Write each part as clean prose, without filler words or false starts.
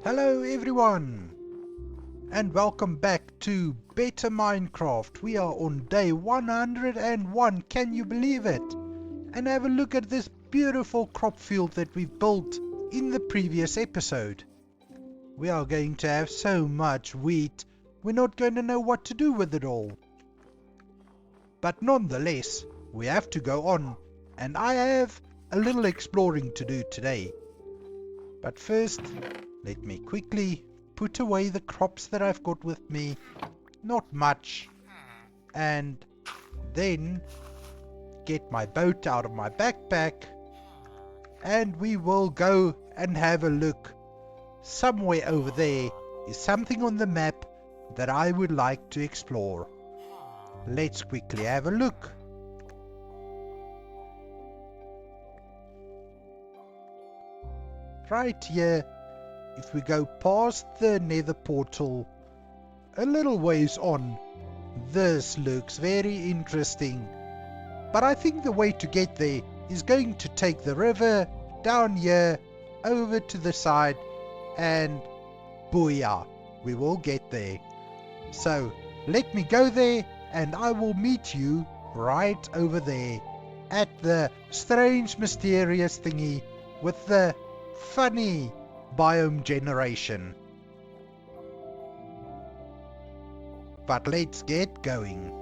Hello everyone, and welcome back to Better Minecraft. We are on day 101, can you believe it? And have a look at this beautiful crop field that we've built in the previous episode. We are going to have so much wheat, we're not going to know what to do with it all. But nonetheless, we have to go on, and I have a little exploring to do today. But first, let me quickly put away the crops that I've got with me, not much, and then get my boat out of my backpack, and we will go and have a look. Somewhere over there is something on the map that I would like to explore. Let's quickly have a look. Right here, if we go past the nether portal a little ways on, this looks very interesting. But I think the way to get there is going to take the river down here over to the side, and booyah, we will get there. So let me go there and I will meet you right over there at the strange mysterious thingy with the funny biome generation. But let's get going.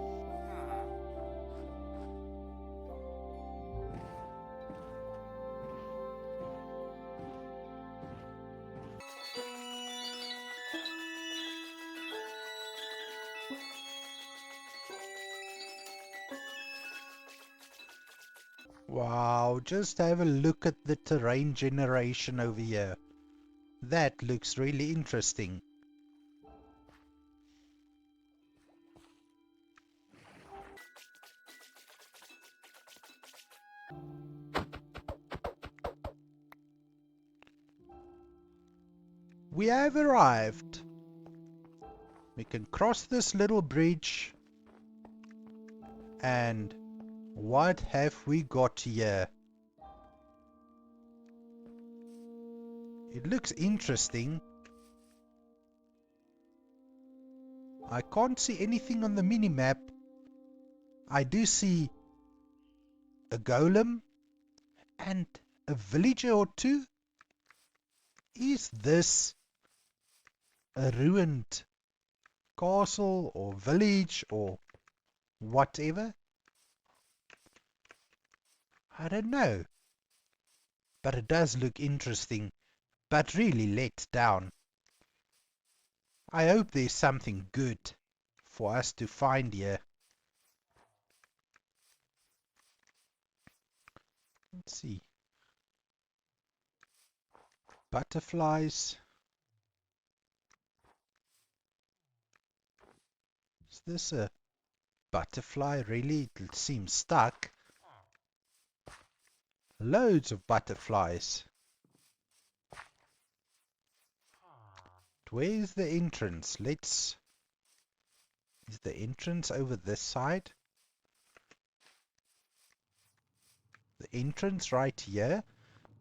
Wow, just have a look at the terrain generation over here. That looks really interesting. We have arrived. We can cross this little bridge. And what have we got here? It looks interesting. I can't see anything on the mini-map. I do see a golem and a villager or two. Is this a ruined castle or village or whatever? I don't know. But it does look interesting, but really let down. I hope there's something good for us to find here. Let's see. Butterflies. Is this a butterfly? Really? It seems stuck. Loads of butterflies. Where's the entrance? Is the entrance over this side? The entrance right here.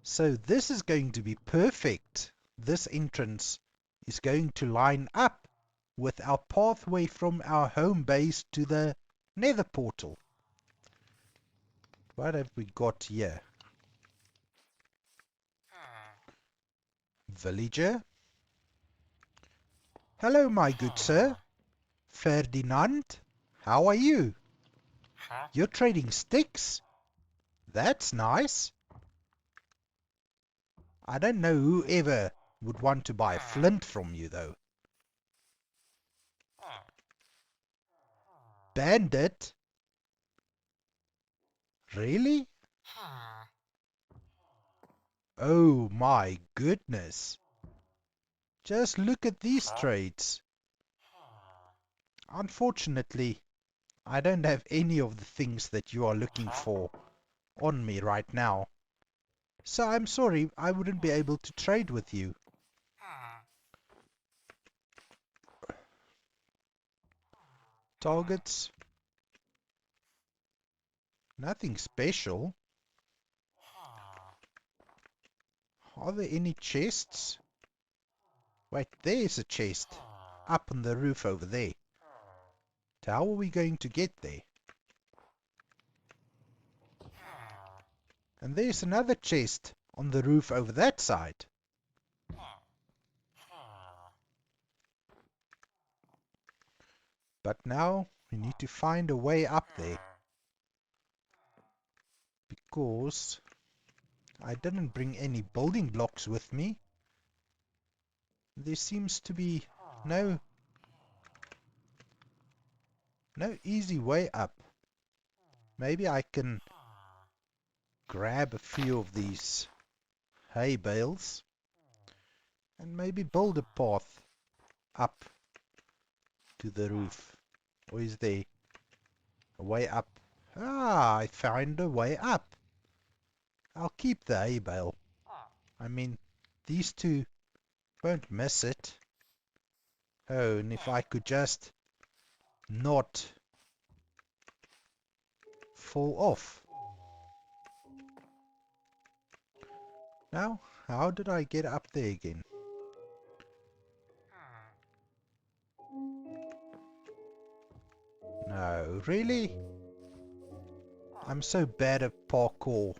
So this is going to be perfect. This entrance is going to line up with our pathway from our home base to the nether portal. What have we got here? Villager. Hello, my good sir. Ferdinand. How are you? You're trading sticks? That's nice. I don't know whoever would want to buy flint from you, though. Bandit? Really? Oh my goodness. Just look at these trades. Unfortunately, I don't have any of the things that you are looking for on me right now. So I'm sorry, I wouldn't be able to trade with you. Targets? Nothing special. Are there any chests? Wait, there's a chest. Up on the roof over there. So how are we going to get there? And there's another chest on the roof over that side. But now we need to find a way up there. Because I didn't bring any building blocks with me. There seems to be no easy way up. Maybe I can grab a few of these hay bales and maybe build a path up to the roof. Or is there a way up? Ah, I found a way up. I'll keep the hay bale. I mean, these two won't miss it. Oh, and if I could just not fall off. Now, how did I get up there again? No, really? I'm so bad at parkour.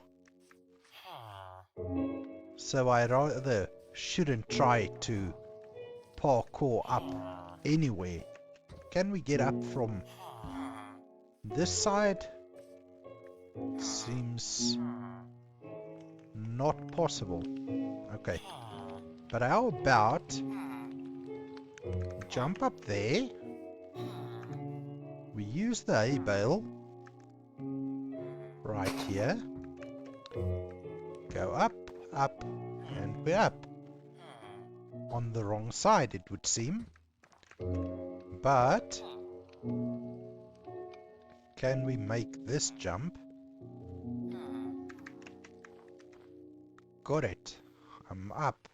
So I rather shouldn't try to parkour up anywhere. Can we get up from this side? Seems not possible. Okay. But how about jump up there? We use the hay bale right here. Go up, up, and we're up. On the wrong side, it would seem. But can we make this jump? Got it. I'm up.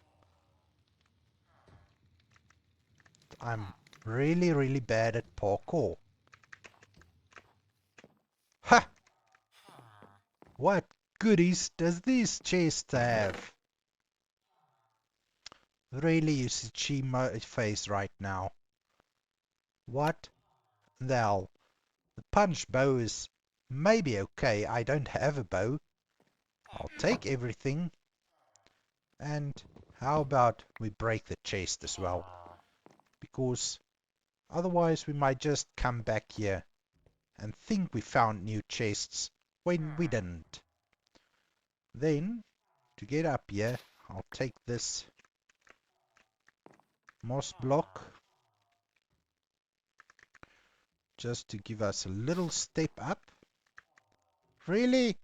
I'm really, really bad at parkour. Ha! What goodies does this chest have? Really, you see my face right now. What the hell? The punch bow is maybe okay. I don't have a bow. I'll take everything. And how about we break the chest as well? Because otherwise we might just come back here and think we found new chests when we didn't. Then, to get up here, I'll take this moss block just to give us a little step up. Really?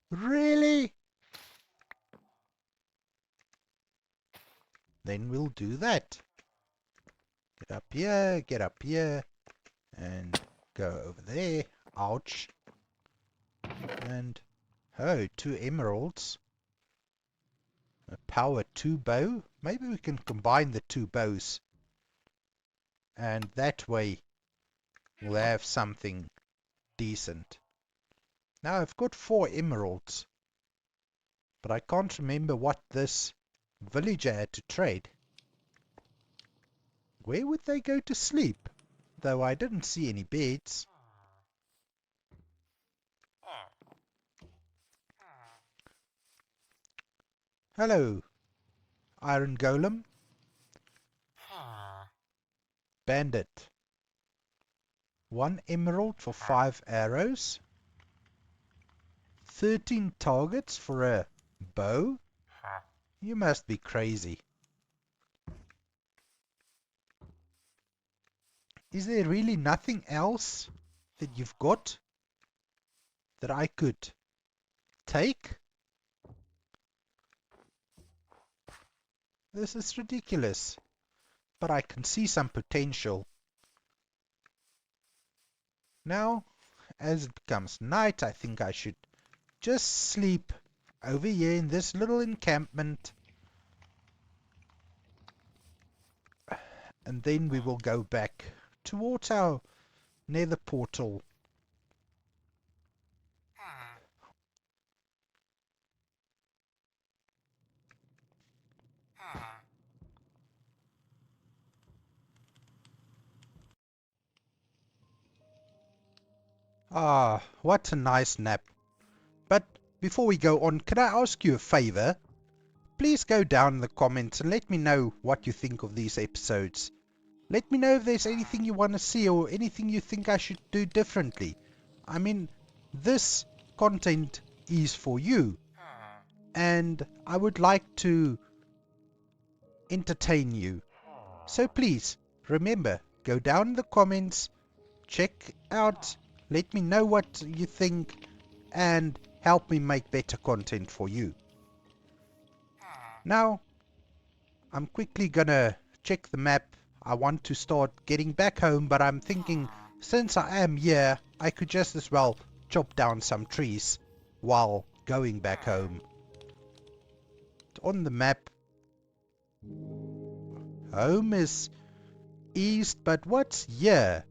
Really? Then we'll do that. Get up here, and go over there. Ouch. And, oh, 2 emeralds. A power 2 bow. Maybe we can combine the 2 bows. And that way, we'll have something decent. Now, I've got 4 emeralds. But I can't remember what this villager had to trade. Where would they go to sleep? Though I didn't see any beds. Hello, Iron Golem. Bandit. 1 emerald for 5 arrows. 13 targets for a bow. You must be crazy. Is there really nothing else that you've got that I could take? This is ridiculous. But I can see some potential. Now, as it becomes night, I think I should just sleep over here in this little encampment. And then we will go back towards our nether portal. Ah, what a nice nap. But before we go on, can I ask you a favor? Please go down in the comments and let me know what you think of these episodes. Let me know if there's anything you want to see or anything you think I should do differently. I mean, this content is for you, and I would like to entertain you. So please, remember, go down in the comments, check out, let me know what you think, and help me make better content for you. Now, I'm quickly gonna check the map. I want to start getting back home, but I'm thinking since I am here, I could just as well chop down some trees while going back home. On the map, home is east, but what's here?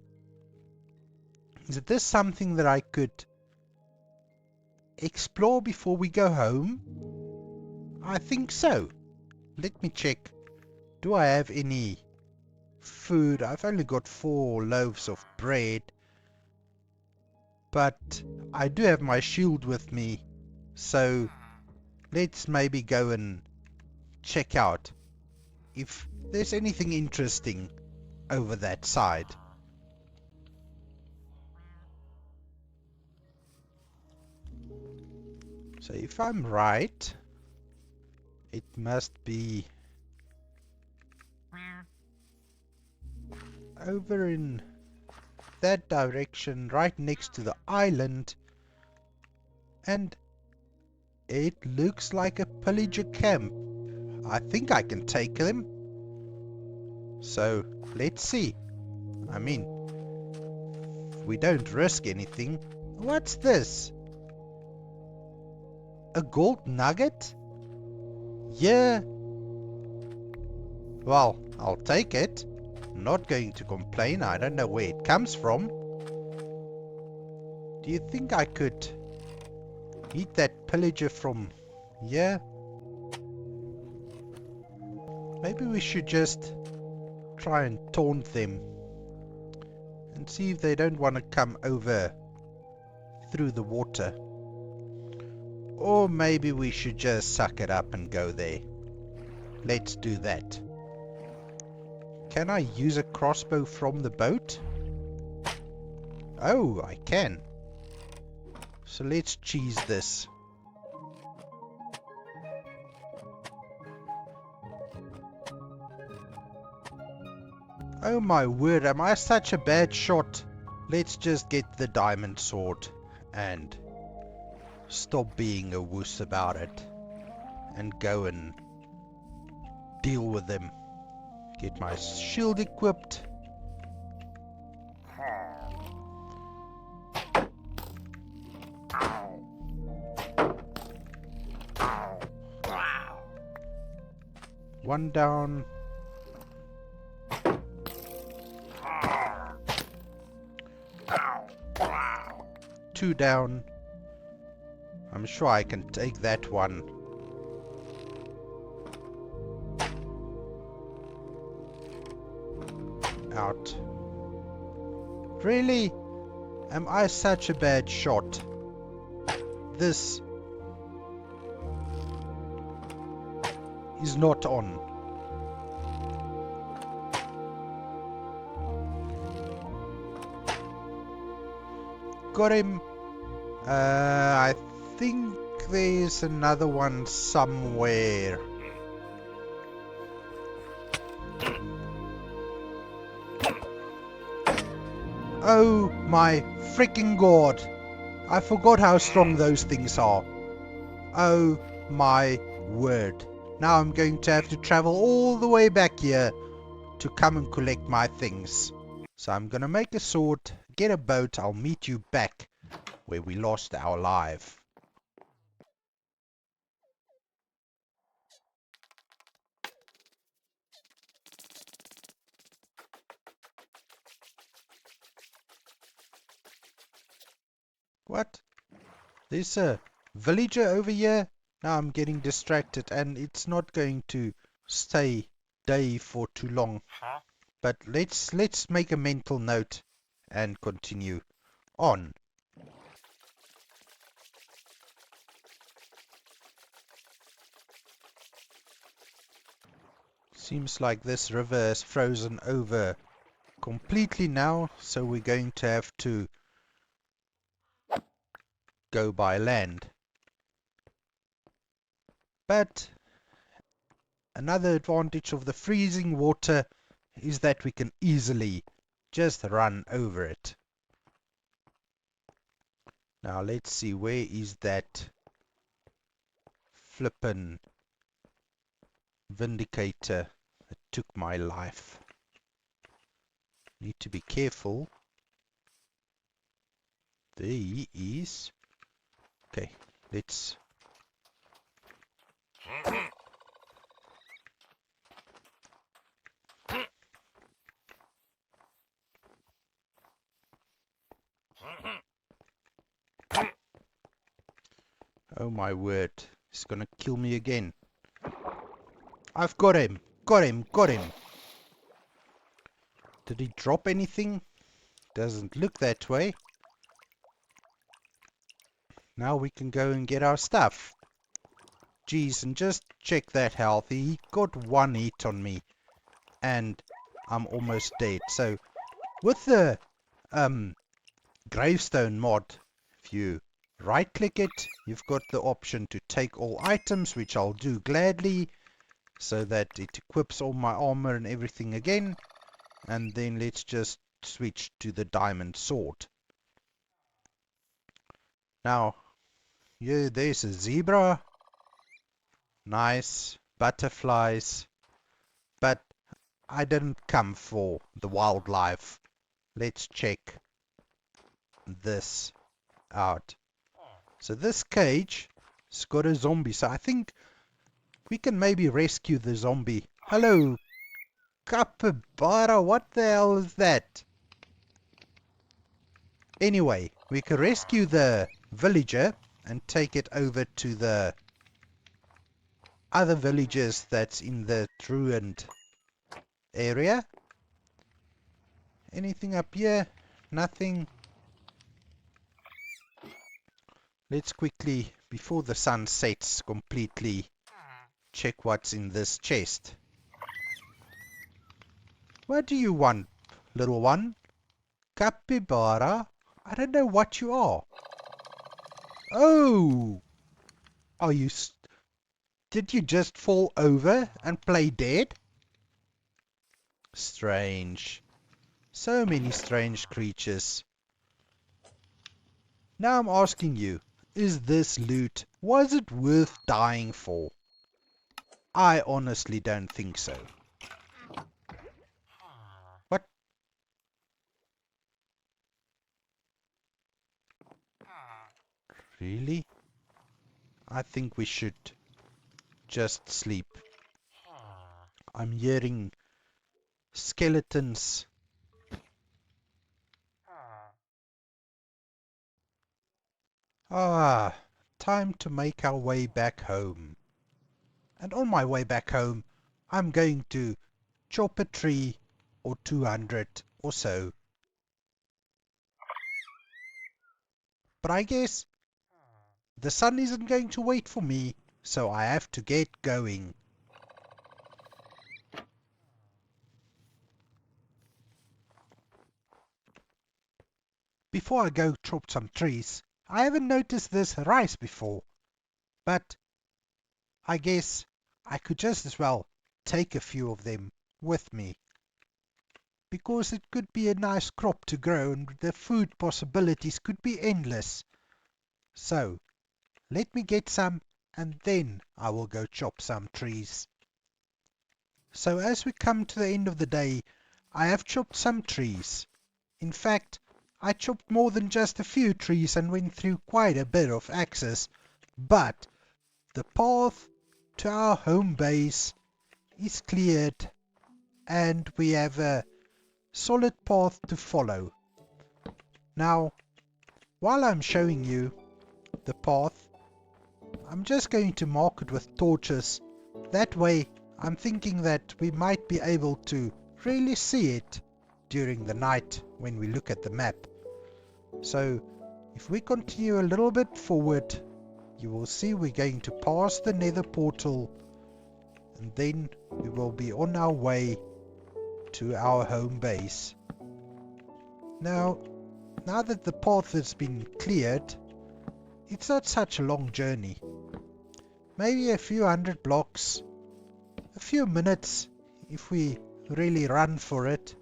Is this something that I could explore before we go home? I think so. Let me check. Do I have any food? I've only got 4 loaves of bread. But I do have my shield with me. So let's maybe go and check out if there's anything interesting over that side. So if I'm right, it must be over in that direction, right next to the island, and it looks like a pillager camp. I think I can take them. So let's see. I mean, we don't risk anything. What's this? A gold nugget? Yeah. Well, I'll take it. I'm not going to complain. I don't know where it comes from. Do you think I could eat that pillager from here? Maybe we should just try and taunt them and see if they don't want to come over through the water. Or maybe we should just suck it up and go there. Let's do that. Can I use a crossbow from the boat? Oh, I can. So let's cheese this. Oh my word, am I such a bad shot? Let's just get the diamond sword and stop being a wuss about it and go and deal with them. Get my shield equipped. One down. Two down. I'm sure I can take that one. Out. Really? Am I such a bad shot? This is not on. Got him. I think there's another one somewhere. Oh my freaking god. I forgot how strong those things are. Oh my word. Now I'm going to have to travel all the way back here to come and collect my things. So I'm gonna make a sword, get a boat, I'll meet you back where we lost our life. What? There's a villager over here? Now I'm getting distracted and it's not going to stay day for too long. But let's make a mental note and continue on. Seems like this river has frozen over completely now, so we're going to have to go by land. But another advantage of the freezing water is that we can easily just run over it. Now let's see, where is that flippin' vindicator that took my life? Need to be careful. There he is. Okay, let's... Oh my word, he's gonna kill me again. I've got him! Got him! Got him! Did he drop anything? Doesn't look that way. Now we can go and get our stuff. Jeez, and just check that health. He got one hit on me. And I'm almost dead. So, with the gravestone mod, if you right click it, you've got the option to take all items, which I'll do gladly, so that it equips all my armor and everything again. And then let's just switch to the diamond sword. Now, yeah, there's a zebra. Nice. Butterflies. But I didn't come for the wildlife. Let's check this out. So this cage has got a zombie. So I think we can maybe rescue the zombie. Hello, capybara. What the hell is that? Anyway, we can rescue the villager and take it over to the other villagers that's in the ruined area. Anything up here? Nothing. Let's quickly, before the sun sets completely, check what's in this chest. What do you want, little one? Capybara? I don't know what you are. Oh! Are you... Did you just fall over and play dead? Strange. So many strange creatures. Now I'm asking you, is this loot, was it worth dying for? I honestly don't think so. What? Really? I think we should just sleep. I'm hearing skeletons. Ah, time to make our way back home. And on my way back home, I'm going to chop a tree or 200 or so. But I guess the sun isn't going to wait for me, so I have to get going. Before I go chop some trees, I haven't noticed this rice before, but I guess I could just as well take a few of them with me, because it could be a nice crop to grow and the food possibilities could be endless. So, let me get some and then I will go chop some trees. So as we come to the end of the day, I have chopped some trees. In fact, I chopped more than just a few trees and went through quite a bit of axes, but the path to our home base is cleared and we have a solid path to follow. Now, while I'm showing you the path, I'm just going to mark it with torches. That way, I'm thinking that we might be able to really see it during the night when we look at the map. So, if we continue a little bit forward, you will see we're going to pass the nether portal. and then we will be on our way to our home base. Now that the path has been cleared, it's not such a long journey. Maybe a few hundred blocks, a few minutes if we really run for it.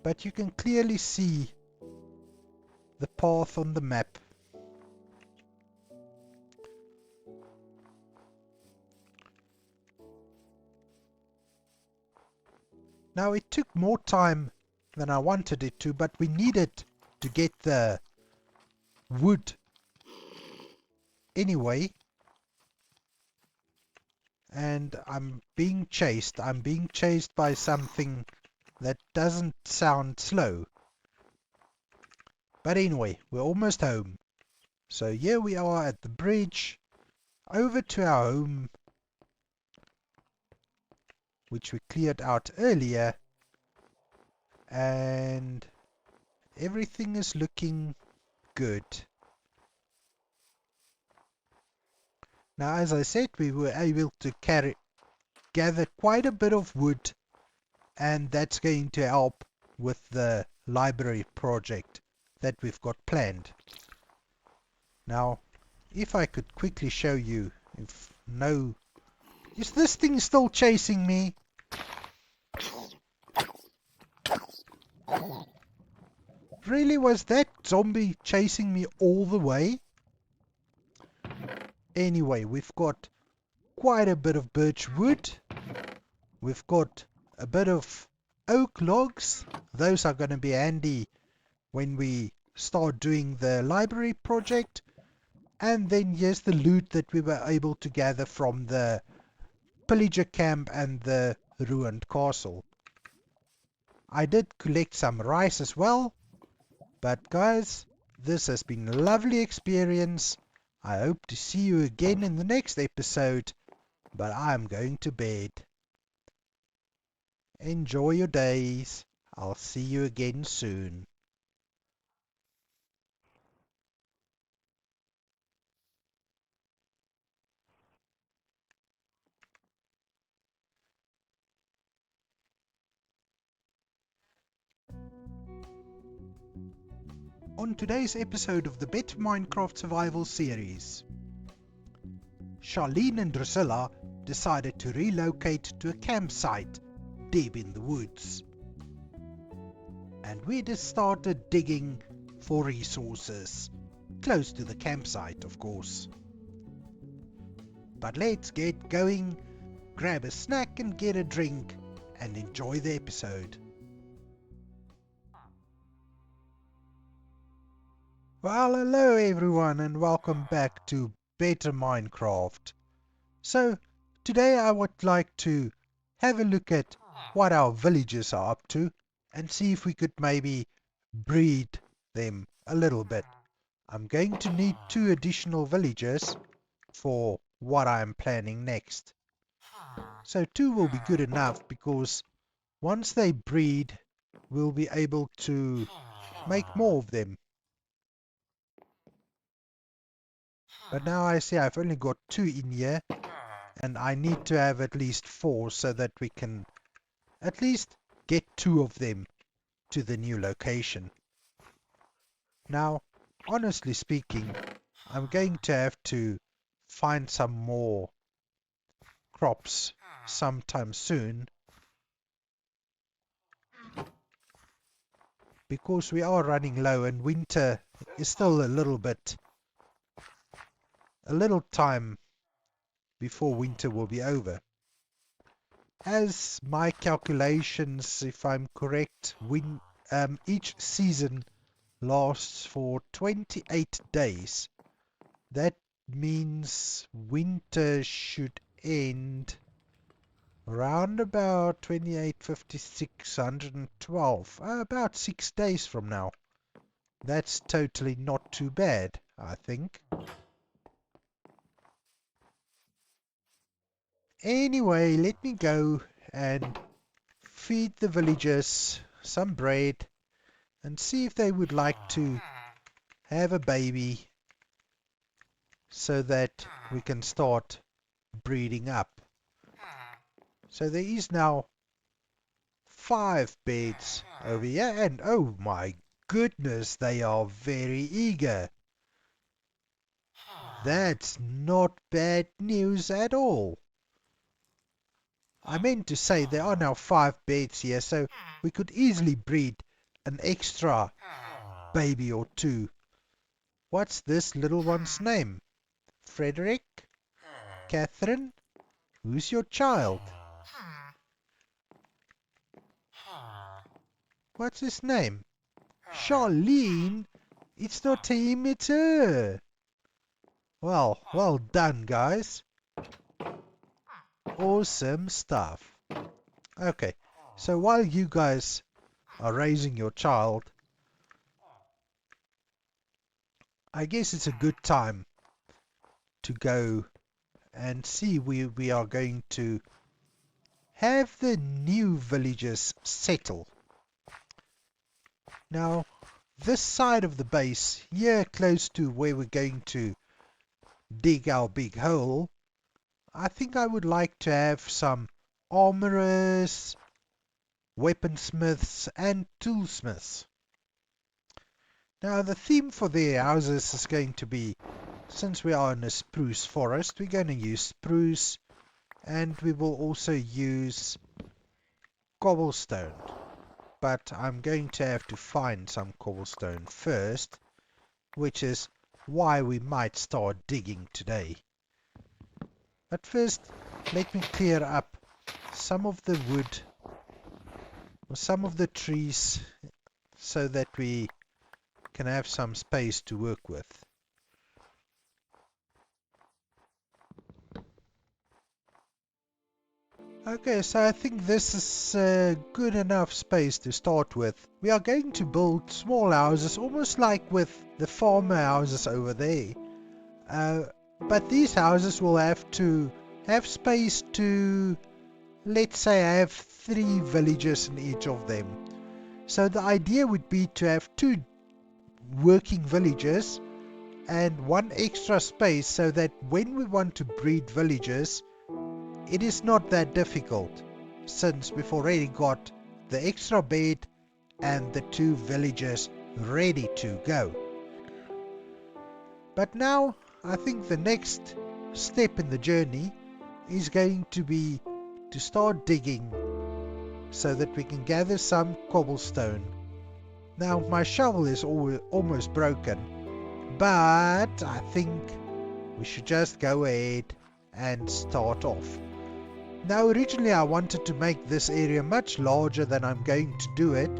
But you can clearly see the path on the map. Now it took more time than I wanted it to, but we needed to get the wood anyway. And I'm being chased. I'm being chased by something that doesn't sound slow. But anyway, we're almost home. So here we are at the bridge, over to our home, which we cleared out earlier. And everything is looking good. Now, as I said, we were able to gather quite a bit of wood, and that's going to help with the library project that we've got planned. Now, if I could quickly show you, is this thing still chasing me? Really, was that zombie chasing me all the way? Anyway, we've got quite a bit of birch wood. We've got a bit of oak logs. Those are going to be handy when we start doing the library project. And then here's the loot that we were able to gather from the pillager camp and the ruined castle. I did collect some rice as well. But guys, this has been a lovely experience. I hope to see you again in the next episode. But I'm going to bed. Enjoy your days. I'll see you again soon. On today's episode of the Better Minecraft Survival series, Charlene and Drusilla decided to relocate to a campsite deep in the woods. And we just started digging for resources, close to the campsite of course. But let's get going, grab a snack and get a drink, and enjoy the episode. Well, hello everyone and welcome back to Better Minecraft. So, today I would like to have a look at what our villagers are up to and see if we could maybe breed them a little bit. I'm going to need 2 additional villagers for what I'm planning next. So 2 will be good enough because once they breed, we'll be able to make more of them. But now I see I've only got 2 in here, and I need to have at least 4 so that we can at least get 2 of them to the new location. Now, honestly speaking, I'm going to have to find some more crops sometime soon, because we are running low and winter is still a little time before winter will be over. As my calculations, if I'm correct, each season lasts for 28 days. That means winter should end around about 28, 56, 112, about 6 days from now. That's totally not too bad, I think. Anyway, let me go and feed the villagers some bread and see if they would like to have a baby so that we can start breeding up. So there is now 5 beds over here, and oh my goodness, they are very eager. That's not bad news at all. I meant to say there are now 5 beds here, so we could easily breed an extra baby or two. What's this little one's name? Frederick? Catherine? Who's your child? What's his name? Charlene? It's not him, it's her. Well done, guys. Awesome stuff. Okay, so while you guys are raising your child, I guess it's a good time to go and see where we are going to have the new villagers settle. Now, this side of the base, here close to where we're going to dig our big hole, I think I would like to have some armorers, weaponsmiths and toolsmiths. Now the theme for their houses is going to be, since we are in a spruce forest, we're going to use spruce, and we will also use cobblestone. But I'm going to have to find some cobblestone first, which is why we might start digging today. But first, let me clear up some of the wood, or some of the trees, so that we can have some space to work with. Okay, so I think this is good enough space to start with. We are going to build small houses, almost like with the farmer houses over there. But these houses will have to have space to, let's say, I have 3 villages in each of them. So the idea would be to have 2 working villages and 1 extra space, so that when we want to breed villages, it is not that difficult, since we've already got the extra bed and the 2 villages ready to go. But now I think the next step in the journey is going to be to start digging so that we can gather some cobblestone. Now my shovel is almost broken, but I think we should just go ahead and start off. Now originally I wanted to make this area much larger than I'm going to do it,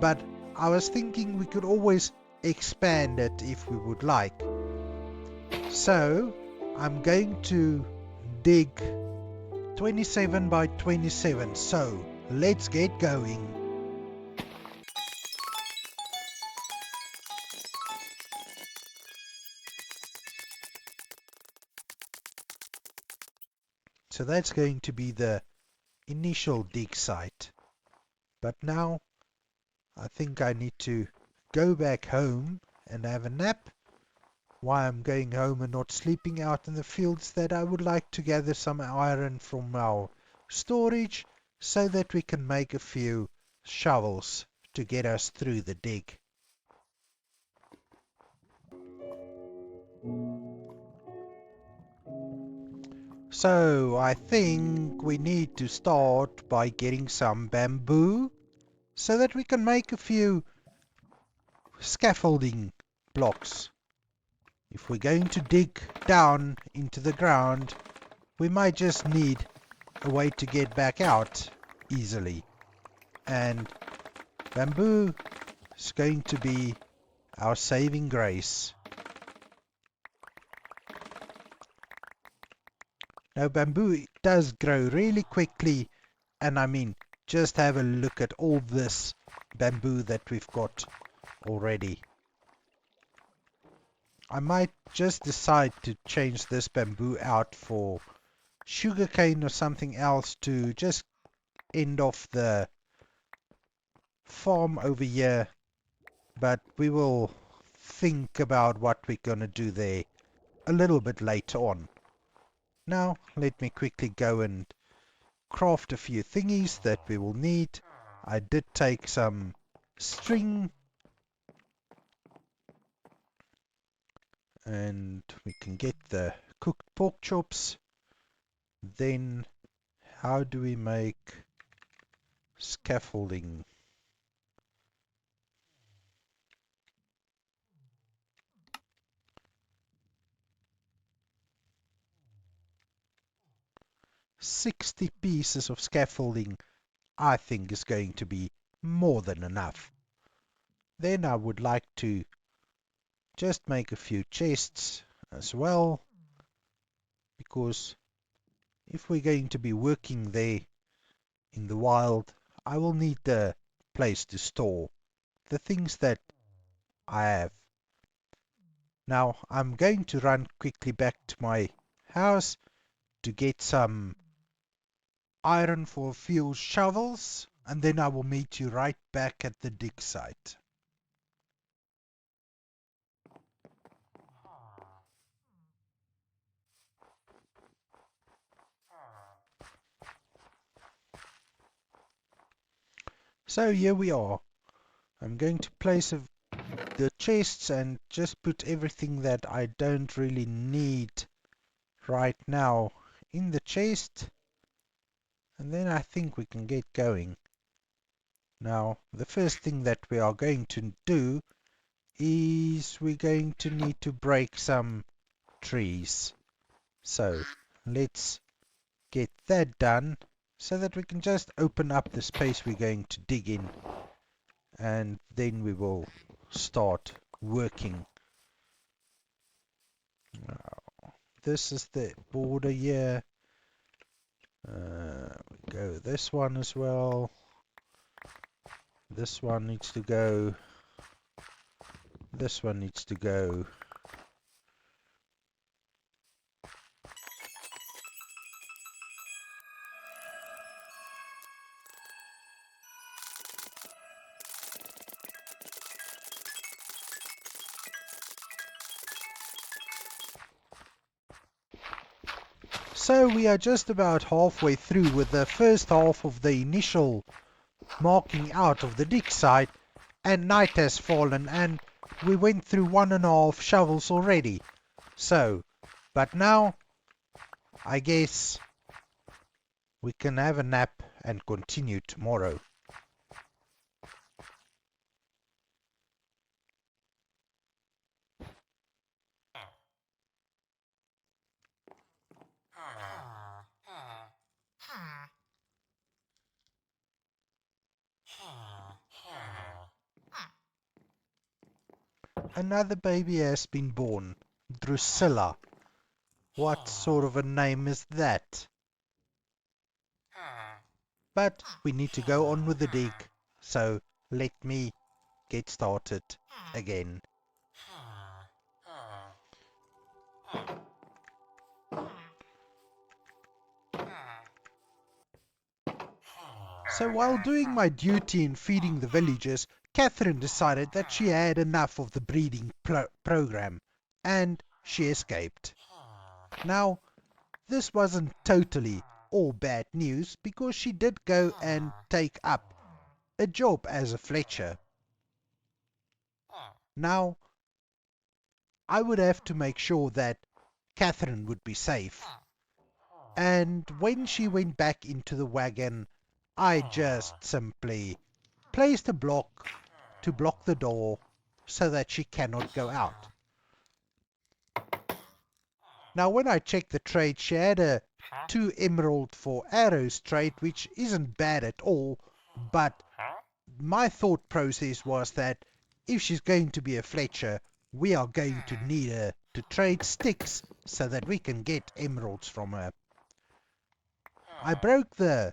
but I was thinking we could always expand it if we would like. So I'm going to dig 27 by 27, so let's get going. So that's going to be the initial dig site. But now I think I need to go back home and have a nap. Why I'm going home and not sleeping out in the fields, that I would like to gather some iron from our storage so that we can make a few shovels to get us through the dig. So I think we need to start by getting some bamboo so that we can make a few scaffolding blocks. If we're going to dig down into the ground, we might just need a way to get back out easily. And bamboo is going to be our saving grace. Now bamboo does grow really quickly, and I mean, just have a look at all this bamboo that we've got already. I might just decide to change this bamboo out for sugarcane or something else to just end off the farm over here, but we will think about what we're gonna do there a little bit later on. Now, let me quickly go and craft a few thingies that we will need. I did take some string, and we can get the cooked pork chops. Then, how do we make scaffolding? "60 pieces of scaffolding I think is going to be more than enough. Then I would like to just make a few chests as well, because if we're going to be working there in the wild, I will need a place to store the things that I have. Now I'm going to run quickly back to my house to get some iron for a few shovels, and then I will meet you right back at the dig site. So here we are. I'm going to place the chests and just put everything that I don't really need right now in the chest, and then I think we can get going. Now, the first thing that we are going to do is we're going to need to break some trees. So, let's get that done so that we can just open up the space we're going to dig in, and then we will start working. This is the border here. We go this one as well. This one needs to go. This one needs to go. So we are just about halfway through with the first half of the initial marking out of the dig site, and night has fallen, and we went through 1.5 shovels already. So, but now I guess we can have a nap and continue tomorrow. Another baby has been born. Drusilla. What sort of a name is that? But we need to go on with the dig, so let me get started again. So while doing my duty in feeding the villagers, Catherine decided that she had enough of the breeding program, and she escaped. Now, this wasn't totally all bad news, because she did go and take up a job as a Fletcher. Now, I would have to make sure that Catherine would be safe. And when she went back into the wagon, I just simply placed a block to block the door so that she cannot go out. Now, when I checked the trade, she had a 2 emerald for arrows trade, which isn't bad at all, but my thought process was that if she's going to be a Fletcher, we are going to need her to trade sticks so that we can get emeralds from her. I broke the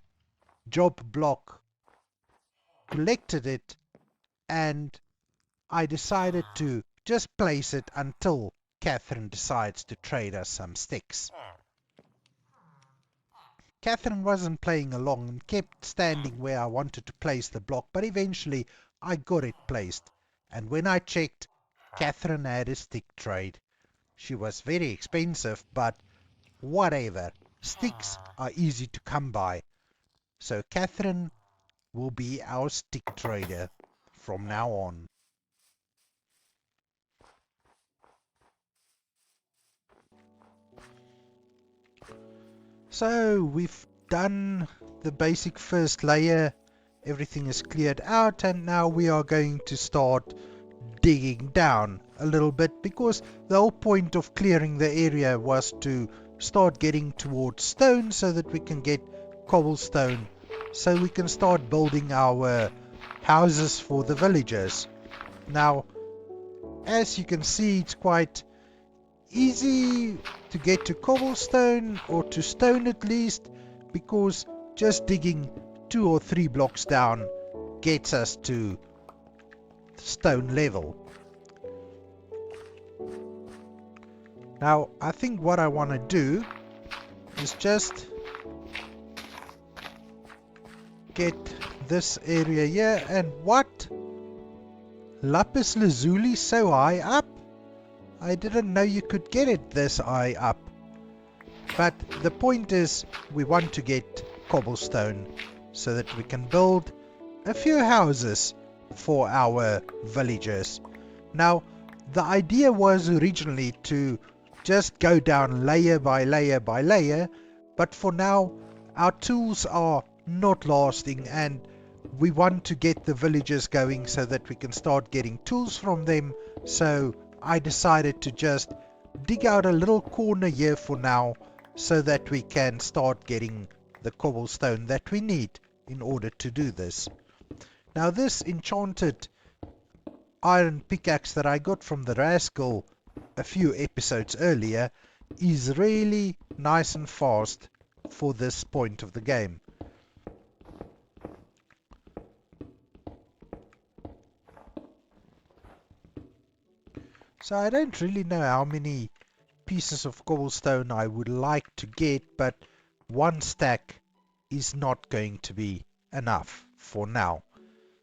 job block, collected it, and I decided to just place it until Catherine decides to trade us some sticks. Catherine wasn't playing along and kept standing where I wanted to place the block, but eventually I got it placed, and when I checked, Catherine had a stick trade. She was very expensive, but whatever. Sticks are easy to come by. So Catherine will be our stick trader from now on. So we've done the basic first layer. Everything is cleared out, and now we are going to start digging down a little bit, because the whole point of clearing the area was to start getting towards stone so that we can get cobblestone, so we can start building our houses for the villagers. Now, as you can see, it's quite easy to get to cobblestone, or to stone at least, because just digging 2 or 3 blocks down gets us to stone level. Now I think what I want to do is just get this area here. And what? Lapis lazuli so high up? I didn't know you could get it this high up. But the point is, we want to get cobblestone so that we can build a few houses for our villagers. Now, the idea was originally to just go down layer by layer by layer, but for now our tools are not lasting, and we want to get the villagers going so that we can start getting tools from them. So I decided to just dig out a little corner here for now, so that we can start getting the cobblestone that we need in order to do this. Now this enchanted iron pickaxe that I got from the rascal a few episodes earlier is really nice and fast for this point of the game. So I don't really know how many pieces of cobblestone I would like to get, but 1 stack is not going to be enough for now.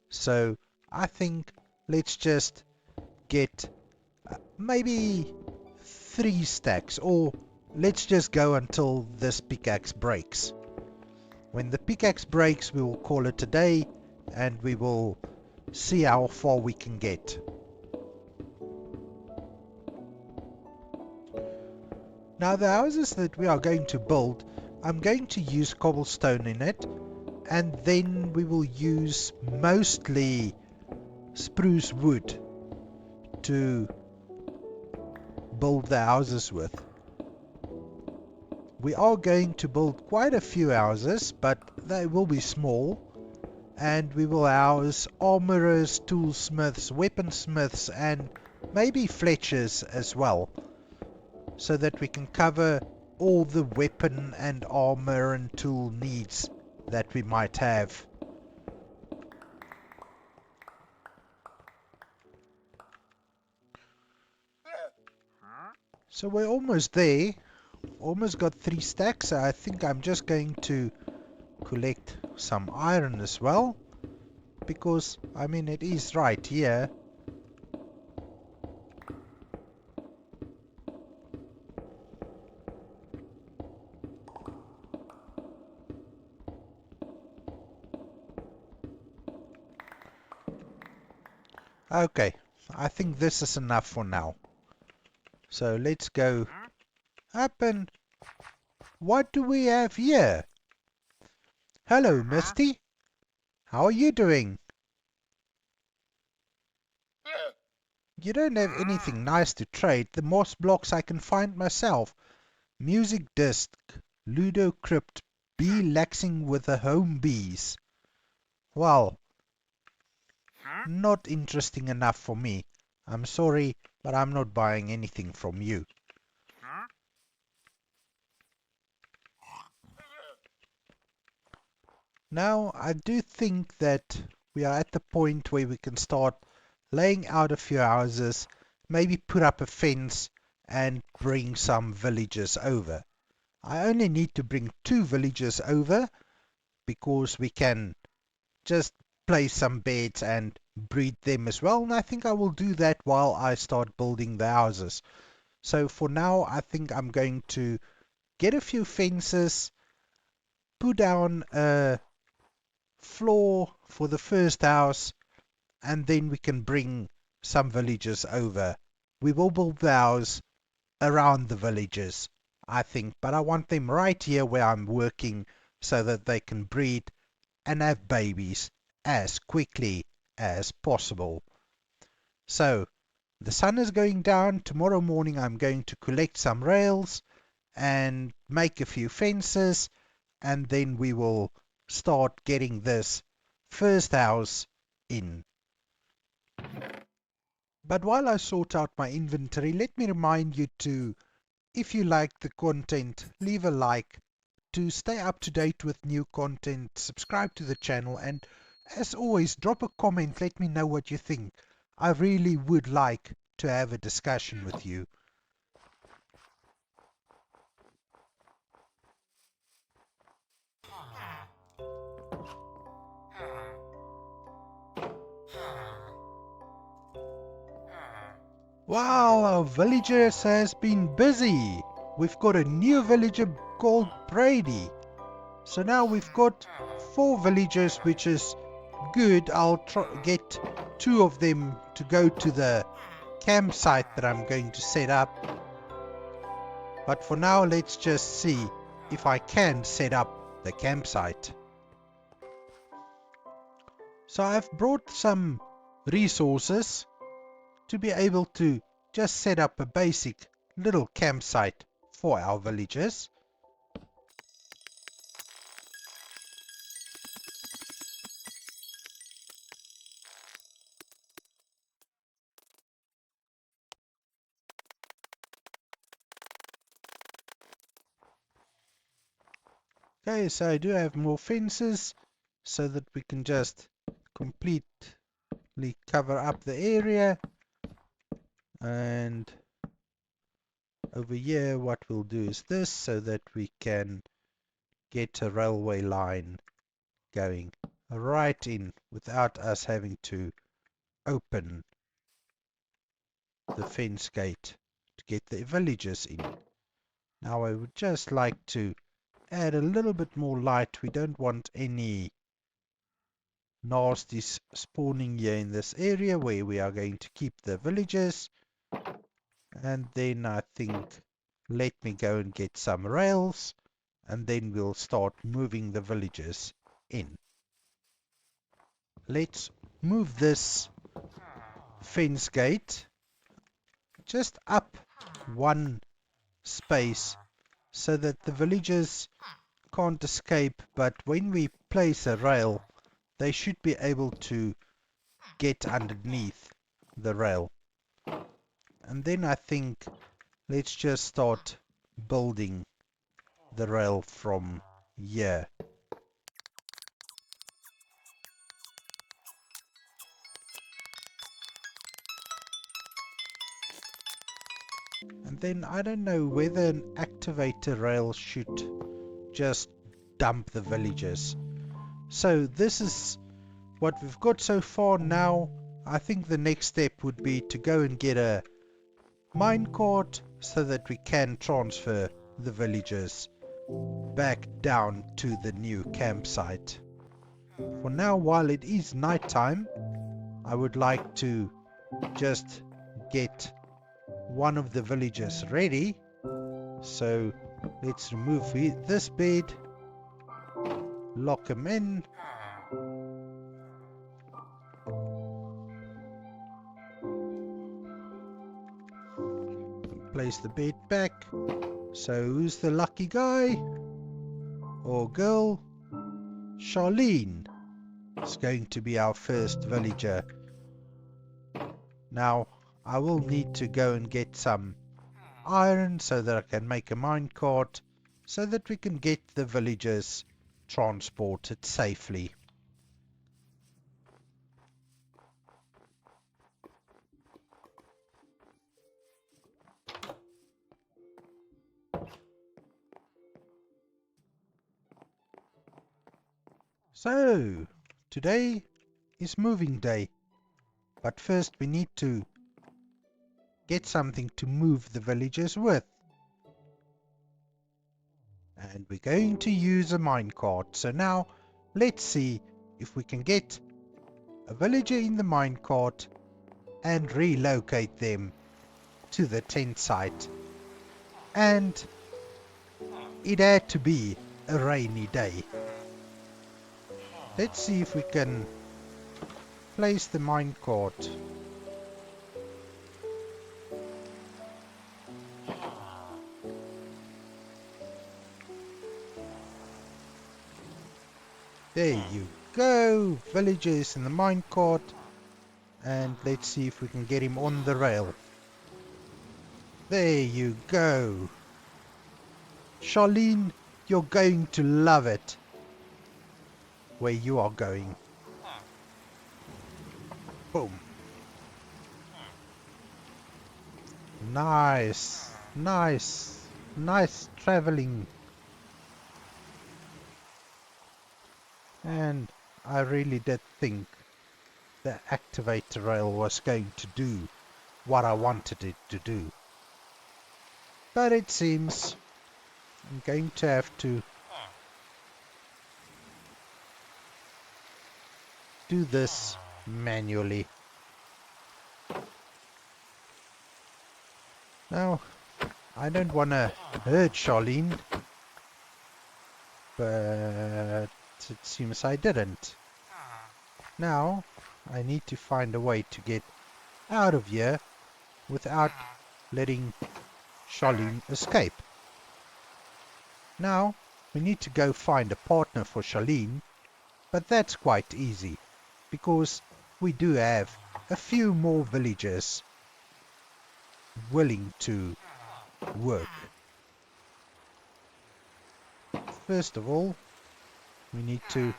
So I think let's just get maybe 3 stacks, or let's just go until this pickaxe breaks. When the pickaxe breaks, we will call it a day, and we will see how far we can get. Now the houses that we are going to build, I'm going to use cobblestone in it, and then we will use mostly spruce wood to build the houses with. We are going to build quite a few houses, but they will be small, and we will house armorers, toolsmiths, weaponsmiths, and maybe fletchers as well, so that we can cover all the weapon and armor and tool needs that we might have. So we're almost there. Almost got 3 stacks. So I think I'm just going to collect some iron as well, because I mean it is right here. Okay, I think this is enough for now. So let's go up, and what do we have here? Hello, Misty. How are you doing? You don't have anything nice to trade. The moss blocks I can find myself. Music disc, Ludo crypt, bee laxing with the home bees. Well, not interesting enough for me. I'm sorry, but I'm not buying anything from you. Now, I do think that we are at the point where we can start laying out a few houses, maybe put up a fence, and bring some villagers over. I only need to bring 2 villagers over, because we can just place some beds and breed them as well, and I think I will do that while I start building the houses. So for now, I think I'm going to get a few fences, put down a floor for the first house, and then we can bring some villagers over. We will build the house around the villages, I think, but I want them right here where I'm working so that they can breed and have babies as quickly as possible. So, the sun is going down. Tomorrow morning I'm going to collect some rails and make a few fences, and then we will start getting this first house in. But while I sort out my inventory, let me remind you to, if you like the content, leave a like. To stay up to date with new content, subscribe to the channel, and as always, drop a comment, let me know what you think. I really would like to have a discussion with you. Wow, our villagers has been busy. We've got a new villager called Brady. So now we've got 4 villagers, which is good. I'll get 2 of them to go to the campsite that I'm going to set up. But for now, let's just see if I can set up the campsite. So I've brought some resources to be able to just set up a basic little campsite for our villagers. Okay, so I do have more fences so that we can just completely cover up the area. And over here what we'll do is this, so that we can get a railway line going right in without us having to open the fence gate to get the villagers in. Now I would just like to add a little bit more light. We don't want any nasties spawning here in this area where we are going to keep the villagers. And then I think let me go and get some rails, and then we'll start moving the villagers in. Let's move this fence gate just up one space so that the villagers can't escape, but when we place a rail they should be able to get underneath the rail. And then I think let's just start building the rail from here. And then I don't know whether an activator rail should just dump the villagers. So this is what we've got so far. Now I think the next step would be to go and get a minecart so that we can transfer the villagers back down to the new campsite. For now, while it is night time, I would like to just get one of the villagers ready. So let's remove this bed, lock him in, place the bed back. So who's the lucky guy or girl? Charlene is going to be our first villager. Now I will need to go and get some iron so that I can make a minecart so that we can get the villagers transported safely. So today is moving day, but first we need to get something to move the villagers with. And we're going to use a minecart. So now, let's see if we can get a villager in the minecart and relocate them to the tent site. And it had to be a rainy day. Let's see if we can place the minecart. There you go, villagers in the minecart. And let's see if we can get him on the rail. There you go. Charlene, you're going to love it where you are going. Boom. Nice, nice, nice traveling. And I really did think the activator rail was going to do what I wanted it to do. But it seems I'm going to have to do this manually. Now, I don't want to hurt Charlene, but it seems I didn't. Now, I need to find a way to get out of here without letting Charlene escape. Now, we need to go find a partner for Charlene, but that's quite easy, because we do have a few more villagers willing to work. First of all, we need to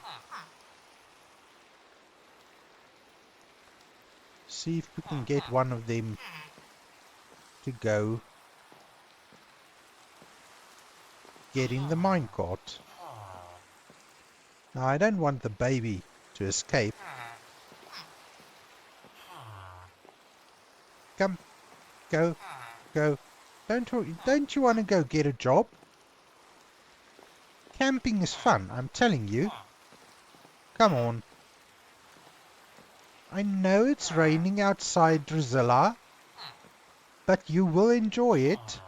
see if we can get one of them to go get in the minecart. Now, I don't want the baby to escape. Come, go, go. Don't you want to go get a job? Camping is fun, I'm telling you. Come on. I know it's raining outside, Drusilla, but you will enjoy it.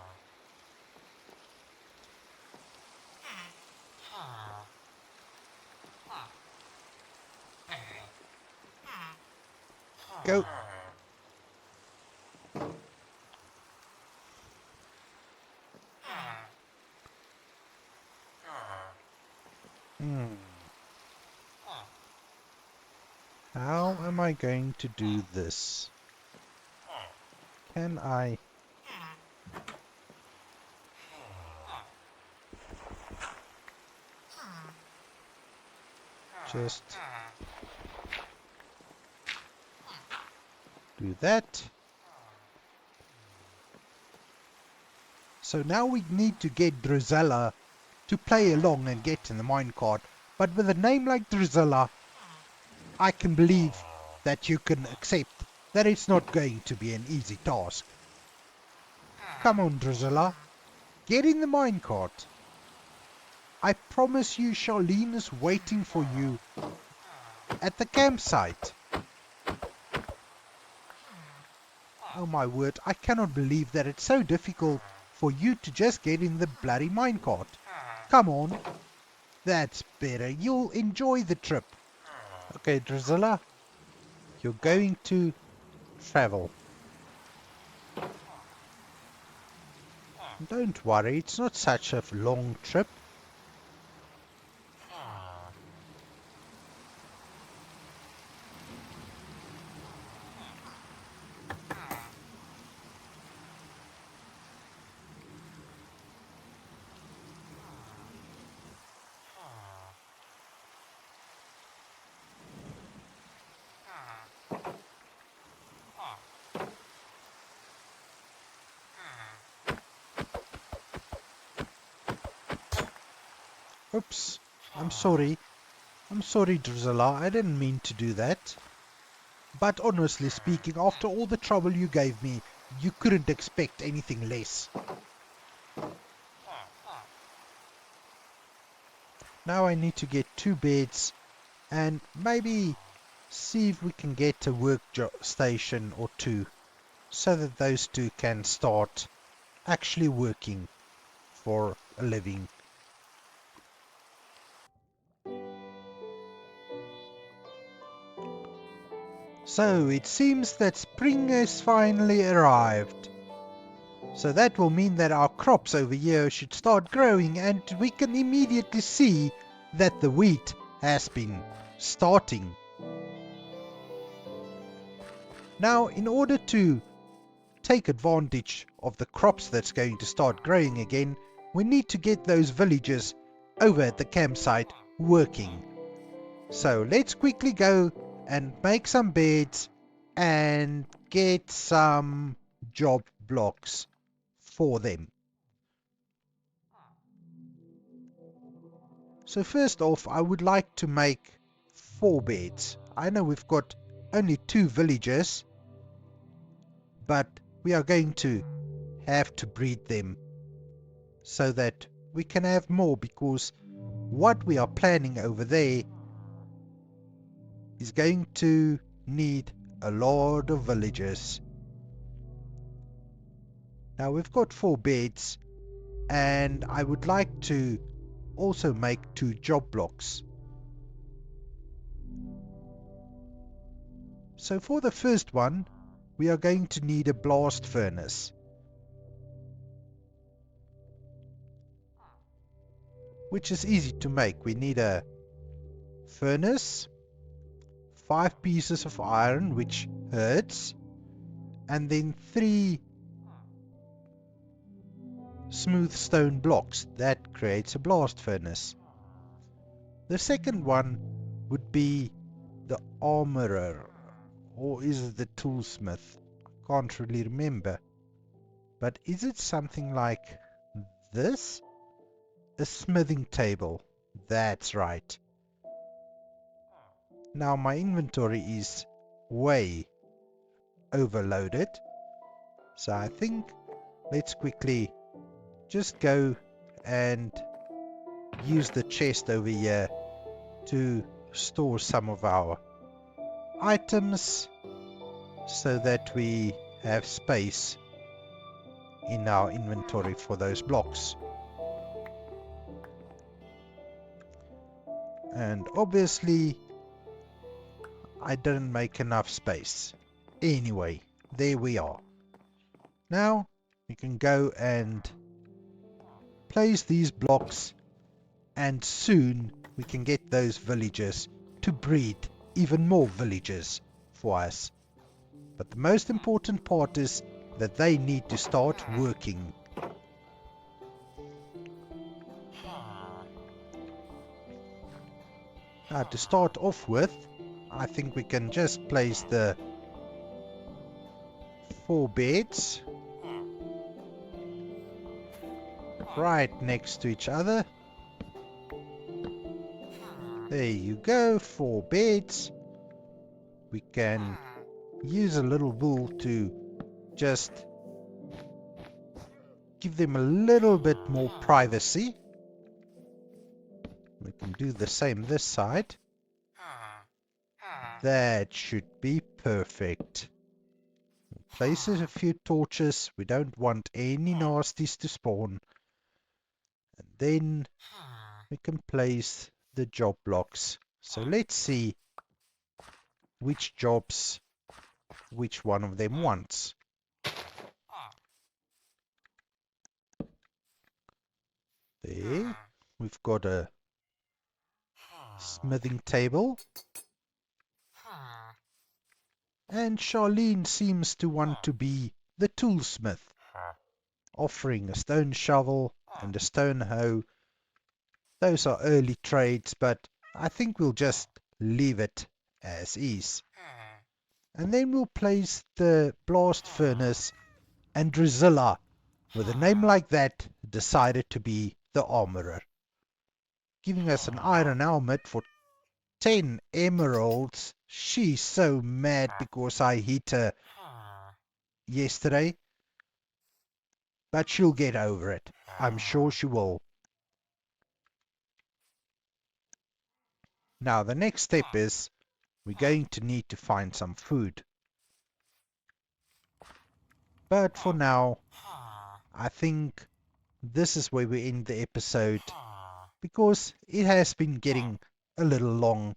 Go. How am I going to do this? Can I... just do that? So now we need to get Drusilla to play along and get in the minecart. But with a name like Drusilla, I can believe that you can accept that it's not going to be an easy task. Come on, Drusilla. Get in the minecart. I promise you Charlene is waiting for you at the campsite. Oh my word, I cannot believe that it's so difficult for you to just get in the bloody minecart. Come on. That's better. You'll enjoy the trip. Okay, Drusilla, you're going to travel. Don't worry, it's not such a long trip. Oops, I'm sorry. I'm sorry, Drusilla, I didn't mean to do that. But honestly speaking, after all the trouble you gave me, you couldn't expect anything less. Now I need to get 2 beds and maybe see if we can get a work station or 2 so that those 2 can start actually working for a living. So it seems that spring has finally arrived. So that will mean that our crops over here should start growing, and we can immediately see that the wheat has been starting. Now, in order to take advantage of the crops that's going to start growing again, we need to get those villagers over at the campsite working. So let's quickly go and make some beds and get some job blocks for them. So first off, I would like to make 4 beds. I know we've got only 2 villagers, but we are going to have to breed them so that we can have more, because what we are planning over there is going to need a lot of villagers. Now we've got 4 beds, and I would like to also make 2 job blocks. So for the first one, we are going to need a blast furnace, which is easy to make. We need a furnace, 5 pieces of iron, which hurts, and then 3 smooth stone blocks. That creates a blast furnace. The second one would be the armorer, or is it the toolsmith? I can't really remember. But is it something like this? A smithing table. That's right. Now my inventory is way overloaded, so I think let's quickly just go and use the chest over here to store some of our items so that we have space in our inventory for those blocks. And obviously I didn't make enough space. Anyway, there we are. Now we can go and place these blocks, and soon we can get those villagers to breed even more villagers for us. But the most important part is that they need to start working. Now to start off with, I think we can just place the 4 beds right next to each other. There you go, 4 beds. We can use a little wool to just give them a little bit more privacy. We can do the same this side. That should be perfect. Place a few torches. We don't want any nasties to spawn. And then we can place the job blocks. So let's see which jobs which one of them wants. There, we've got a smithing table. And Charlene seems to want to be the toolsmith, offering a stone shovel and a stone hoe. Those are early trades, but I think we'll just leave it as is. And then we'll place the blast furnace, and Drusilla, with a name like that, decided to be the armorer, giving us an iron helmet for 10 emeralds. She's so mad because I hit her yesterday, but she'll get over it. I'm sure she will. Now the next step is we're going to need to find some food. But for now, I think this is where we end the episode because it has been getting a little long.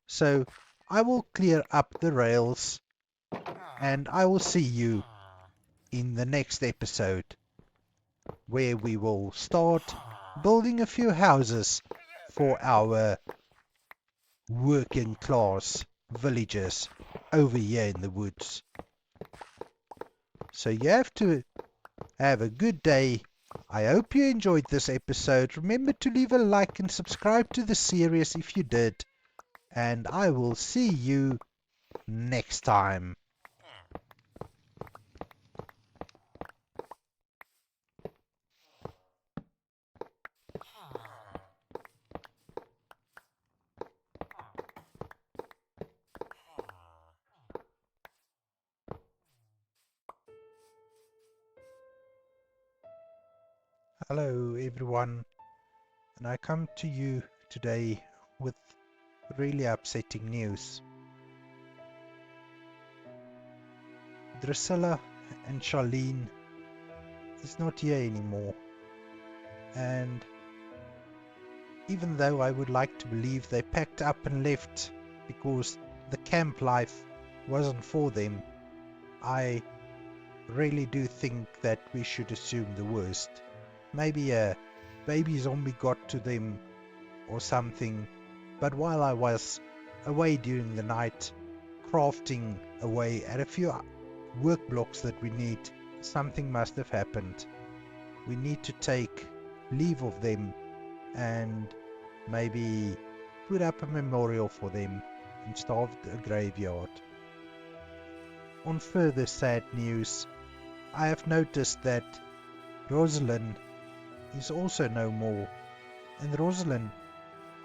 So I will clear up the rails and I will see you in the next episode where we will start building a few houses for our working class villagers over here in the woods. So you have to have a good day. I hope you enjoyed this episode. Remember to leave a like and subscribe to the series if you did. And I will see you next time. Hello everyone, and I come to you today with really upsetting news. Drusilla and Charlene is not here anymore, and even though I would like to believe they packed up and left because the camp life wasn't for them, I really do think that we should assume the worst. Maybe a baby zombie got to them or something, but while I was away during the night, crafting away at a few work blocks that we need, something must have happened. We need to take leave of them and maybe put up a memorial for them and start a graveyard. On further sad news, I have noticed that Rosalind is also no more, and Rosalind,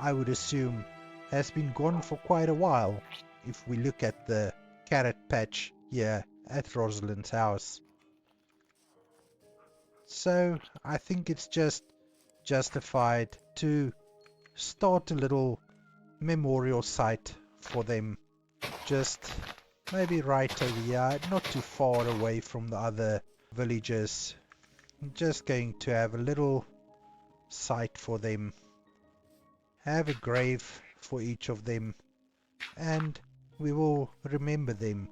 I would assume, has been gone for quite a while if we look at the carrot patch here at Rosalind's house. So I think it's just justified to start a little memorial site for them, just maybe right over here, not too far away from the other villages. I'm just going to have a little site for them, have a grave for each of them, and we will remember them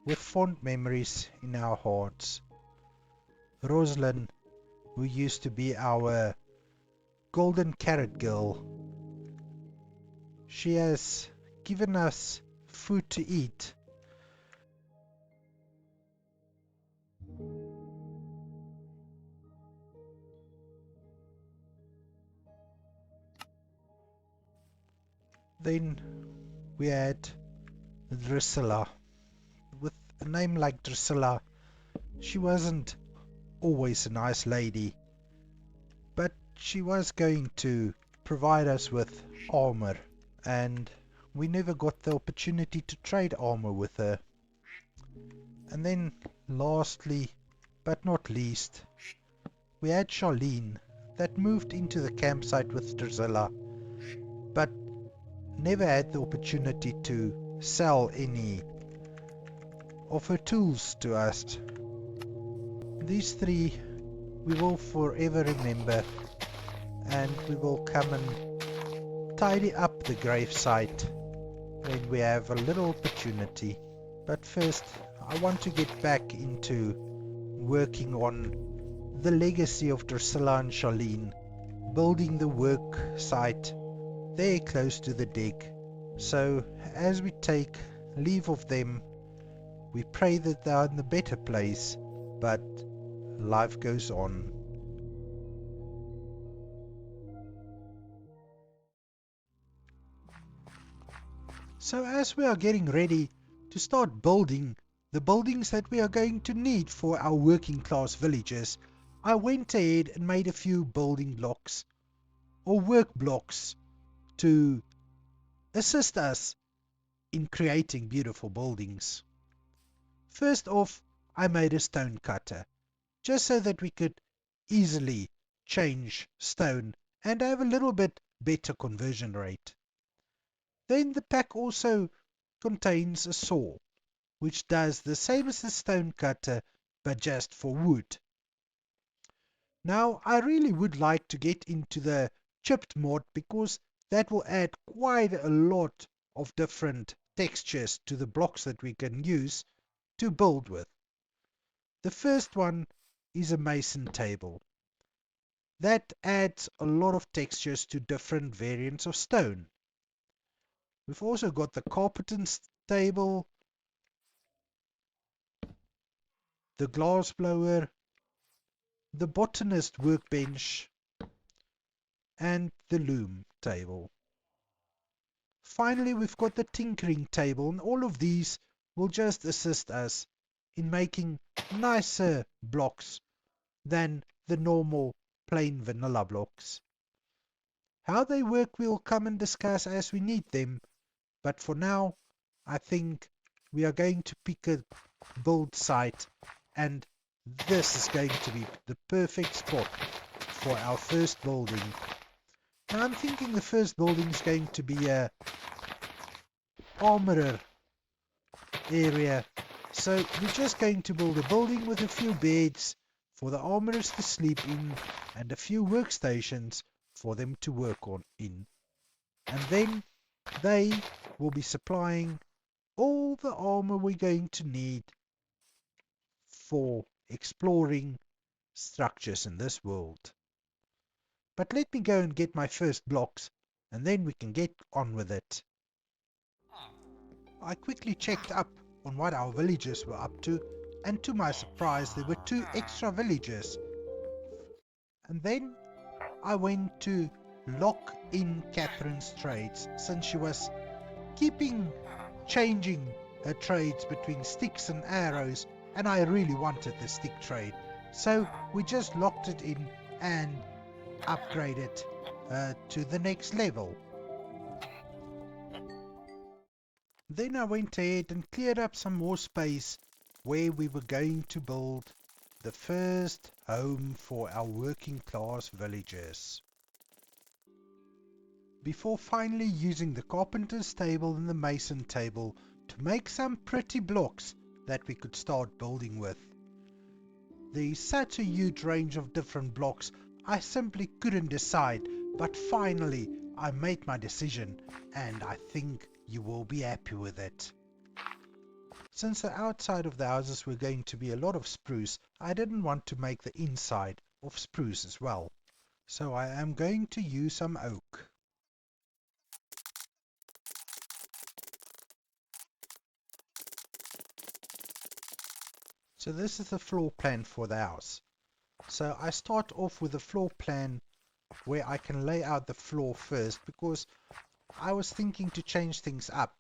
with fond memories in our hearts. Rosalind, who used to be our golden carrot girl, she has given us food to eat. Then we had Drusilla. With a name like Drusilla, she wasn't always a nice lady, but she was going to provide us with armor, and we never got the opportunity to trade armor with her. And then lastly, but not least, we had Charlene that moved into the campsite with Drusilla, but never had the opportunity to sell any of her tools to us. These three we will forever remember, and we will come and tidy up the gravesite when we have a little opportunity. But first, I want to get back into working on the legacy of Drusilla and Charlene, building the work site there close to the dig. So as we take leave of them, we pray that they are in a better place, but life goes on. So as we are getting ready to start building the buildings that we are going to need for our working class villages, I went ahead and made a few building blocks or work blocks to assist us in creating beautiful buildings. First off, I made a stone cutter, just so that we could easily change stone and have a little bit better conversion rate. Then the pack also contains a saw, which does the same as the stone cutter, but just for wood. Now, I really would like to get into the chipped mod because that will add quite a lot of different textures to the blocks that we can use to build with. The first one is a mason table. That adds a lot of textures to different variants of stone. We've also got the carpenter's table, the glass blower, the botanist workbench, and the loom table. Finally, we've got the tinkering table, and all of these will just assist us in making nicer blocks than the normal plain vanilla blocks. How they work we'll come and discuss as we need them, but for now I think we are going to pick a build site, and this is going to be the perfect spot for our first building. Now I'm thinking the first building is going to be a armorer area. So we're just going to build a building with a few beds for the armorers to sleep in and a few workstations for them to work on in. And then they will be supplying all the armor we're going to need for exploring structures in this world. But let me go and get my first blocks, and then we can get on with it. I quickly checked up on what our villagers were up to, and to my surprise there were 2 extra villagers. And then I went to lock in Catherine's trades, since she was keeping changing her trades between sticks and arrows, and I really wanted the stick trade. So we just locked it in and upgraded to the next level. Then I went ahead and cleared up some more space where we were going to build the first home for our working class villagers. Before finally using the carpenter's table and the mason table to make some pretty blocks that we could start building with. There's such a huge range of different blocks, I simply couldn't decide, but finally I made my decision, and I think you will be happy with it. Since the outside of the houses were going to be a lot of spruce, I didn't want to make the inside of spruce as well. So I am going to use some oak. So this is the floor plan for the house. So I start off with a floor plan where I can lay out the floor first, because I was thinking to change things up.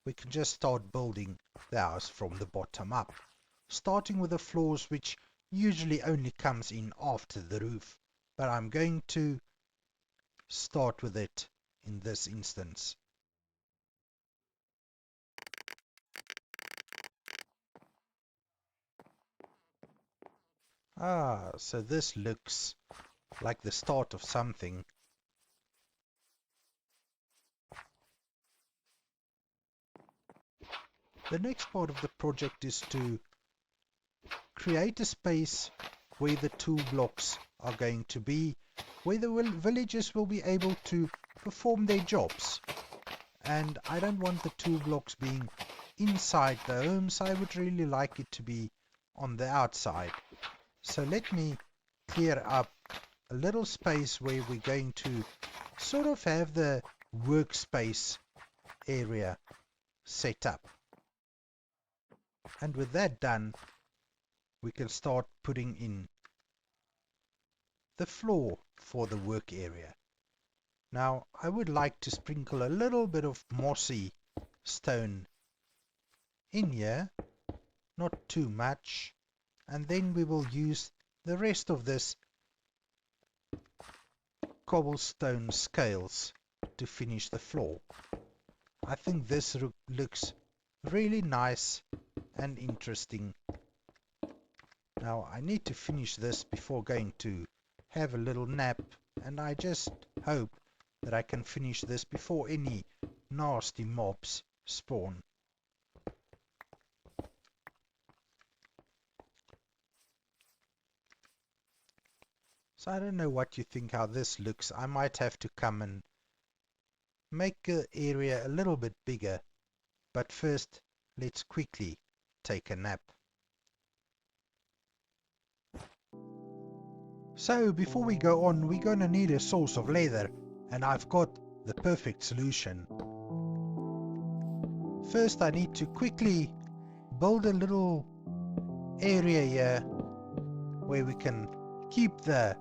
We can just start building the house from the bottom up, starting with the floors, which usually only comes in after the roof, but I'm going to start with it in this instance. So this looks like the start of something. The next part of the project is to create a space where the tool blocks are going to be, where the villagers will be able to perform their jobs. And I don't want the tool blocks being inside the homes, I would really like it to be on the outside. So let me clear up a little space where we're going to sort of have the workspace area set up. And with that done, we can start putting in the floor for the work area. Now I would like to sprinkle a little bit of mossy stone in here, not too much, and then we will use the rest of this cobblestone scales to finish the floor. I think this looks really nice and interesting. Now I need to finish this before going to have a little nap, and I just hope that I can finish this before any nasty mobs spawn. So I don't know what you think how this looks. I might have to come and make the area a little bit bigger. But first, let's quickly take a nap. So before we go on, we're gonna need a source of leather, and I've got the perfect solution. First I need to quickly build a little area here where we can keep the,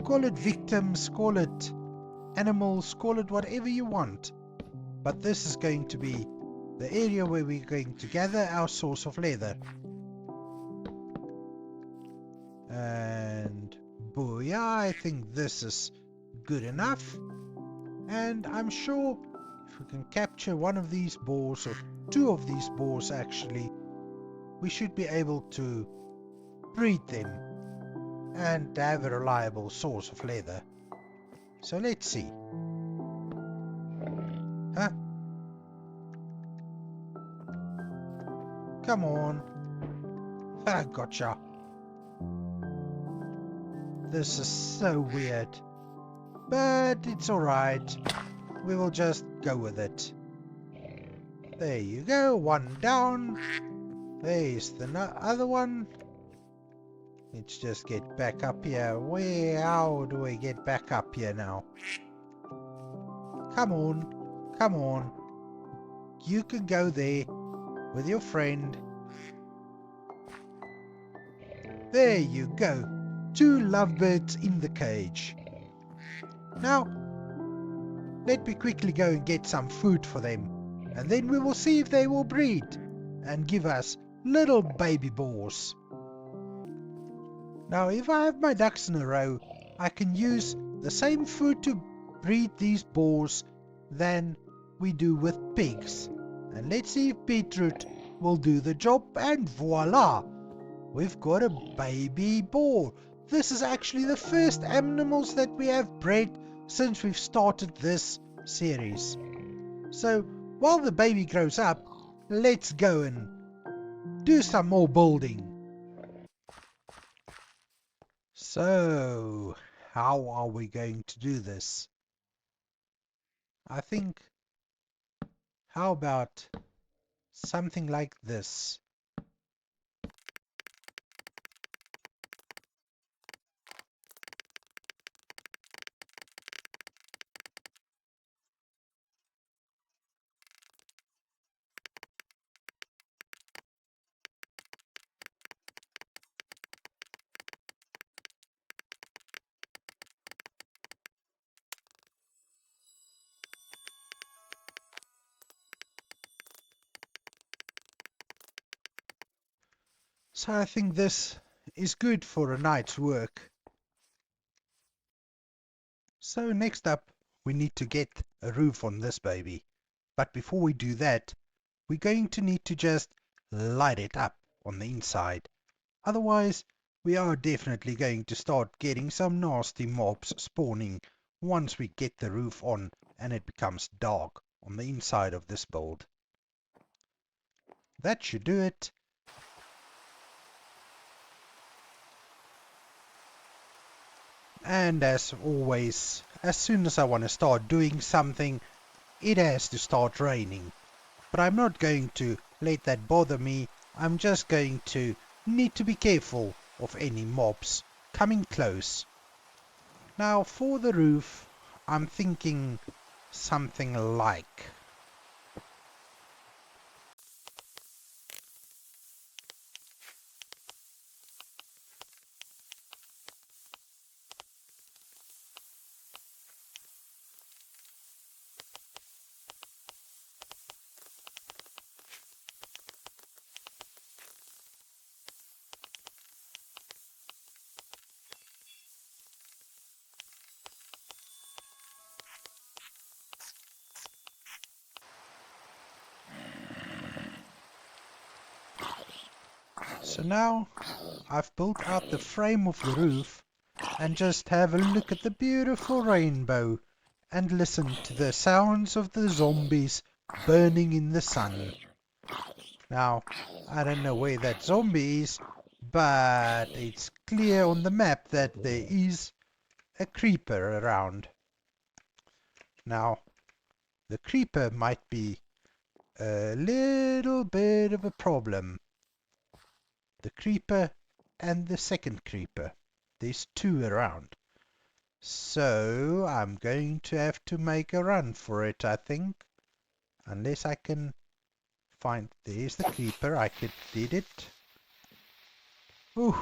call it victims, call it animals, call it whatever you want. But this is going to be the area where we're going to gather our source of leather. And booyah, I think this is good enough. And I'm sure if we can capture one of these boars, or two of these boars actually, we should be able to breed them and have a reliable source of leather. So let's see. Huh? Come on. Ah, gotcha. This is so weird. But it's alright. We will just go with it. There you go. One down. There's the other one. Let's just get back up here. How do I get back up here now? Come on. Come on. You can go there with your friend. There you go. 2 lovebirds in the cage. Now, let me quickly go and get some food for them. And then we will see if they will breed and give us little baby boars. Now, if I have my ducks in a row, I can use the same food to breed these boars than we do with pigs. And let's see if beetroot will do the job, and voila! We've got a baby boar. This is actually the first animals that we have bred since we've started this series. So, while the baby grows up, let's go and do some more building. So, how are we going to do this? I think, how about something like this? So I think this is good for a night's work. So next up, we need to get a roof on this baby. But before we do that, we're going to need to just light it up on the inside. Otherwise, we are definitely going to start getting some nasty mobs spawning once we get the roof on and it becomes dark on the inside of this build. That should do it. And as always, as soon as I want to start doing something, it has to start raining. But I'm not going to let that bother me. I'm just going to need to be careful of any mobs coming close. Now for the roof, I'm thinking something like... So now I've built out the frame of the roof, and just have a look at the beautiful rainbow and listen to the sounds of the zombies burning in the sun. Now, I don't know where that zombie is, but it's clear on the map that there is a creeper around. Now, the creeper might be a little bit of a problem. The creeper and the second creeper. There's two around. So I'm going to have to make a run for it, I think. Unless I can find... There's the creeper. I did it. Ooh,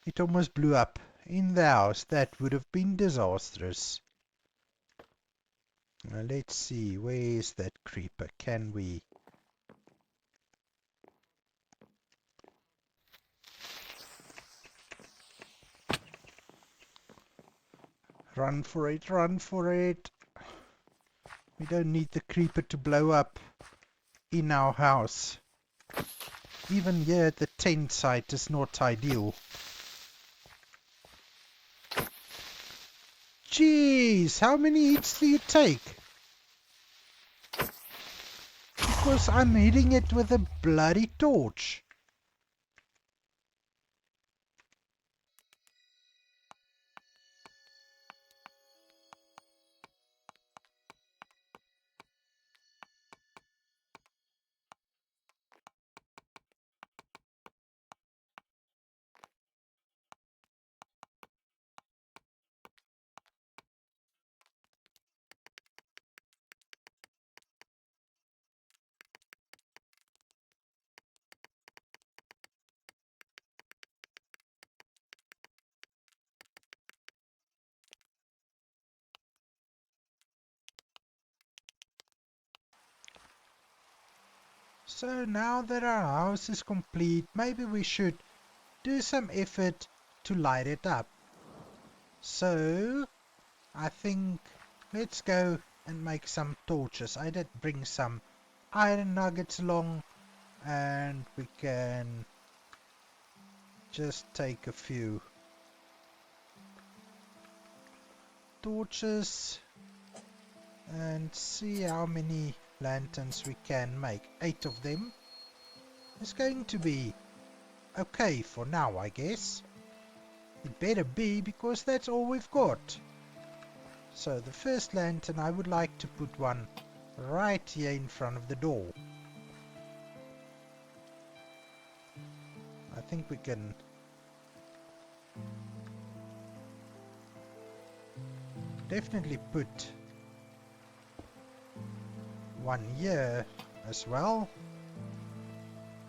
it almost blew up in the house. That would have been disastrous. Now let's see. Where is that creeper? Can we... Run for it, run for it. We don't need the creeper to blow up in our house. Even here at the tent site is not ideal. Jeez, how many hits do you take? Because I'm hitting it with a bloody torch. So now that our house is complete, maybe we should do some effort to light it up. So, I think let's go and make some torches. I did bring some iron nuggets along, and we can just take a few torches and see how many lanterns we can make. 8 of them is going to be okay for now, I guess. It better be, because that's all we've got. So the first lantern, I would like to put one right here in front of the door. I think we can definitely put one here as well,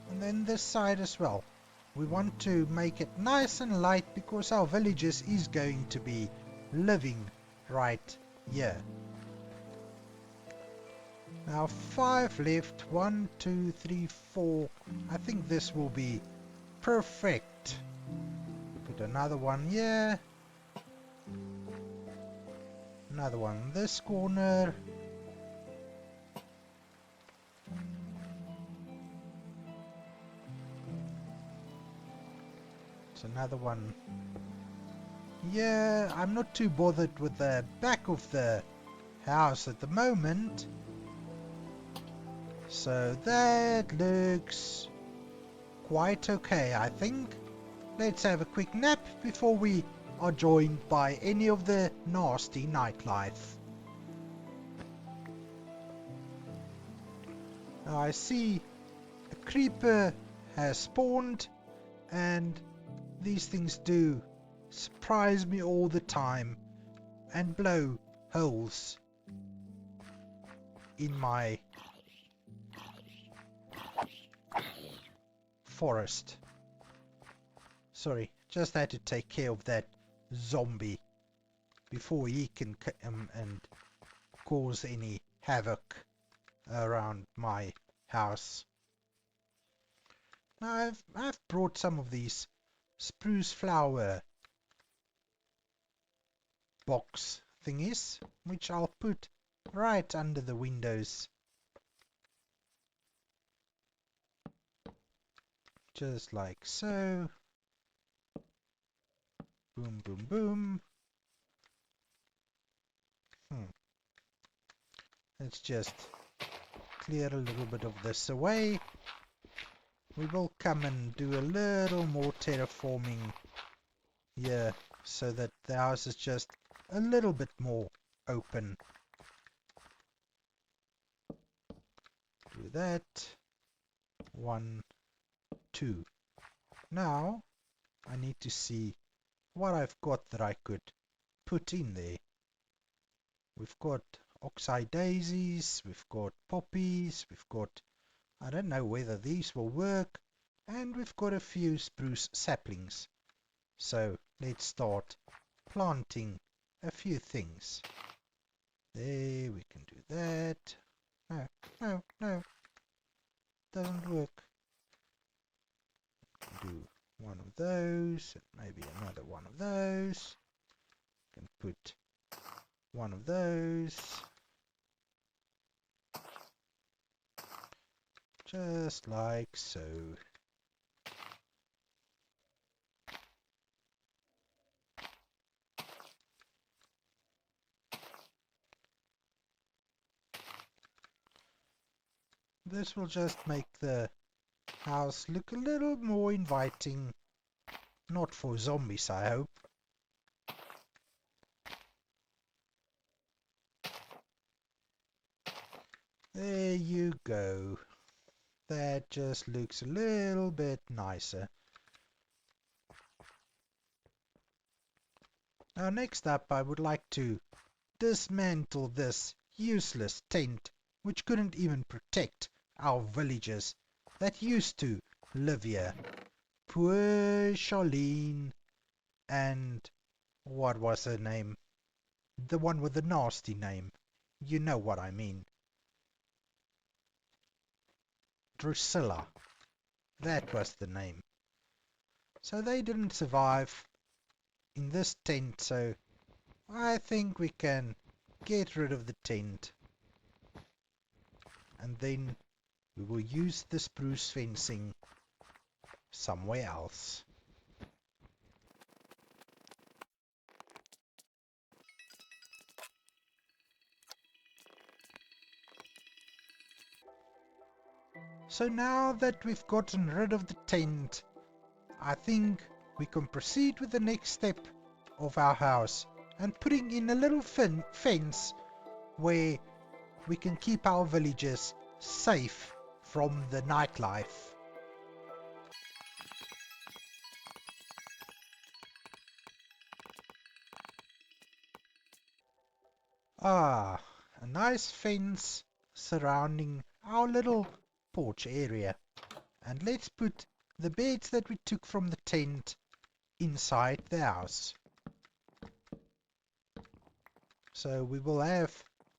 and then this side as well. We want to make it nice and light because our villagers is going to be living right here. Now 5 left. 1, 2, 3, 4. I think this will be perfect. Put another one here. Another one in this corner. There's another one. Yeah, I'm not too bothered with the back of the house at the moment. So that looks quite okay, I think. Let's have a quick nap before we are joined by any of the nasty nightlife. Now I see a creeper has spawned, and these things do surprise me all the time and blow holes in my forest. Sorry, just had to take care of that zombie before he can come and cause any havoc around my house. Now I've brought some of these spruce flower box thingies, which I'll put right under the windows. Just like so. Boom, boom, boom. Let's just clear a little bit of this away. We will come and do a little more terraforming here so that the house is just a little bit more open. Do that. 1, 2. Now I need to see what I've got that I could put in there. We've got oxeye daisies, we've got poppies, we've got, I don't know whether these will work, and we've got a few spruce saplings. So let's start planting a few things. There, we can do that. No, no, no. Doesn't work. Do one of those, and maybe another one of those. Can put one of those. Just like so. This will just make the house look a little more inviting. Not for zombies, I hope. There you go. That just looks a little bit nicer. Now next up I would like to dismantle this useless tent which couldn't even protect our villagers that used to live here. Poor Charlene and what was her name? The one with the nasty name. You know what I mean. Drusilla. That was the name. So they didn't survive in this tent, so I think we can get rid of the tent. And then we will use the spruce fencing somewhere else. So now that we've gotten rid of the tent, I think we can proceed with the next step of our house and putting in a little fence where we can keep our villagers safe from the nightlife. Ah, a nice fence surrounding our little porch area. And let's put the beds that we took from the tent inside the house. So we will have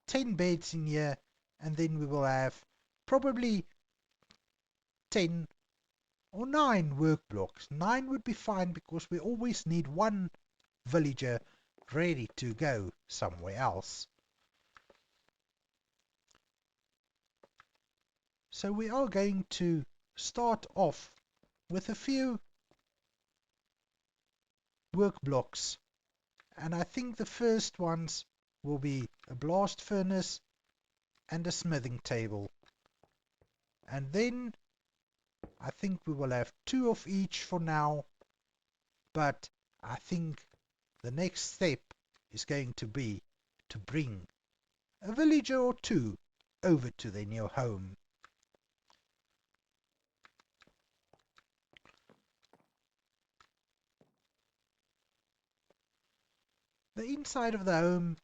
10 beds in here, and then we will have probably 10 or 9 work blocks. 9 would be fine because we always need one villager ready to go somewhere else. So we are going to start off with a few work blocks, and I think the first ones will be a blast furnace and a smithing table, and then I think we will have 2 of each for now, but I think the next step is going to be to bring a villager or 2 over to their new home. The inside of the home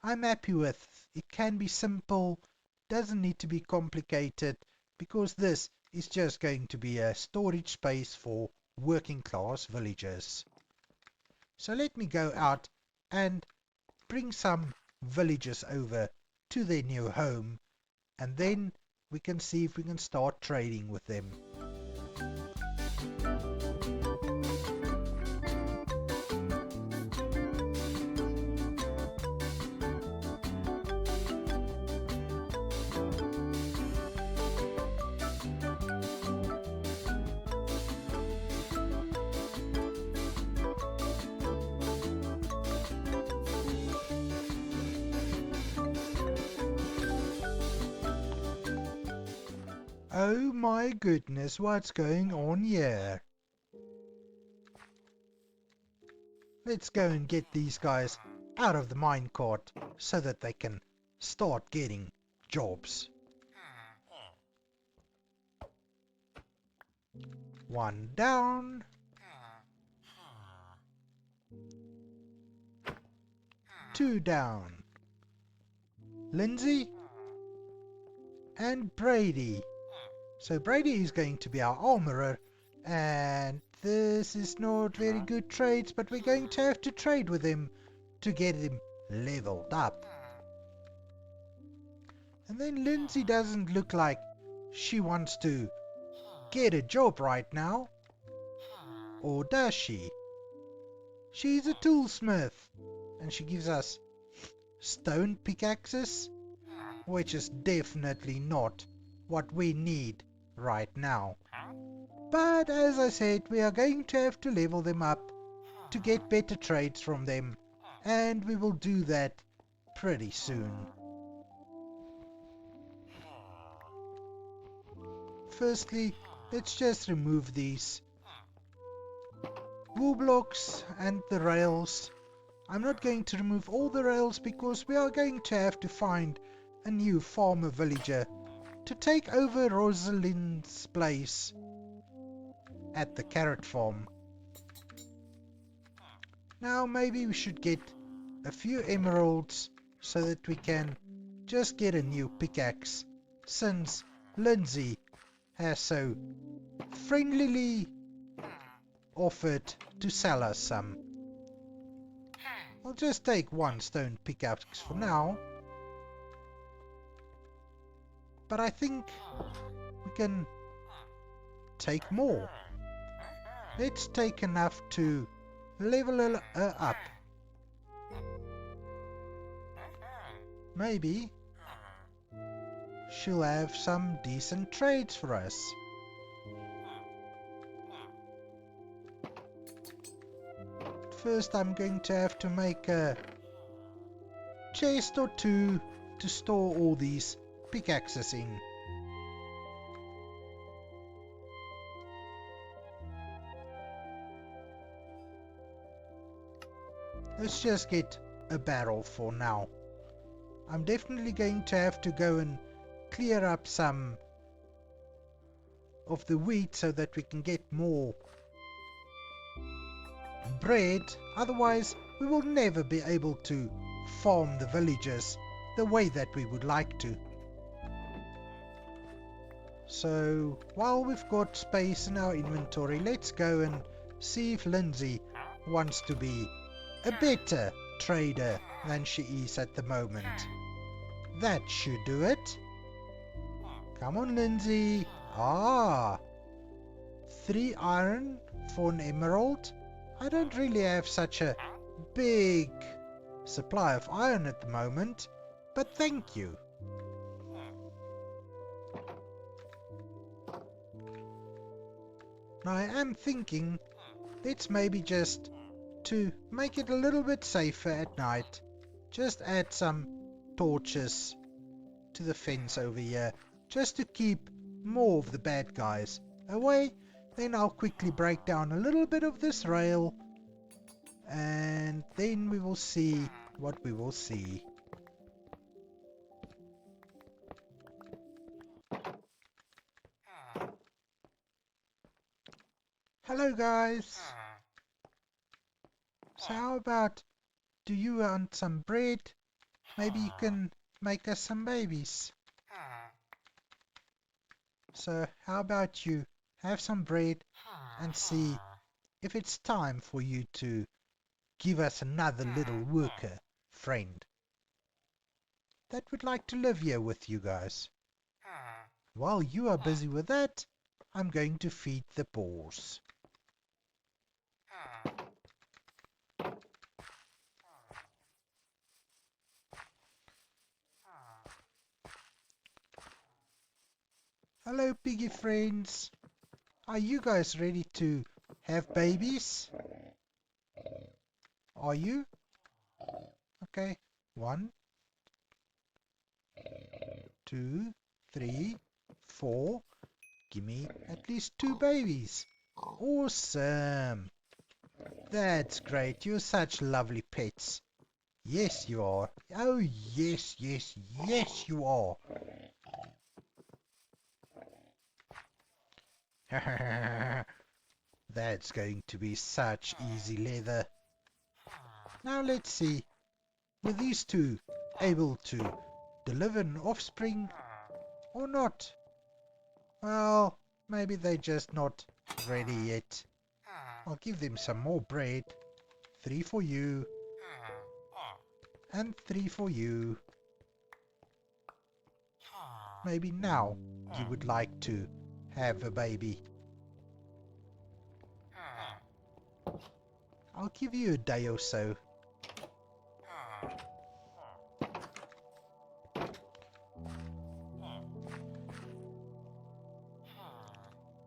I'm happy with. It can be simple, doesn't need to be complicated, because this is just going to be a storage space for working class villagers. So let me go out and bring some villagers over to their new home, and then we can see if we can start trading with them. Oh my goodness, what's going on here? Let's go and get these guys out of the minecart so that they can start getting jobs. One down. Two down. Lindsay and Brady. So Brady is going to be our armorer, and this is not very good trades, but we're going to have to trade with him to get him leveled up. And then Lindsay doesn't look like she wants to get a job right now. Or does she? She's a toolsmith, and she gives us stone pickaxes, which is definitely not what we need right now. But as I said, we are going to have to level them up to get better trades from them, and we will do that pretty soon. Firstly, let's just remove these wool blocks and the rails. I'm not going to remove all the rails because we are going to have to find a new farmer villager to take over Rosalind's place at the carrot farm. Now maybe we should get a few emeralds so that we can just get a new pickaxe, since Lindsay has so friendlily offered to sell us some. I'll just take one stone pickaxe for now, but I think we can take more. Let's take enough to level her up. Maybe she'll have some decent trades for us. First, I'm going to have to make a chest or two to store all these pickaxes in. Let's just get a barrel for now. I'm definitely going to have to go and clear up some of the wheat so that we can get more bread. Otherwise, we will never be able to farm the villagers the way that we would like to. So, while we've got space in our inventory, let's go and see if Lindsay wants to be a better trader than she is at the moment. That should do it. Come on, Lindsay. 3 iron for an emerald. I don't really have such a big supply of iron at the moment, but thank you. Now I am thinking, let's maybe just, to make it a little bit safer at night, just add some torches to the fence over here, just to keep more of the bad guys away. Then I'll quickly break down a little bit of this rail, and then we will see what we will see. Hello guys! So how about, do you want some bread? Maybe you can make us some babies. So how about you have some bread and see if it's time for you to give us another little worker friend that would like to live here with you guys. While you are busy with that, I'm going to feed the boars. Hello piggy friends. Are you guys ready to have babies? Are you? Okay. 1, 2, 3, 4, Give me at least 2 babies. Awesome. That's great. You're such lovely pets. Yes, you are. Oh, yes, yes, yes, you are. That's going to be such easy leather. Now let's see. Were these two able to deliver an offspring or not? Well, maybe they're just not ready yet. I'll give them some more bread. 3 for you. And 3 for you. Maybe now you would like to have a baby. I'll give you a day or so.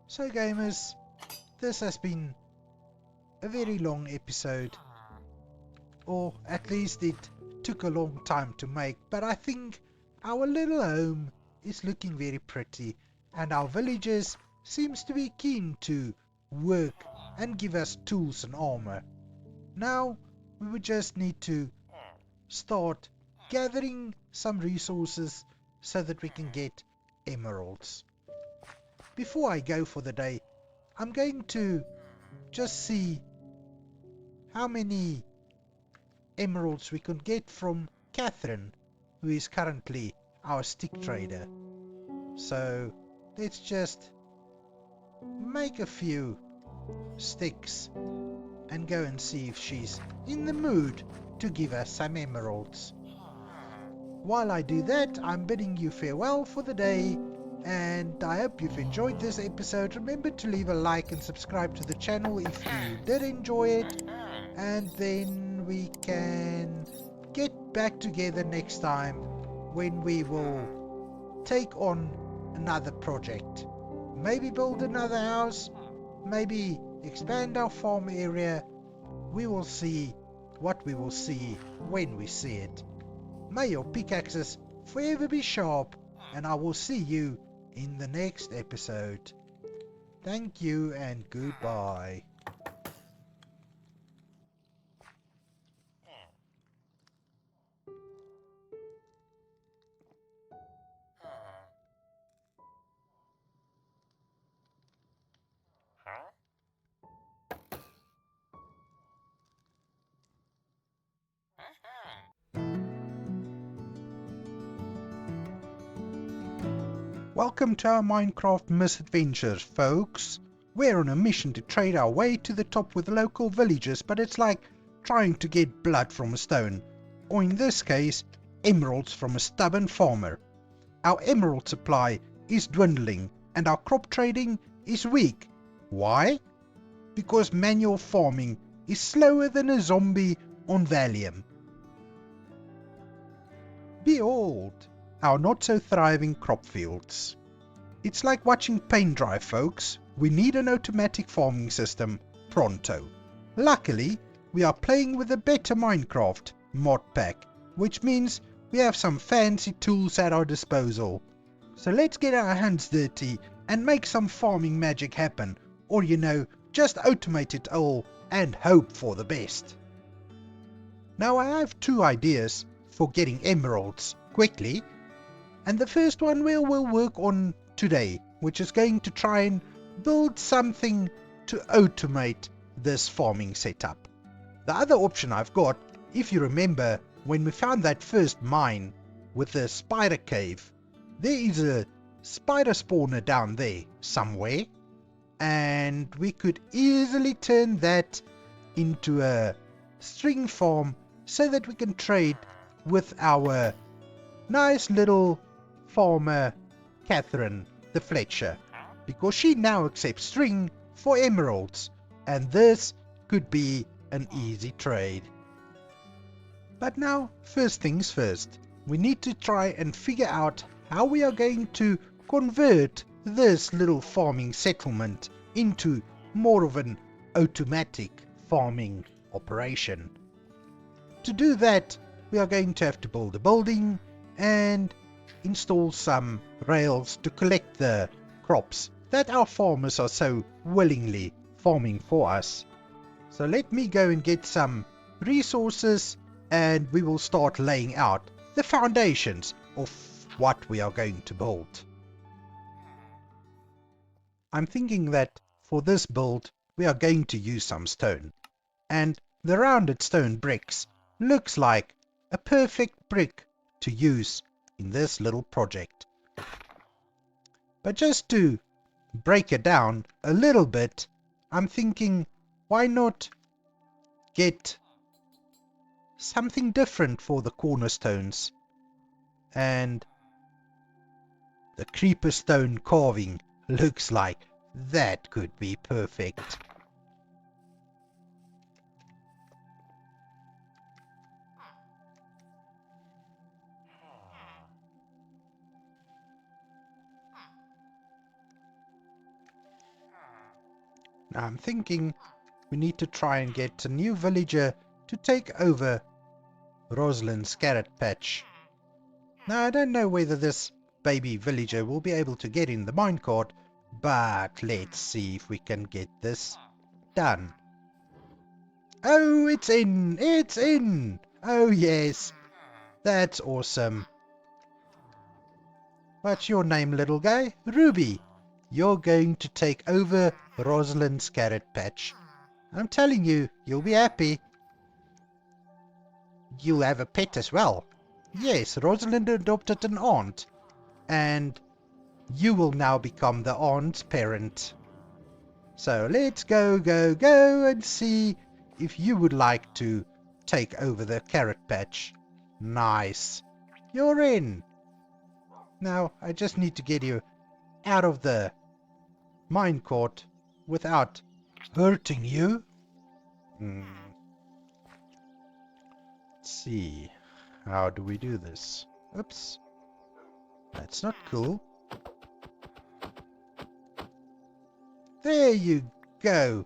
So gamers, this has been a very long episode, or at least it took a long time to make, but I think our little home is looking very pretty and our villagers seems to be keen to work and give us tools and armor. Now we would just need to start gathering some resources so that we can get emeralds. Before I go for the day, I'm going to just see how many emeralds we can get from Catherine, who is currently our stick trader. So let's just make a few sticks and go and see if she's in the mood to give us some emeralds. While I do that, I'm bidding you farewell for the day, and I hope you've enjoyed this episode. Remember to leave a like and subscribe to the channel if you did enjoy it, and then we can get back together next time when we will take on another project. Maybe build another house, maybe expand our farm area. We will see what we will see when we see it. May your pickaxes forever be sharp, and I will see you in the next episode. Thank you and goodbye. Welcome to our Minecraft misadventures, folks. We're on a mission to trade our way to the top with local villagers, but it's like trying to get blood from a stone, or in this case, emeralds from a stubborn farmer. Our emerald supply is dwindling and our crop trading is weak. Why? Because manual farming is slower than a zombie on Valium. Behold, our not so thriving crop fields. It's like watching paint dry, folks. We need an automatic farming system pronto. Luckily, we are playing with a better Minecraft mod pack, which means we have some fancy tools at our disposal. So let's get our hands dirty and make some farming magic happen, or just automate it all and hope for the best. Now I have 2 ideas for getting emeralds quickly, and the first one we'll work on today, which is going to try and build something to automate this farming setup. The other option I've got, if you remember when we found that first mine with the spider cave, there is a spider spawner down there somewhere, and we could easily turn that into a string farm so that we can trade with our nice little farmer Catherine the Fletcher, because she now accepts string for emeralds, and this could be an easy trade. But now, first things first, we need to try and figure out how we are going to convert this little farming settlement into more of an automatic farming operation. To do that, we are going to have to build a building and install some rails to collect the crops that our farmers are so willingly farming for us. So let me go and get some resources and we will start laying out the foundations of what we are going to build. I'm thinking that for this build we are going to use some stone, and the rounded stone bricks looks like a perfect brick to use in this little project. But just to break it down a little bit, I'm thinking, why not get something different for the cornerstones, and the creeper stone carving looks like that could be perfect. Now I'm thinking we need to try and get a new villager to take over Rosalind's carrot patch. Now I don't know whether this baby villager will be able to get in the minecart, but let's see if we can get this done. Oh, it's in! It's in! Oh yes, that's awesome. What's your name, little guy? Ruby. You're going to take over Rosalind's carrot patch. I'm telling you, you'll be happy. You'll have a pet as well. Yes, Rosalind adopted an aunt, and you will now become the aunt's parent. So let's go and see if you would like to take over the carrot patch. Nice. You're in. Now, I just need to get you out of the minecart without hurting you. Let's see. How do we do this? Oops. That's not cool. There you go.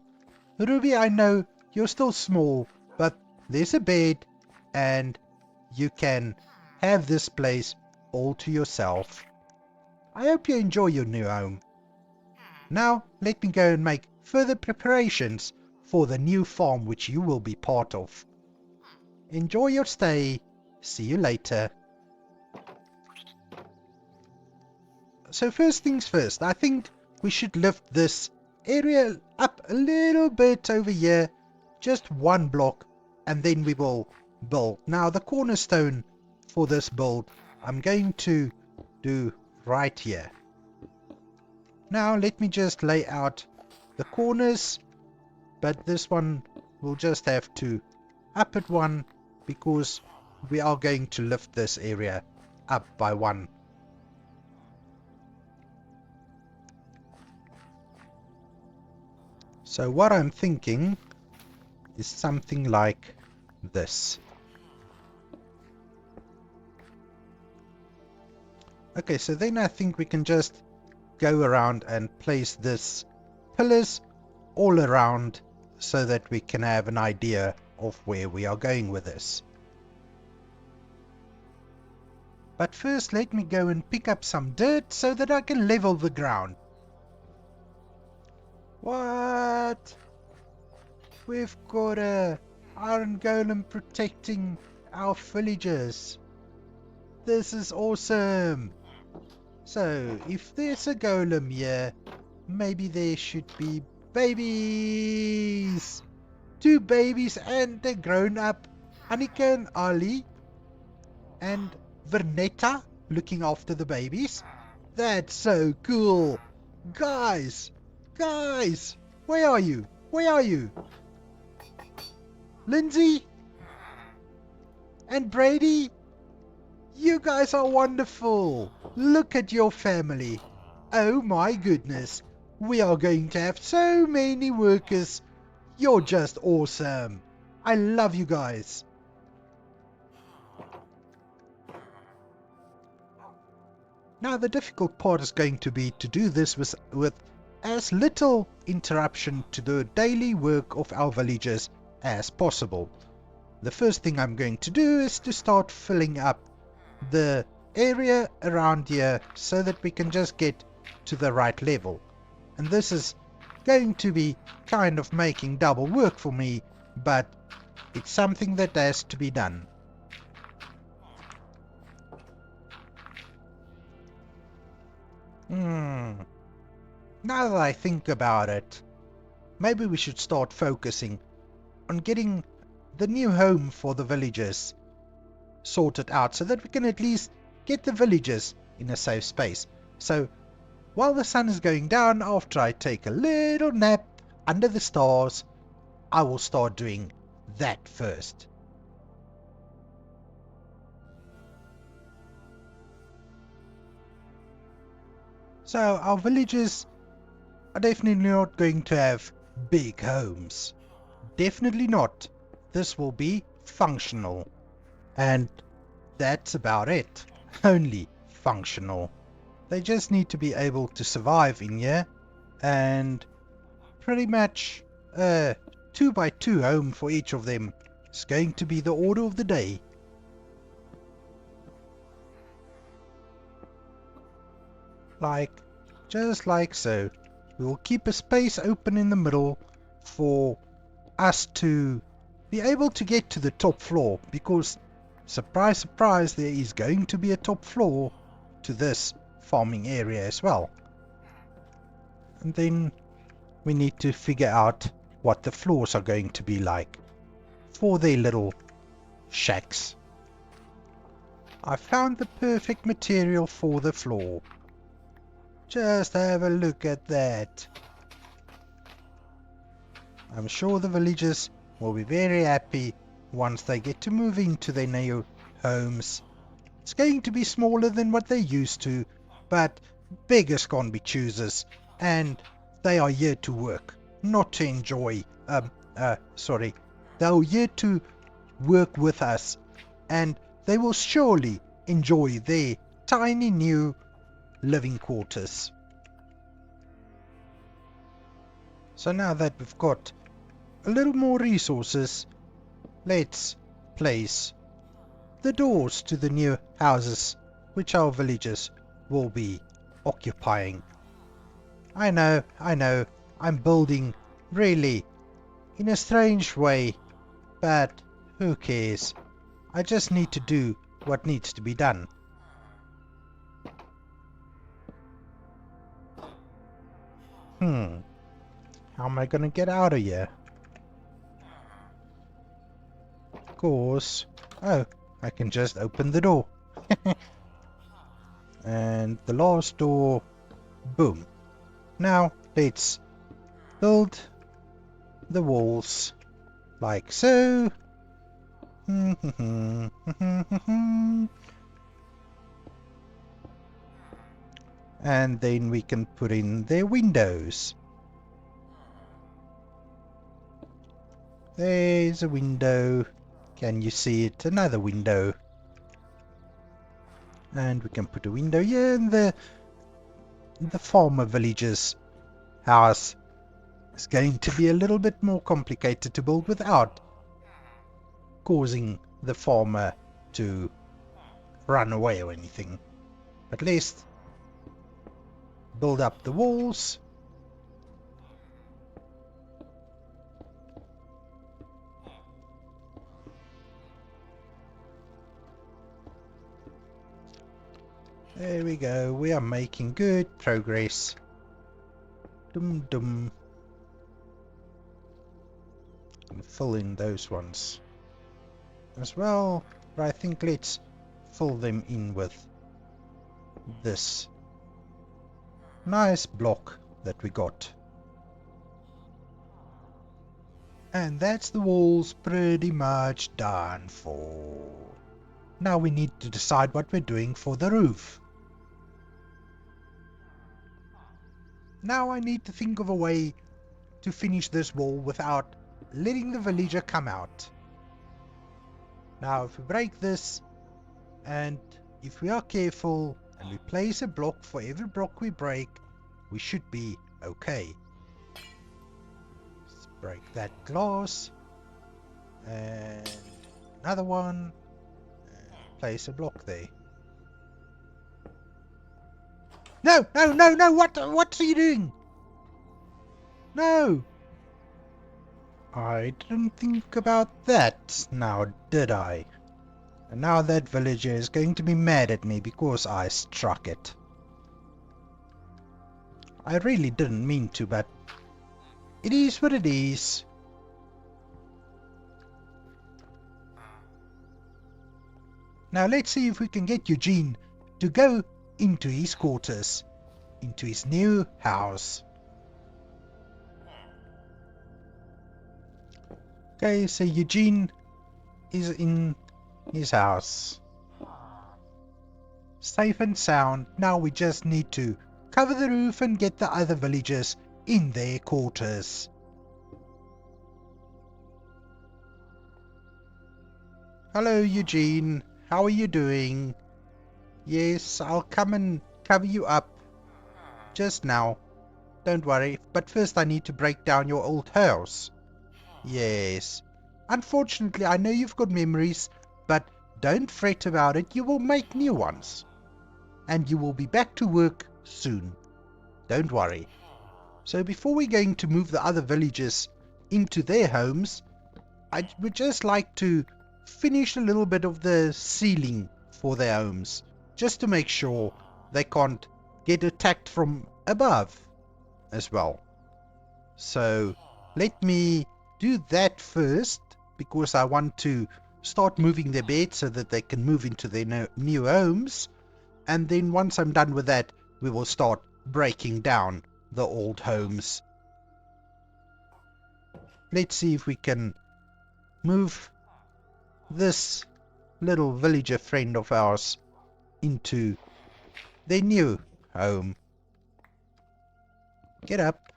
Ruby, I know you're still small, but there's a bed and you can have this place all to yourself. I hope you enjoy your new home. Now, let me go and make further preparations for the new farm which you will be part of. Enjoy your stay. See you later. So first things first, I think we should lift this area up a little bit over here, just one block, and then we will build. Now the cornerstone for this build I'm going to do right here. Now let me just lay out the corners, but this one will just have to up it one because we are going to lift this area up by one. So what I'm thinking is something like this. Okay, so then I think we can just go around and place this pillars all around so that we can have an idea of where we are going with this. But first let me go and pick up some dirt so that I can level the ground. What? We've got a iron golem protecting our villagers. This is awesome. So if there's a golem here, maybe there should be babies. 2 babies and a grown-up, Annika and Ali, and Vernetta looking after the babies. That's so cool. Guys, where are you? Where are you? Lindsay and Brady, you guys are wonderful. Look at your family. Oh my goodness, we are going to have so many workers. You're just awesome. I love you guys. Now the difficult part is going to be to do this with as little interruption to the daily work of our villagers as possible. The first thing I'm going to do is to start filling up the area around here so that we can just get to the right level. And this is going to be kind of making double work for me, but it's something that has to be done. Now that I think about it, maybe we should start focusing on getting the new home for the villagers sorted out so that we can at least get the villagers in a safe space. So while the sun is going down, after I take a little nap under the stars, I will start doing that first. So our villagers are definitely not going to have big homes. Definitely not. This will be functional. And that's about it. Only functional. They just need to be able to survive in here, and pretty much a 2x2 home for each of them is going to be the order of the day. Just like so. We will keep a space open in the middle for us to be able to get to the top floor, because surprise surprise, there is going to be a top floor to this farming area as well. And then we need to figure out what the floors are going to be like for their little shacks. I found the perfect material for the floor. Just have a look at that. I'm sure the villagers will be very happy once they get to move into their new homes. It's going to be smaller than what they're used to, but beggars can't be choosers, and they are here to work, not to enjoy. They're here to work with us, and they will surely enjoy their tiny new living quarters. So now that we've got a little more resources, let's place the doors to the new houses which our villagers will be occupying. I know, I'm building really in a strange way, but who cares? I just need to do what needs to be done. How am I gonna get out of here? Of course. Oh, I can just open the door. And the last door. Boom. Now let's build the walls like so. And then we can put in their windows. There's a window. Can you see it? Another window. And we can put a window here in the farmer village's house. It's going to be a little bit more complicated to build without causing the farmer to run away or anything. At least build up the walls. There we go, we are making good progress. Dum dum. And fill in those ones as well, but I think let's fill them in with this nice block that we got. And that's the walls pretty much done for. Now we need to decide what we're doing for the roof. Now I need to think of a way to finish this wall without letting the villager come out. Now if we break this, and if we are careful and we place a block for every block we break, we should be okay. Let's break that glass, and another one, and place a block there. No, what are you doing? No! I didn't think about that, now did I? And now that villager is going to be mad at me because I struck it. I really didn't mean to, but it is what it is. Now let's see if we can get Eugene to go into his quarters, into his new house. Okay, so Eugene is in his house. Safe and sound. Now we just need to cover the roof and get the other villagers in their quarters. Hello Eugene, how are you doing? Yes, I'll come and cover you up just now. Don't worry, but first I need to break down your old house. Yes. Unfortunately, I know you've got memories, but don't fret about it. You will make new ones. And you will be back to work soon. Don't worry. So before we're going to move the other villagers into their homes, I would just like to finish a little bit of the ceiling for their homes, just to make sure they can't get attacked from above as well. So let me do that first, because I want to start moving their beds so that they can move into their new homes. And then once I'm done with that, we will start breaking down the old homes. Let's see if we can move this little villager friend of ours into their new home. Get up.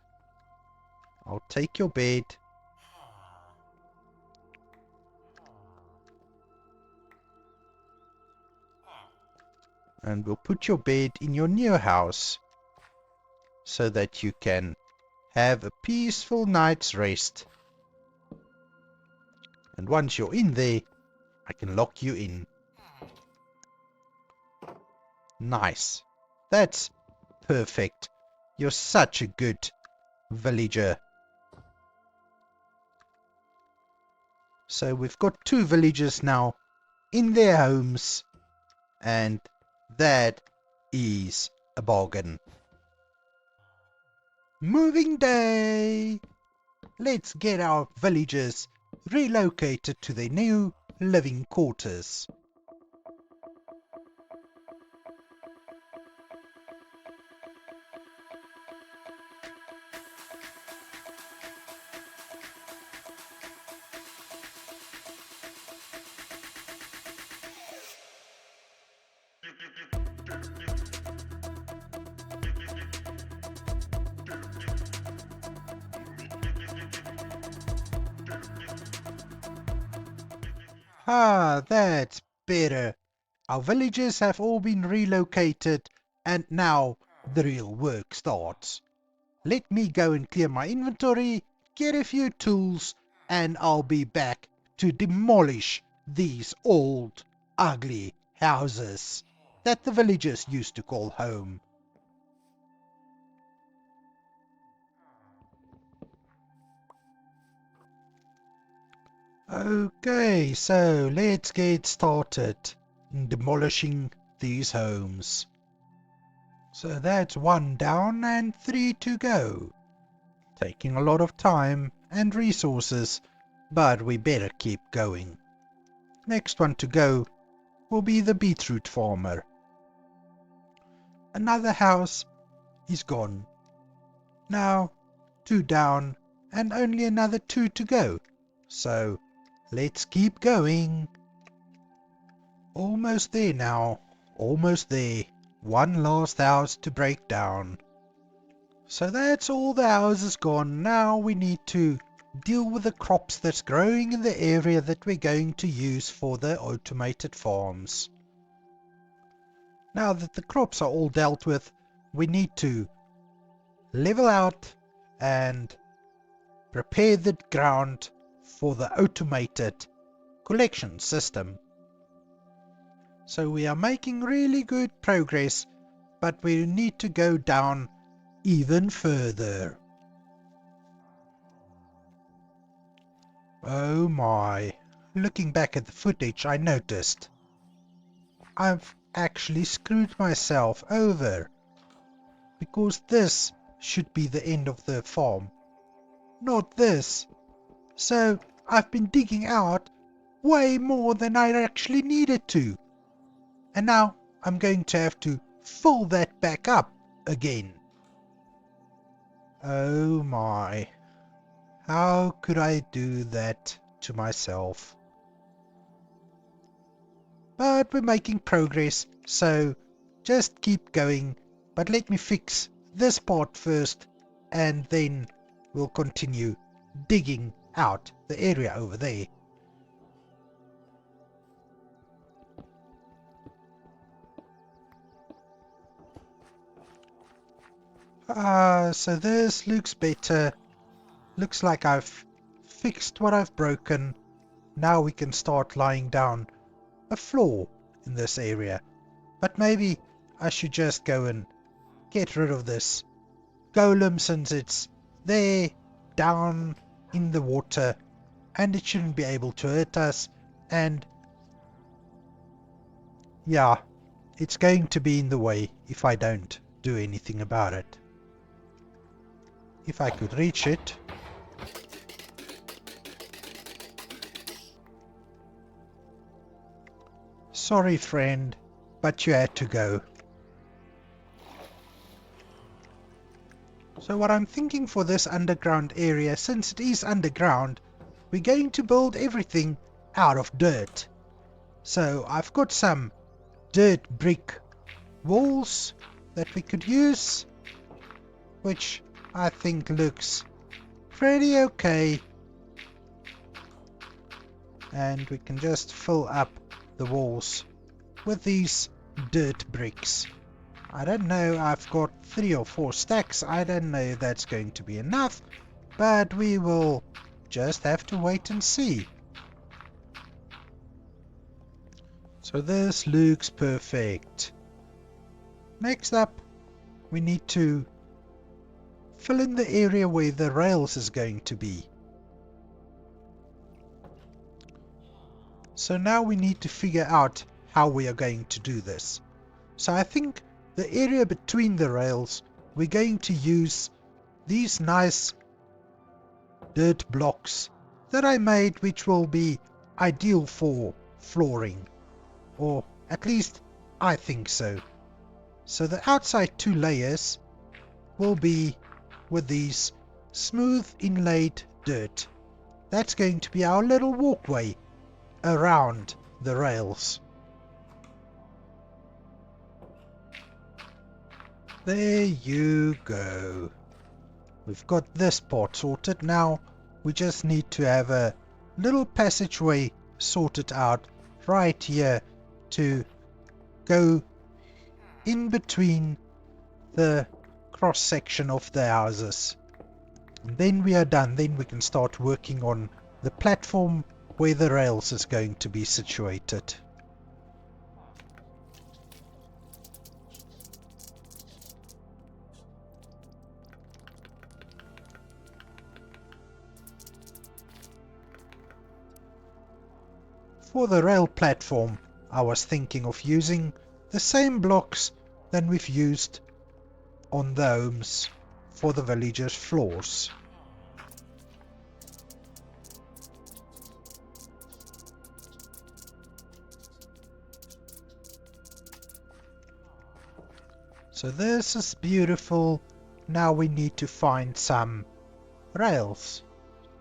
I'll take your bed. And we'll put your bed in your new house so that you can have a peaceful night's rest. And once you're in there, I can lock you in. Nice. That's perfect. You're such a good villager. So we've got 2 villagers now in their homes, and that is a bargain. Moving day! Let's get our villagers relocated to their new living quarters. Ah, that's better. Our villagers have all been relocated, and now the real work starts. Let me go and clear my inventory, get a few tools, and I'll be back to demolish these old, ugly houses that the villagers used to call home. Okay, so let's get started in demolishing these homes. So that's 1 down and 3 to go. Taking a lot of time and resources, but we better keep going. Next one to go will be the beetroot farmer. Another house is gone. Now 2 down and only another 2 to go. So let's keep going. Almost there now. Almost there. 1 last house to break down. So that's all the houses gone. Now we need to deal with the crops that's growing in the area that we're going to use for the automated farms. Now that the crops are all dealt with, we need to level out and prepare the ground for the automated collection system. So we are making really good progress, but we need to go down even further. Oh my. Looking back at the footage, I noticed I've actually screwed myself over, because this should be the end of the farm, not this. So I've been digging out way more than I actually needed to. And now I'm going to have to fill that back up again. Oh my. How could I do that to myself? But we're making progress, so just keep going. But let me fix this part first, and then we'll continue digging out the area over there. So this looks better. Looks like I've fixed what I've broken. Now we can start laying down a floor in this area. But maybe I should just go and get rid of this golem, since it's there down in the water and it shouldn't be able to hurt us. And yeah, it's going to be in the way if I don't do anything about it. If I could reach it. Sorry friend, but you had to go. So what I'm thinking for this underground area, since it is underground, we're going to build everything out of dirt. So I've got some dirt brick walls that we could use, which I think looks pretty okay. And we can just fill up the walls with these dirt bricks. I don't know, I've got 3 or 4 stacks. I don't know if that's going to be enough, but we will just have to wait and see. So this looks perfect. Next up, we need to fill in the area where the rails is going to be. So now we need to figure out how we are going to do this. So I think the area between the rails, we're going to use these nice dirt blocks that I made, which will be ideal for flooring, or at least I think so. So the outside 2 layers will be with these smooth inlaid dirt. That's going to be our little walkway around the rails. There you go. We've got this part sorted. Now we just need to have a little passageway sorted out right here to go in between the cross section of the houses. And then we are done. Then we can start working on the platform where the rails is going to be situated. For the rail platform, I was thinking of using the same blocks that we've used on the homes for the villagers' floors. So this is beautiful. Now we need to find some rails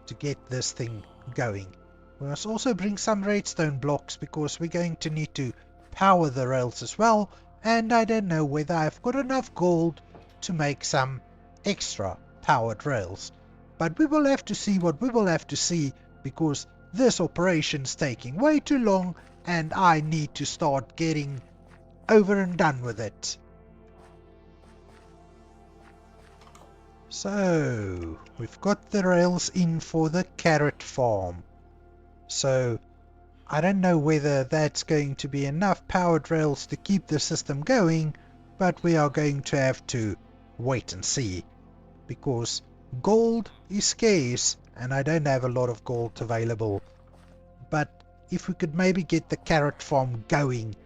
to get this thing going. We must also bring some redstone blocks, because we're going to need to power the rails as well, and I don't know whether I've got enough gold to make some extra powered rails. But we will have to see what we will have to see, because this operation's taking way too long and I need to start getting over and done with it. So we've got the rails in for the carrot farm. So I don't know whether that's going to be enough powered rails to keep the system going, but we are going to have to wait and see, because gold is scarce and I don't have a lot of gold available. But if we could maybe get the carrot farm going,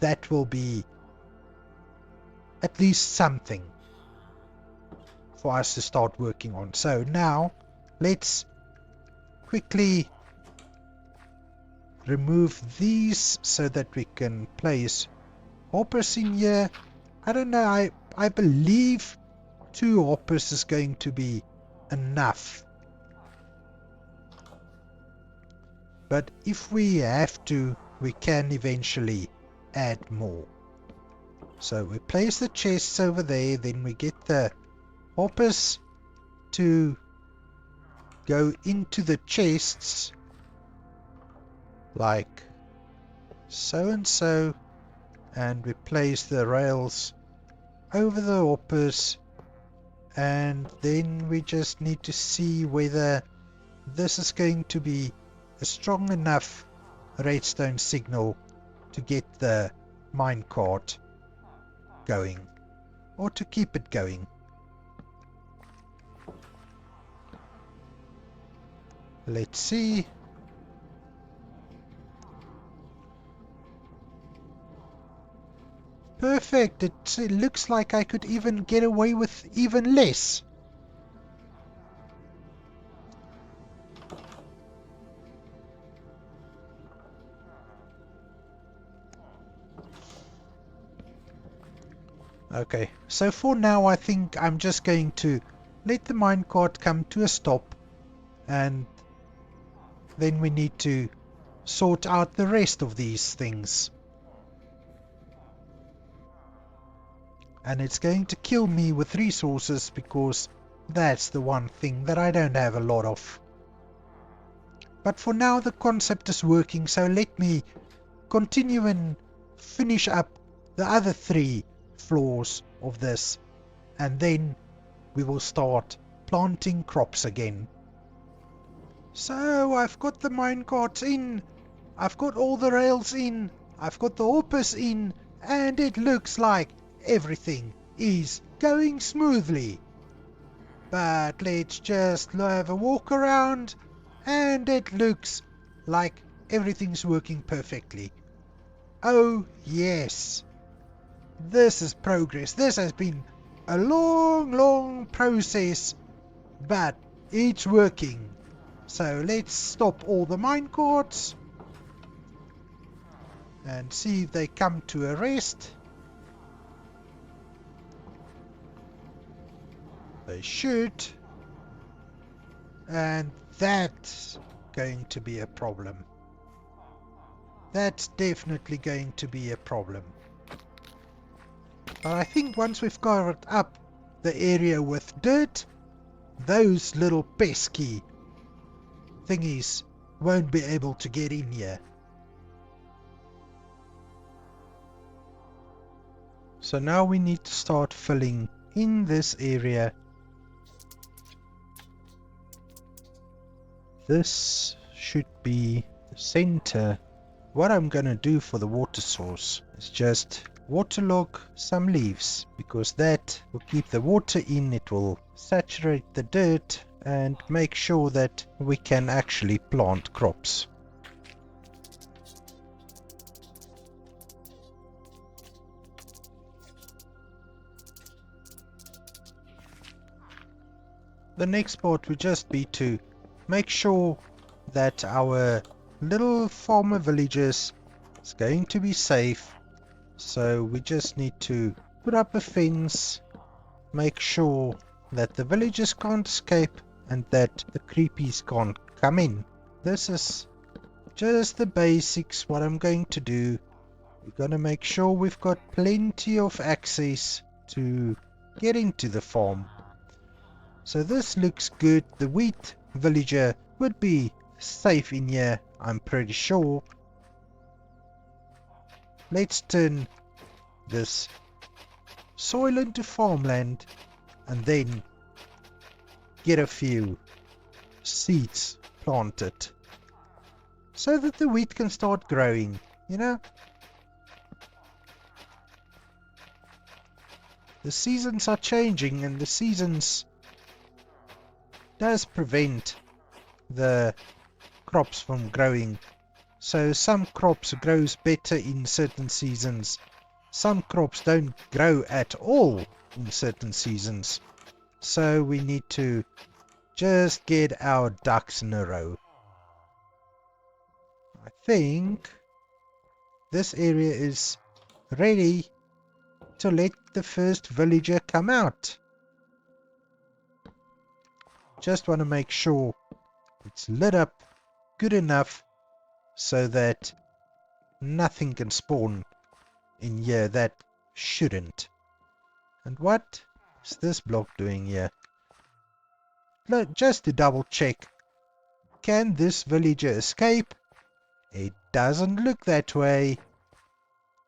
that will be at least something for us to start working on. So now let's quickly remove these so that we can place hoppers in here. I don't know, I believe 2 hoppers is going to be enough. But if we have to, we can eventually add more. So we place the chests over there, then we get the hoppers to go into the chests like so and so, and we place the rails over the hoppers, and then we just need to see whether this is going to be a strong enough redstone signal to get the minecart going, or to keep it going. Let's see. Perfect. It looks like I could even get away with even less. Okay, so for now I think I'm just going to let the minecart come to a stop, and then we need to sort out the rest of these things. And it's going to kill me with resources because that's the one thing that I don't have a lot of. But for now the concept is working, so let me continue and finish up the other 3 floors of this, and then we will start planting crops again. So I've got the minecarts in, I've got all the rails in, I've got the hoppers in, and it looks like everything is going smoothly. But let's just have a walk around, and it looks like everything's working perfectly. Oh yes, this is progress. This has been a long process, but it's working. So let's stop all the minecarts and see if they come to a rest. They should. And that's going to be a problem. That's definitely going to be a problem. But I think once we've covered up the area with dirt, those little pesky thingies won't be able to get in here. So now we need to start filling in this area. This should be the center. What I'm gonna do for the water source is just waterlog some leaves, because that will keep the water in, it will saturate the dirt and make sure that we can actually plant crops. The next part will just be to make sure that our little farmer villages is going to be safe. So we just need to put up a fence, make sure that the villagers can't escape and that the creepies can't come in. This is just the basics. What I'm going to do, we're going to make sure we've got plenty of access to get into the farm. So this looks good. The wheat villager would be safe in here, I'm pretty sure. Let's turn this soil into farmland and then get a few seeds planted so that the wheat can start growing, you know. The seasons are changing, and the seasons does prevent the crops from growing. So some crops grows better in certain seasons. Some crops don't grow at all in certain seasons. So we need to just get our ducks in a row. I think this area is ready to let the first villager come out. Just want to make sure it's lit up good enough so that nothing can spawn in here that shouldn't. And what is this block doing here? Look, just to double check, can this villager escape? It doesn't look that way,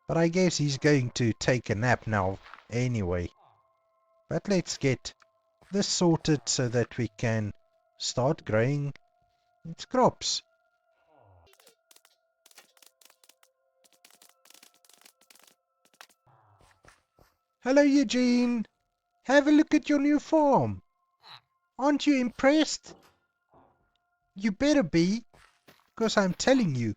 but I guess he's going to take a nap now anyway. But let's get this sorted so that we can start growing its crops. Hello Eugene, have a look at your new farm. Aren't you impressed? You better be, because I'm telling you,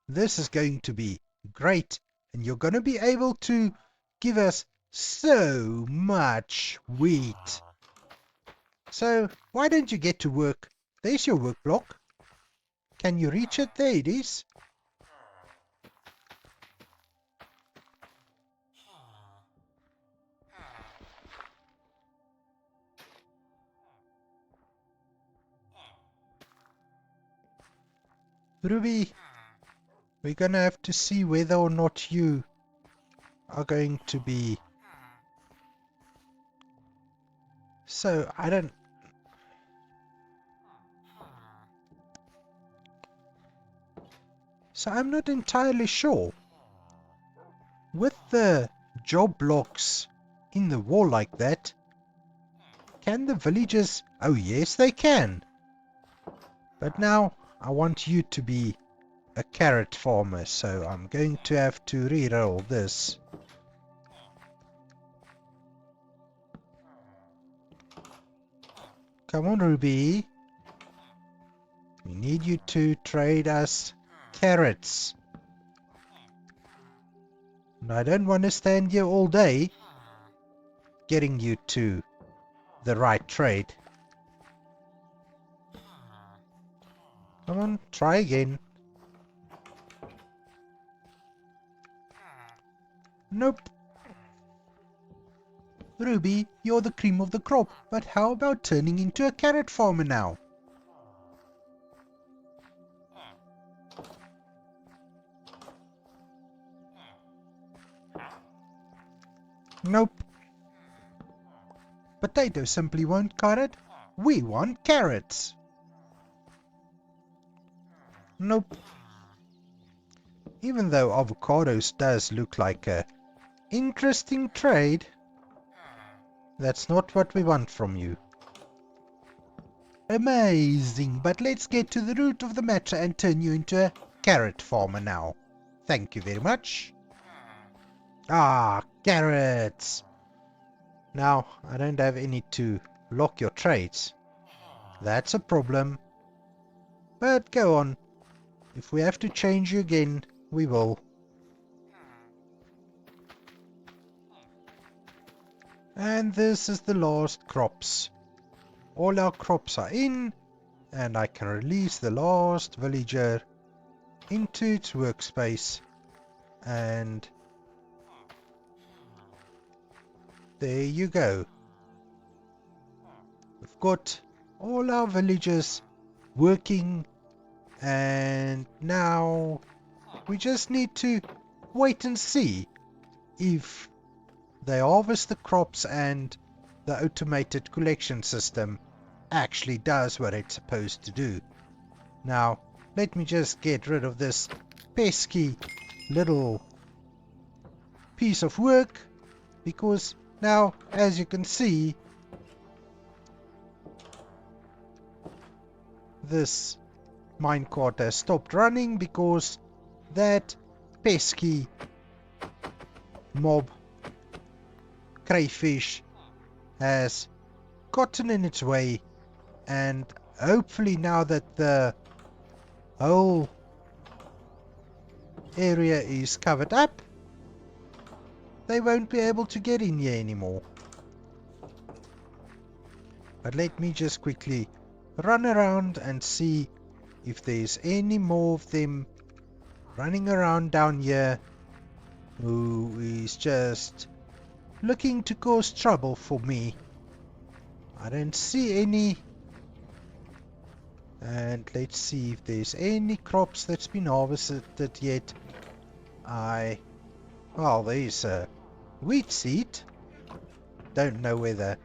this is going to be great, and you're going to be able to give us so much wheat. So why don't you get to work? There's your work block. Can you reach it? There it is. Ruby, we're gonna have to see whether or not you are going to be... So, I don't... So I'm not entirely sure. With the job blocks in the wall like that, can the villagers... Oh yes, they can. But now I want you to be a carrot farmer, so I'm going to have to re-roll this. Come on, Ruby. We need you to trade us carrots. And I don't want to stand here all day getting you to the right trade. Come on, try again. Nope. Ruby, you're the cream of the crop, but how about turning into a carrot farmer now? Nope. Potatoes simply won't cut it. We want carrots. Nope. Even though avocados does look like a interesting trade, that's not what we want from you. Amazing, but let's get to the root of the matter and turn you into a carrot farmer now. Thank you very much. Ah, carrots! Now, I don't have any to lock your trades. That's a problem. But go on. If we have to change you again, we will. And this is the last crops. All our crops are in, and I can release the last villager into its workspace. And there you go. We've got all our villagers working, and now we just need to wait and see if they harvest the crops and the automated collection system actually does what it's supposed to do. Now, let me just get rid of this pesky little piece of work, because now, as you can see, this minecart has stopped running because that pesky mob crayfish has gotten in its way, and hopefully now that the whole area is covered up, they won't be able to get in here anymore. But let me just quickly run around and see if there's any more of them running around down here who is just looking to cause trouble for me. I don't see any. And let's see if there's any crops that's been harvested yet. Well, there's a wheat seed. Don't know whether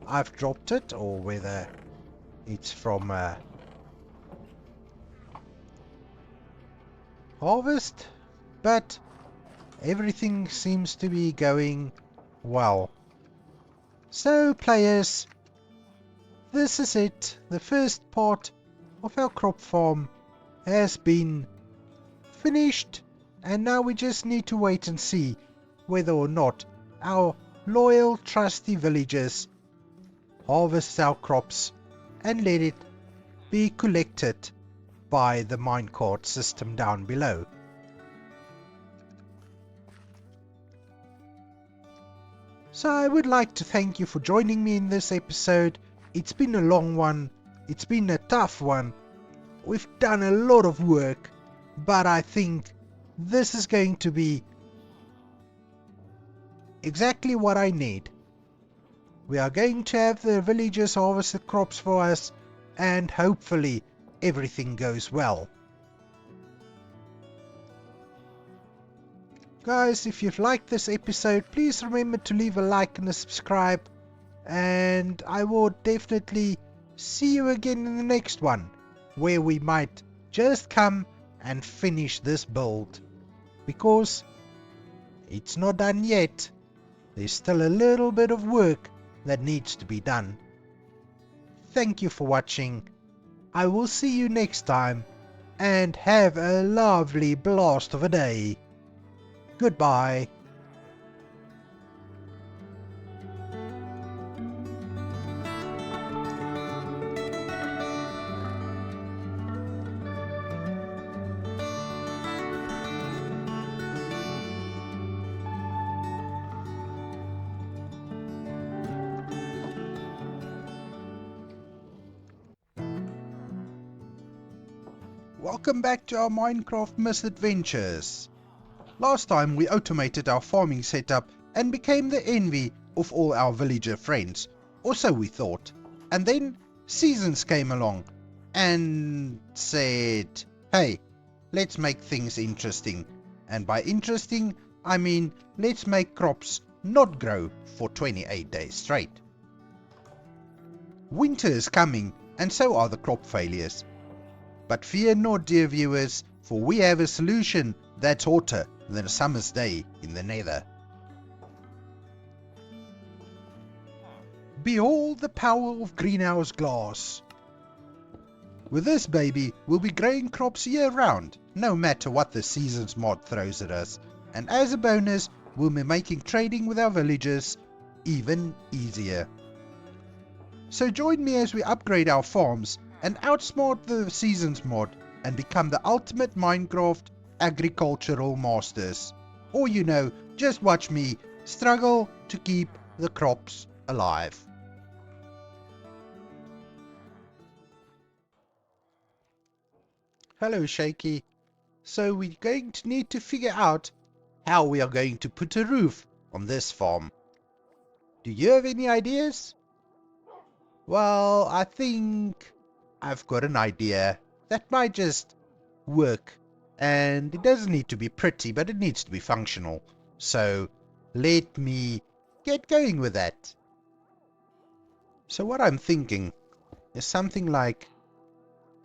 I've dropped it or whether it's from harvest, but everything seems to be going well. So players, this is it. The first part of our crop farm has been finished, and now we just need to wait and see whether or not our loyal trusty villagers harvest our crops and let it be collected by the minecart system down below. So I would like to thank you for joining me in this episode. It's been a long one, it's been a tough one, we've done a lot of work, but I think this is going to be exactly what I need. We are going to have the villagers harvest the crops for us, and hopefully everything goes well. Guys, if you've liked this episode, please remember to leave a like and a subscribe, and I will definitely see you again in the next one, where we might just come and finish this build, because it's not done yet. There's still a little bit of work that needs to be done. Thank you for watching. I will see you next time, and have a lovely blast of a day. Goodbye. Welcome back to our Minecraft misadventures. Last time we automated our farming setup and became the envy of all our villager friends, or so we thought. And then Seasons came along and said, hey, let's make things interesting. And by interesting, I mean let's make crops not grow for 28 days straight. Winter is coming, and so are the crop failures. But fear not, dear viewers, for we have a solution that's hotter than a summer's day in the nether. Behold the power of greenhouse glass. With this baby, we'll be growing crops year round, no matter what the season's mod throws at us. And as a bonus, we'll be making trading with our villagers even easier. So join me as we upgrade our farms and outsmart the Seasons mod and become the ultimate Minecraft agricultural masters. Or just watch me struggle to keep the crops alive. Hello Shaky. So we're going to need to figure out how we are going to put a roof on this farm. Do you have any ideas? Well, I think I've got an idea that might just work, and it doesn't need to be pretty, but it needs to be functional. So let me get going with that. So what I'm thinking is something like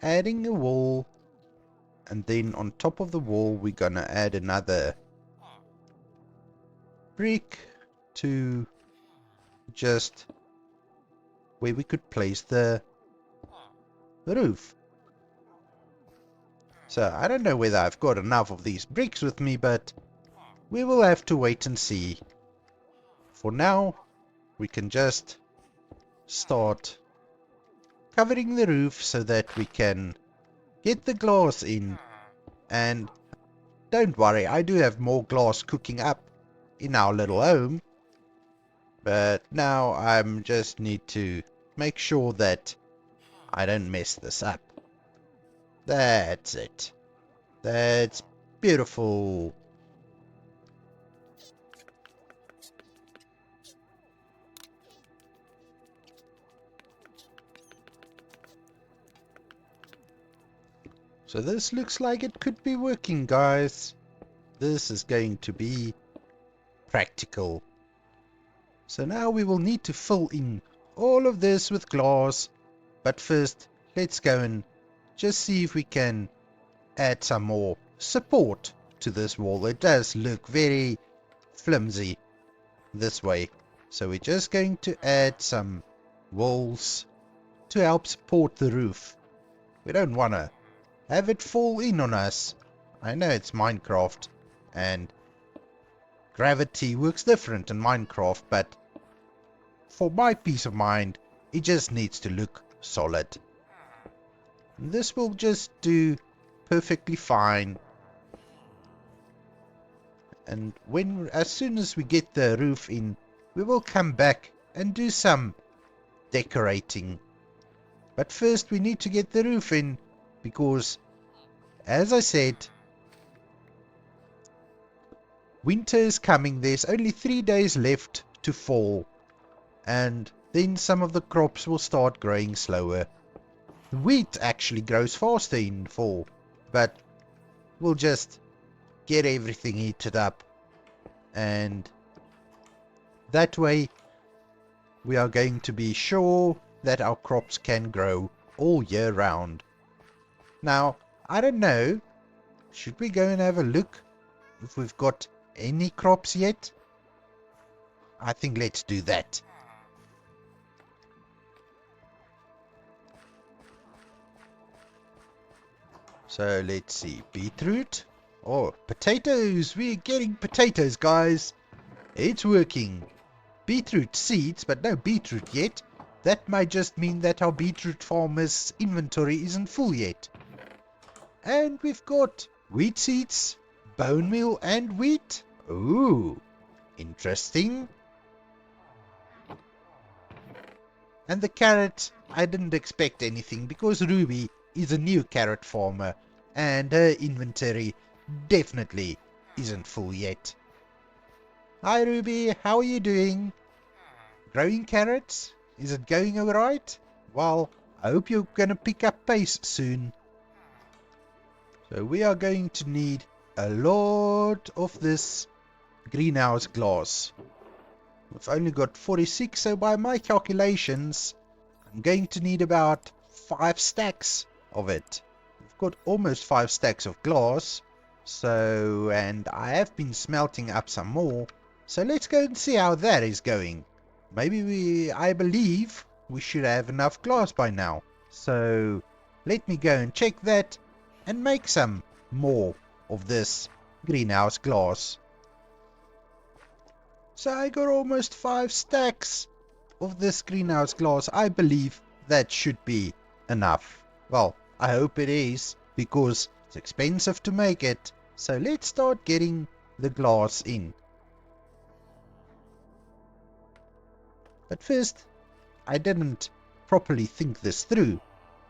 adding a wall, and then on top of the wall we're gonna add another brick to just where we could place the roof. So I don't know whether I've got enough of these bricks with me, but we will have to wait and see. For now, we can just start covering the roof so that we can get the glass in. And don't worry, I do have more glass cooking up in our little home. But now I'm just need to make sure that I don't mess this up. That's it. That's beautiful. So this looks like it could be working, guys. This is going to be practical. So now we will need to fill in all of this with glass. But first, let's go and just see if we can add some more support to this wall. It does look very flimsy this way. So we're just going to add some walls to help support the roof. We don't want to have it fall in on us. I know it's Minecraft and gravity works different in Minecraft, but for my peace of mind, it just needs to look solid. This will just do perfectly fine. And as soon as we get the roof in, we will come back and do some decorating. But first we need to get the roof in, because as I said, winter is coming. There's only 3 days left to fall, and then some of the crops will start growing slower. Wheat actually grows faster in fall, but we'll just get everything heated up, and that way we are going to be sure that our crops can grow all year round. Now, I don't know, should we go and have a look if we've got any crops yet? I think let's do that. So let's see, beetroot. Oh, potatoes! We're getting potatoes, guys. It's working. Beetroot seeds, but no beetroot yet. That might just mean that our beetroot farmer's inventory isn't full yet. And we've got wheat seeds, bone meal, and wheat. Ooh, interesting. And the carrot, I didn't expect anything because Ruby is a new carrot farmer and her inventory definitely isn't full yet. Hi Ruby, how are you doing? Growing carrots? Is it going alright? Well, I hope you're gonna pick up pace soon. So we are going to need a lot of this greenhouse glass. We've only got 46, so by my calculations, I'm going to need about 5 stacks of it. We've got almost 5 stacks of glass, so, and I have been smelting up some more, so let's go and see how that is going. Maybe I believe we should have enough glass by now. So, let me go and check that, and make some more of this greenhouse glass. So I got almost 5 stacks of this greenhouse glass. I believe that should be enough. Well, I hope it is, because it's expensive to make it. So let's start getting the glass in. But first, I didn't properly think this through,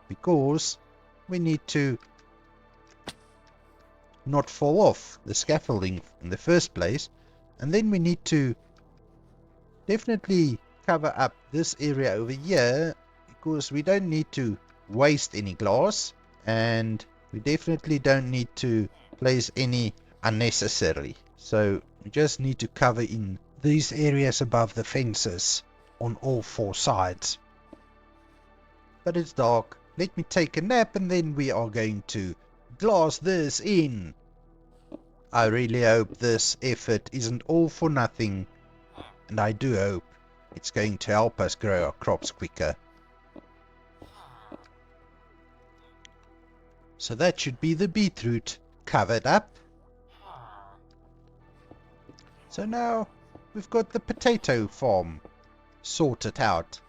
because we need to not fall off the scaffolding in the first place, and then we need to definitely cover up this area over here, because we don't need to waste any glass, and we definitely don't need to place any unnecessarily. So we just need to cover in these areas above the fences on all 4 sides. But it's dark. Let me take a nap and then we are going to glass this in. I really hope this effort isn't all for nothing, and I do hope it's going to help us grow our crops quicker. So that should be the beetroot covered up. So now we've got the potato farm sorted out.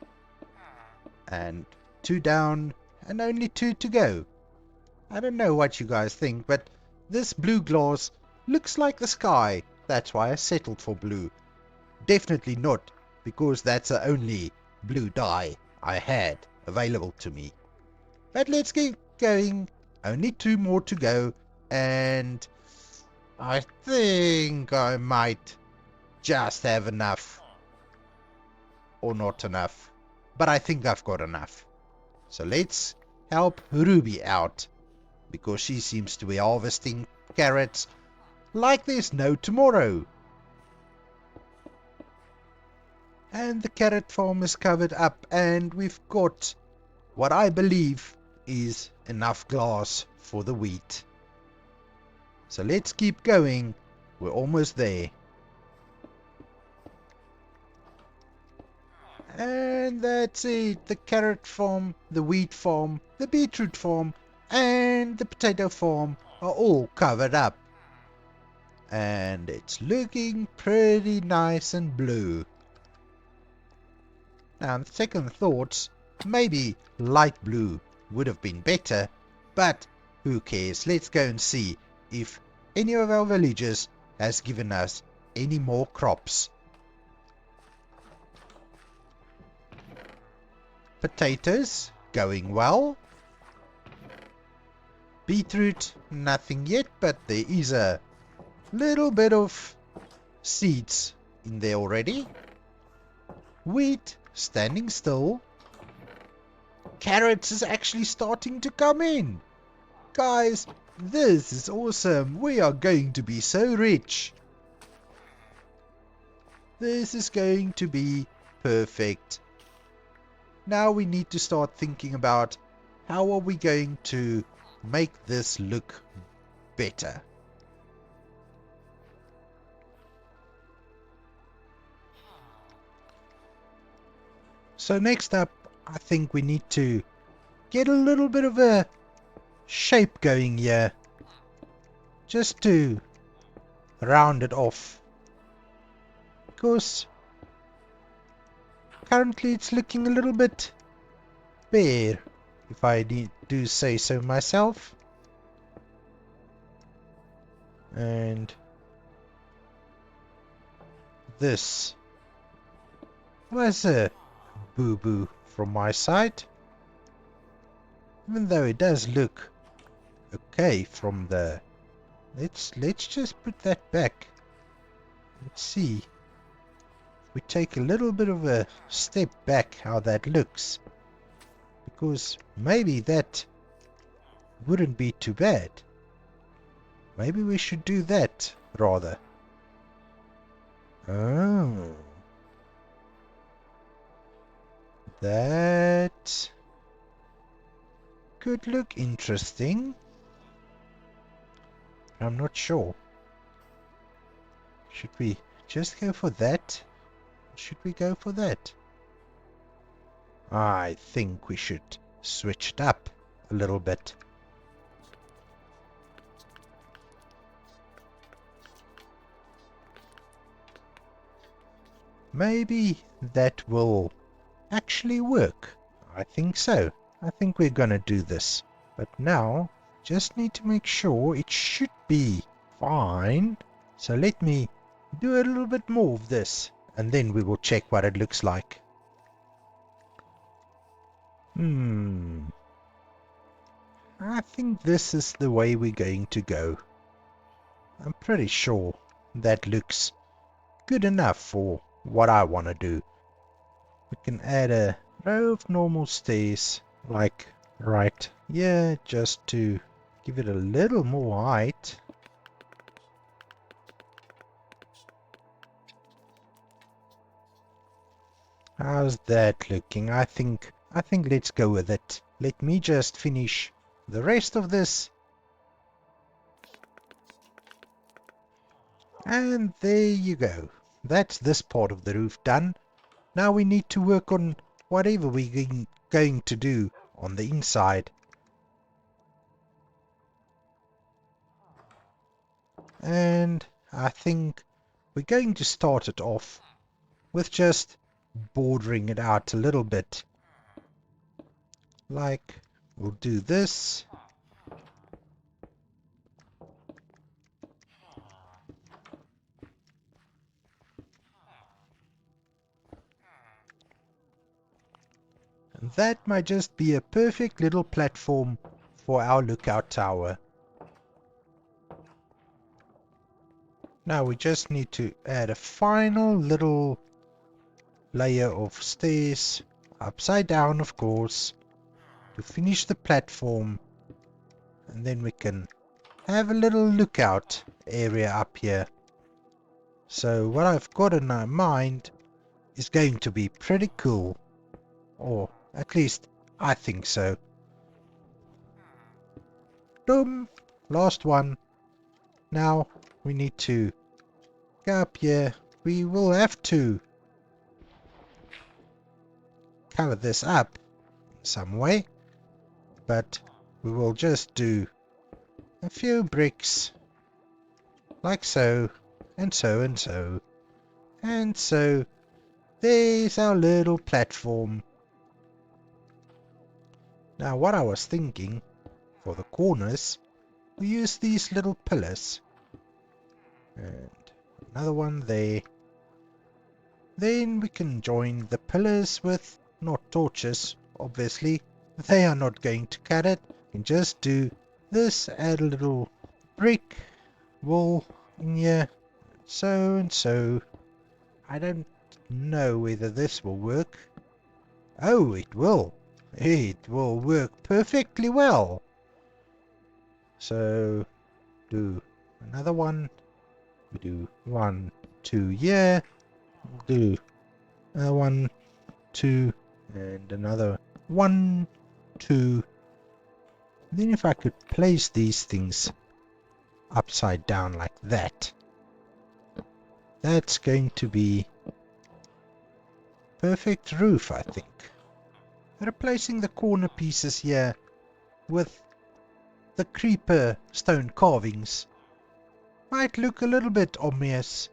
And 2 down and only 2 to go. I don't know what you guys think, but this blue glass looks like the sky. That's why I settled for blue. Definitely not because that's the only blue dye I had available to me. But let's keep going. Only 2 more to go, and I think I might just have enough. Or not enough. But I think I've got enough. So let's help Ruby out, because she seems to be harvesting carrots like there's no tomorrow. And the carrot farm is covered up, and we've got what I believe is enough glass for the wheat. So let's keep going. We're almost there. And that's it. The carrot farm, the wheat farm, the beetroot farm, and the potato farm are all covered up. And it's looking pretty nice and blue. Now, on second thoughts, maybe light blue would have been better, but who cares? Let's go and see if any of our villagers has given us any more crops. Potatoes, going well. Beetroot, nothing yet, but there is a little bit of seeds in there already. Wheat, standing still. Carrots is actually starting to come in. Guys, this is awesome. We are going to be so rich. This is going to be perfect. Now we need to start thinking about how are we going to make this look better. So next up, I think we need to get a little bit of a shape going here, just to round it off, because currently it's looking a little bit bare, if I do say so myself. And this was a boo-boo from my side, even though it does look okay from the... Let's just put that back. Let's see. If we take a little bit of a step back, how that looks, because maybe that wouldn't be too bad. Maybe we should do that rather. Oh, that could look interesting. I'm not sure. Should we just go for that? Should we go for that? I think we should switch it up a little bit. Maybe that will actually work. I think so. I think we're gonna do this. But now, just need to make sure it should be fine. So let me do a little bit more of this, and then we will check what it looks like. I think this is the way we're going to go. I'm pretty sure that looks good enough for what I want to do. We can add a row of normal stairs, like right here, just to give it a little more height. How's that looking? I think let's go with it. Let me just finish the rest of this. And there you go. That's this part of the roof done. Now we need to work on whatever we're going to do on the inside. And I think we're going to start it off with just bordering it out a little bit. like we'll do this. And that might just be a perfect little platform for our lookout tower. Now we just need to add a final little layer of stairs, upside down of course, to finish the platform, and then we can have a little lookout area up here. So what I've got in my mind is going to be pretty cool, or at least I think so. Boom! Last one. Now we need to go up here. We will have to cover this up in some way, but we will just do a few bricks like so, and so, and so, and so. There's our little platform. Now what I was thinking, for the corners, we use these little pillars. And another one there. Then we can join the pillars with, not torches, obviously. They are not going to cut it. You can just do this, add a little brick wall in here, so and so. I don't know whether this will work. Oh, it will. It will work perfectly well. So, do another one. We do 1, 2 here. Do another 1, 2, and another 1, 2. Then if I could place these things upside down like that, that's going to be perfect roof, I think. Replacing the corner pieces here with the creeper stone carvings might look a little bit ominous,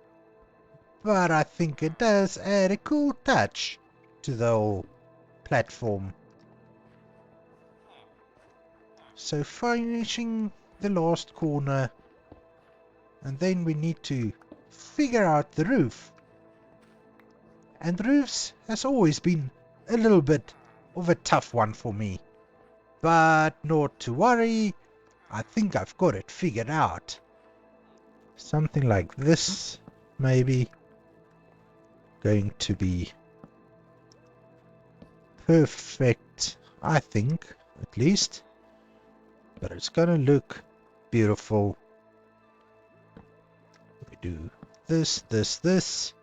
but I think it does add a cool touch to the whole platform. So finishing the last corner, and then we need to figure out the roof. And roofs has always been a little bit of a tough one for me. But not to worry, I think I've got it figured out. Something like this, maybe. Going to be perfect, I think, at least. But it's gonna look beautiful. We do this, this, this.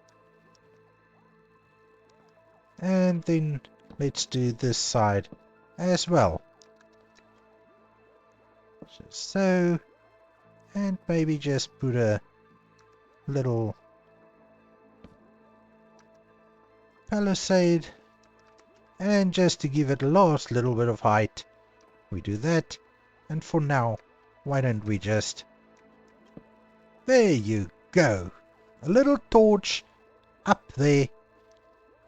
And then let's do this side as well. Just so. And maybe just put a little palisade. And just to give it a last little bit of height, we do that. And for now, why don't we just... There you go. A little torch up there.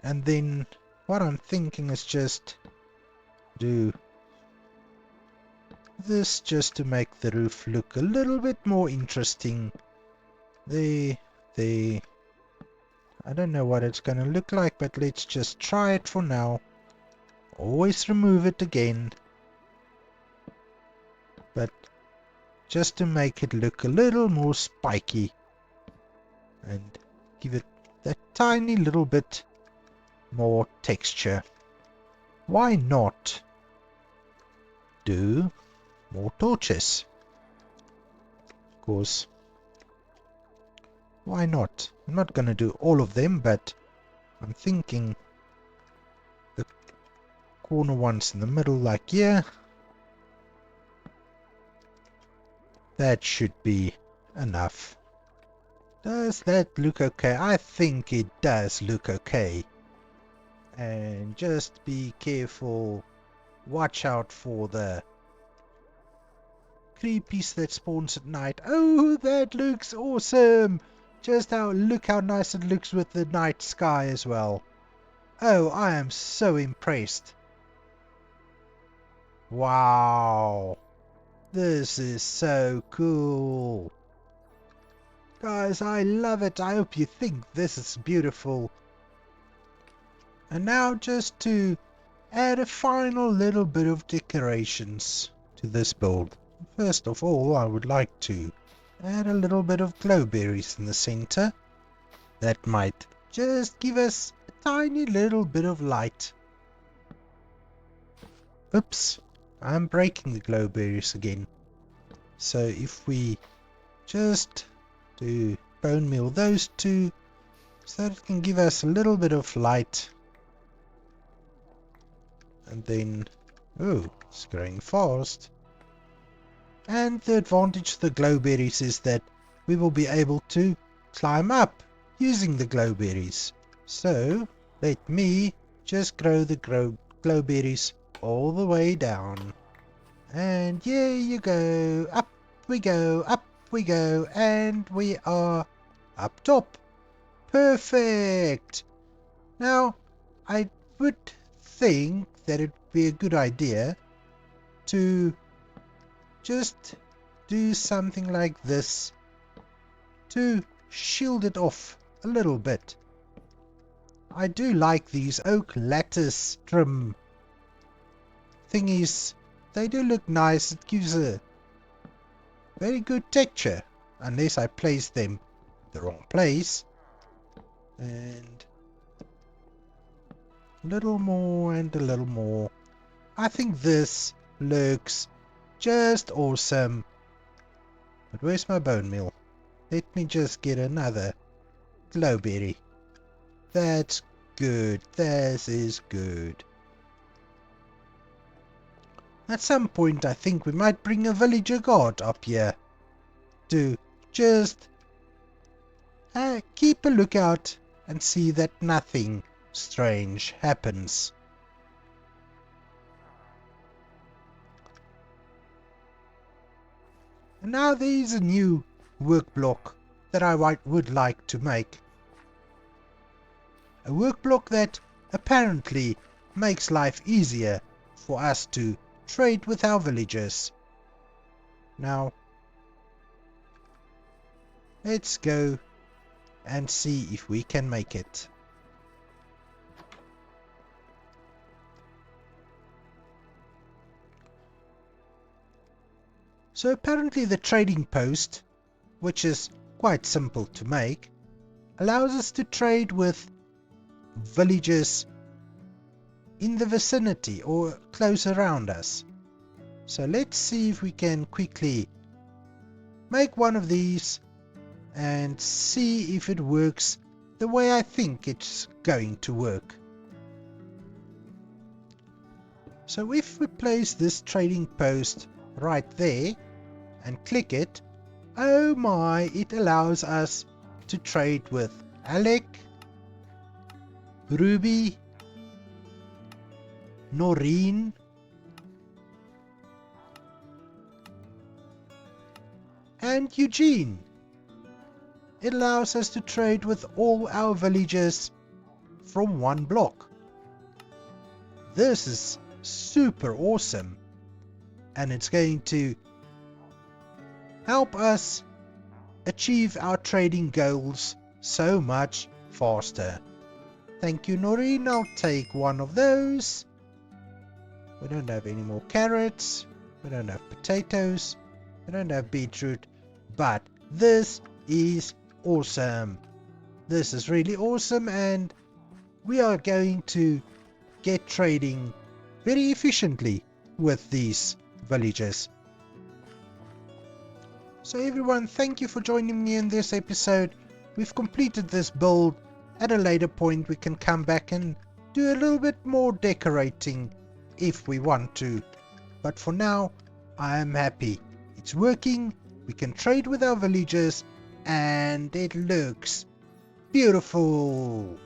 And then what I'm thinking is just do this just to make the roof look a little bit more interesting. There. I don't know what it's gonna look like, but let's just try it for now. Always remove it again. But just to make it look a little more spiky. And give it that tiny little bit more texture. Why not do more torches? Of course. Why not? I'm not gonna do all of them, but I'm thinking the corner ones in the middle, like here. That should be enough. Does that look okay? I think it does look okay. And just be careful. Watch out for the creepies that spawns at night. Oh, that looks awesome! Just look how nice it looks with the night sky as well. Oh, I am so impressed. Wow. This is so cool. Guys, I love it. I hope you think this is beautiful. And now just to add a final little bit of decorations to this build. First of all, I would like to add a little bit of glowberries in the center. That might just give us a tiny little bit of light. Oops, I'm breaking the glowberries again. So if we just do bone meal those two, so that it can give us a little bit of light. And then, oh, it's growing fast. And the advantage of the glowberries is that we will be able to climb up using the glowberries. So let me just grow the glowberries all the way down. And here you go, up we go, up we go, and we are up top. Perfect! Now, I would think that it would be a good idea to just do something like this to shield it off a little bit. I do like these oak lattice trim thingies. They do look nice. It gives a very good texture, unless I place them the wrong place. And a little more and a little more. I think this looks just awesome. But where's my bone meal? Let me just get another glowberry. That's good. This is good. At some point I think we might bring a villager guard up here to just keep a lookout and see that nothing strange happens. And now there is a new work block that I would like to make. A work block that apparently makes life easier for us to trade with our villagers. Now, let's go and see if we can make it. So apparently the trading post, which is quite simple to make, allows us to trade with villagers in the vicinity or close around us. So let's see if we can quickly make one of these and see if it works the way I think it's going to work. So if we place this trading post right there and click it, oh my, it allows us to trade with Alec, Ruby, Noreen, and Eugene. It allows us to trade with all our villagers from one block. This is super awesome, and it's going to help us achieve our trading goals so much faster. Thank you, Noreen. I'll take one of those. We don't have any more carrots. We don't have potatoes. We don't have beetroot. But this is awesome. This is really awesome, and we are going to get trading very efficiently with these villagers. So everyone, thank you for joining me in this episode. We've completed this build. At a later point we can come back and do a little bit more decorating if we want to. But for now, I am happy. It's working, we can trade with our villagers, and it looks beautiful.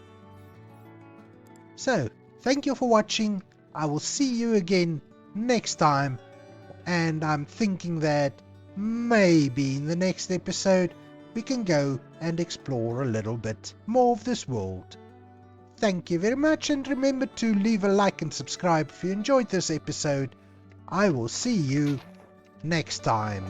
So, thank you for watching. I will see you again next time. And I'm thinking that maybe in the next episode we can go and explore a little bit more of this world. Thank you very much, and remember to leave a like and subscribe if you enjoyed this episode. I will see you next time.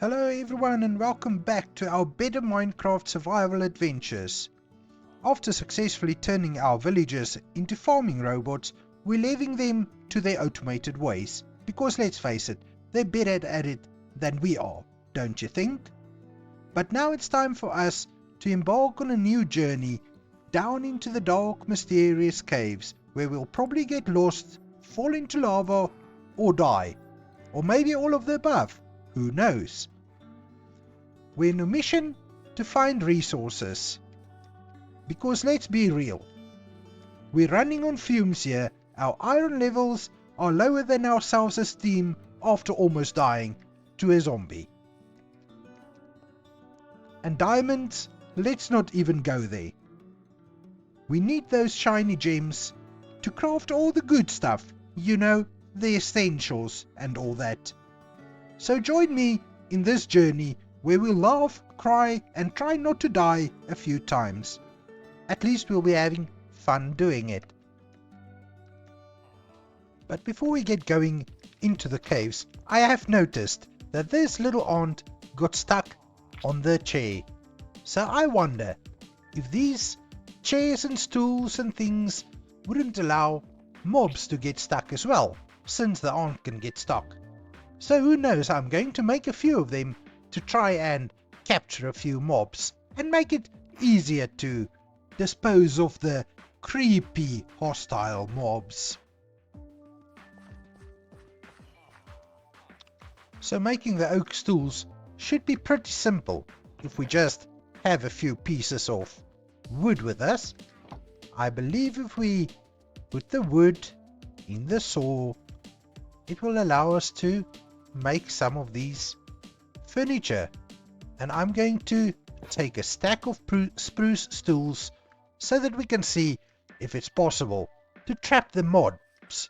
Hello everyone and welcome back to our Better Minecraft survival adventures. After successfully turning our villagers into farming robots, we're leaving them to their automated ways. Because let's face it, they're better at it than we are, don't you think? But now it's time for us to embark on a new journey down into the dark, mysterious caves where we'll probably get lost, fall into lava, or die. Or maybe all of the above, who knows? We're on a mission to find resources. Because let's be real, we're running on fumes here. Our iron levels are lower than our self-esteem after almost dying to a zombie. And diamonds, let's not even go there. We need those shiny gems to craft all the good stuff, you know, the essentials and all that. So join me in this journey where we'll laugh, cry and try not to die a few times. At least we'll be having fun doing it. But before we get going into the caves, I have noticed that this little aunt got stuck on the chair. So I wonder if these chairs and stools and things wouldn't allow mobs to get stuck as well, since the aunt can get stuck. So who knows, I'm going to make a few of them to try and capture a few mobs and make it easier to dispose of the creepy hostile mobs. So making the oak stools should be pretty simple if we just have a few pieces of wood with us. I believe if we put the wood in the saw, it will allow us to make some of these furniture. And I'm going to take a stack of spruce stools so that we can see if it's possible to trap the mobs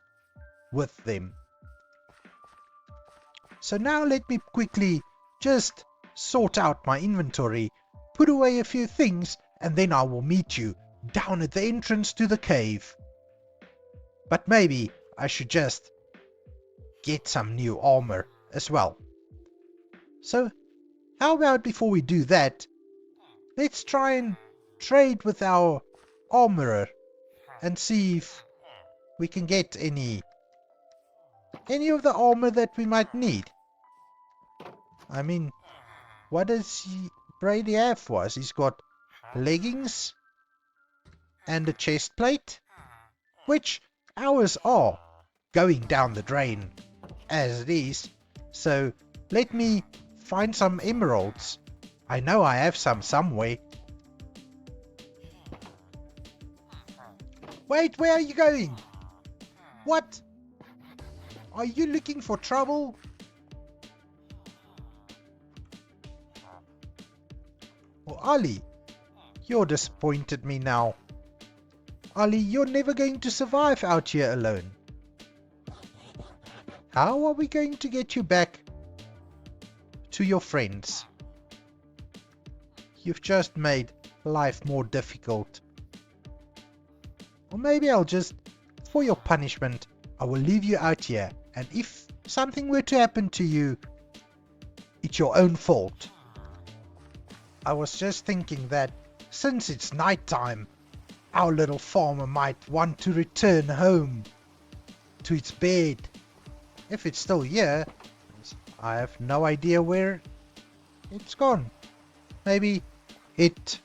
with them. So now let me quickly just sort out my inventory, put away a few things, and then I will meet you down at the entrance to the cave. But maybe I should just get some new armor as well. So how about before we do that, let's try and trade with our armorer and see if we can get any of the armor that we might need. I mean, what does Brady have for us? He's got leggings and a chest plate, which ours are going down the drain as it is. So let me find some emeralds. I know I have some somewhere. Wait, where are you going? What? Are you looking for trouble? Oh, Ali, you're disappointed me now. Ali, you're never going to survive out here alone. How are we going to get you back to your friends? You've just made life more difficult. Or maybe I'll just, for your punishment, I will leave you out here, and if something were to happen to you, it's your own fault. I was just thinking that since it's night time, our little farmer might want to return home to its bed. If it's still here, I have no idea where it's gone. Maybe it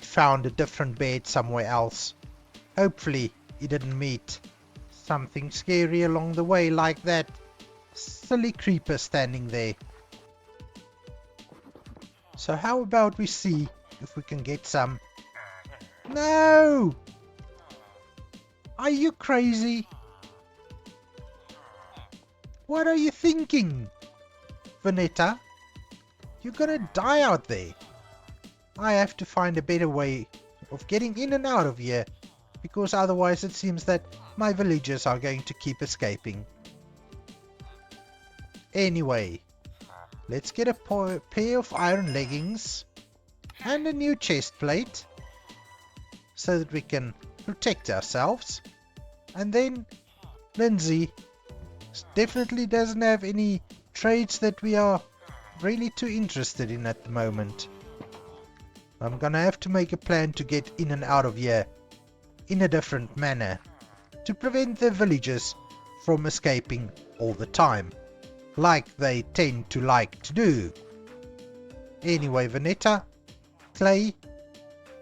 found a different bed somewhere else. Hopefully it didn't meet something scary along the way like that silly creeper standing there. So how about we see if we can get some... No! Are you crazy? What are you thinking, Vanetta? You're gonna die out there. I have to find a better way of getting in and out of here, because otherwise it seems that my villagers are going to keep escaping. Anyway, let's get a pair of iron leggings and a new chest plate so that we can protect ourselves. And then Lindsay definitely doesn't have any trades that we are really too interested in at the moment. I'm gonna have to make a plan to get in and out of here in a different manner to prevent the villagers from escaping all the time, like they tend to like to do. Anyway, Vanetta, clay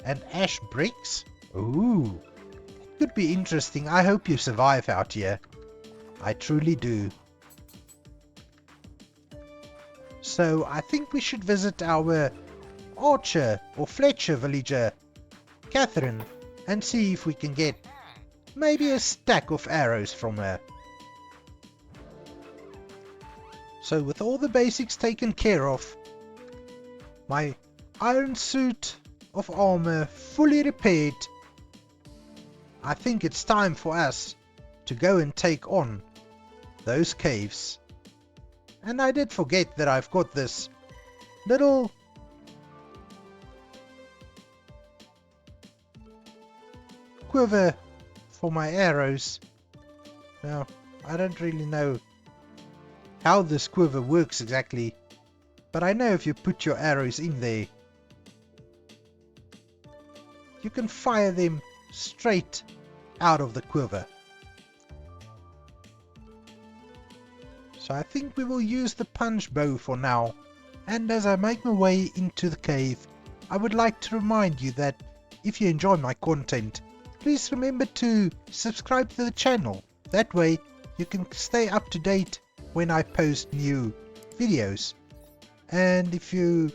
and ash bricks. Ooh, could be interesting. I hope you survive out here. I truly do. So I think we should visit our Archer or Fletcher villager, Catherine, and see if we can get maybe a stack of arrows from her. So with all the basics taken care of, my iron suit of armor fully repaired, I think it's time for us to go and take on those caves. And I did forget that I've got this little quiver for my arrows. Now, I don't really know how this quiver works exactly, but I know if you put your arrows in there, you can fire them straight out of the quiver. So I think we will use the punch bow for now. And as I make my way into the cave, I would like to remind you that if you enjoy my content, please remember to subscribe to the channel. That way you can stay up to date when I post new videos. And if you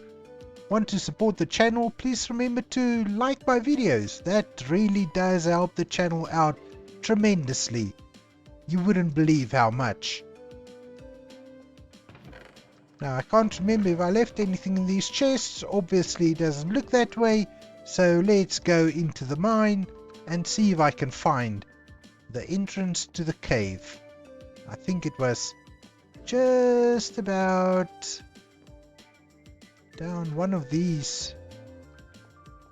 want to support the channel, please remember to like my videos. That really does help the channel out tremendously. You wouldn't believe how much. Now I can't remember if I left anything in these chests. Obviously it doesn't look that way. So let's go into the mine and see if I can find the entrance to the cave. I think it was just about down one of these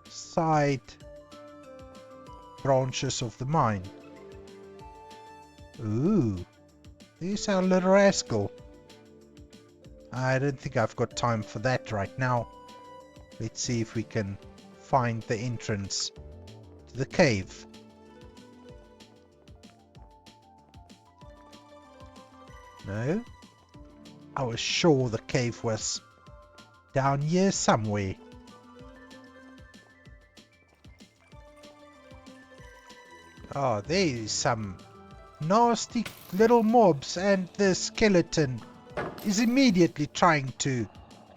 side branches of the mine. Ooh, there's our little rascal. I don't think I've got time for that right now. Let's see if we can find the entrance to the cave. No? I was sure the cave was down here somewhere. Oh, there's some nasty little mobs, and the skeleton is immediately trying to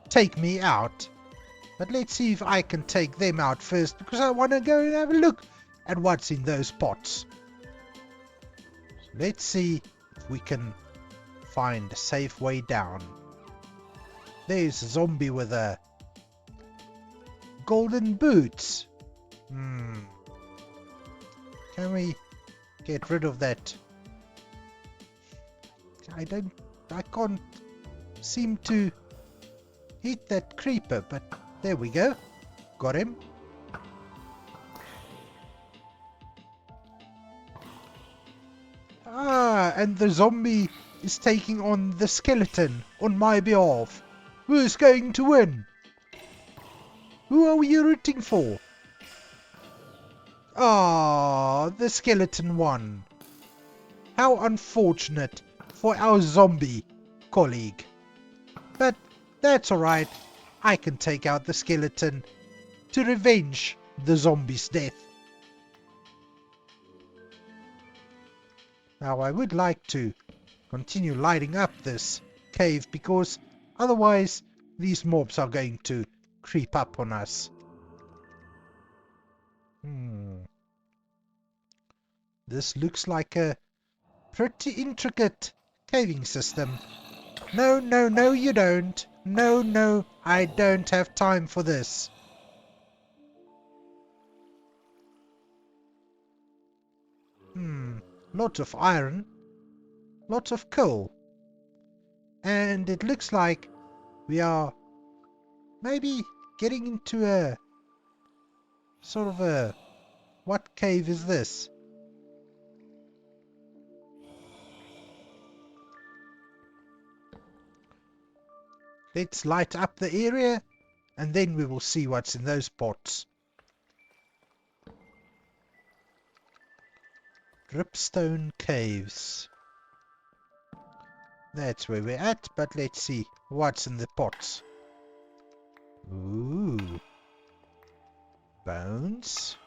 take me out. But let's see if I can take them out first, because I want to go and have a look at what's in those pots. So let's see if we can find a safe way down. There's a zombie with a golden boots. Can we get rid of that? I can't seem to hit that creeper, but there we go. Got him. Ah, and the zombie is taking on the skeleton on my behalf. Who's going to win? Who are you rooting for? Ah, the skeleton won. How unfortunate for our zombie colleague. But that's alright. I can take out the skeleton to revenge the zombie's death. Now I would like to continue lighting up this cave, because otherwise these mobs are going to creep up on us. This looks like a pretty intricate caving system. No, no, no, you don't. No, no, I don't have time for this. lots of iron, lots of coal. And it looks like we are maybe getting into a sort of a... What cave is this? Let's light up the area and then we will see what's in those pots. Dripstone Caves. That's where we're at, but let's see what's in the pots. Ooh. Bones.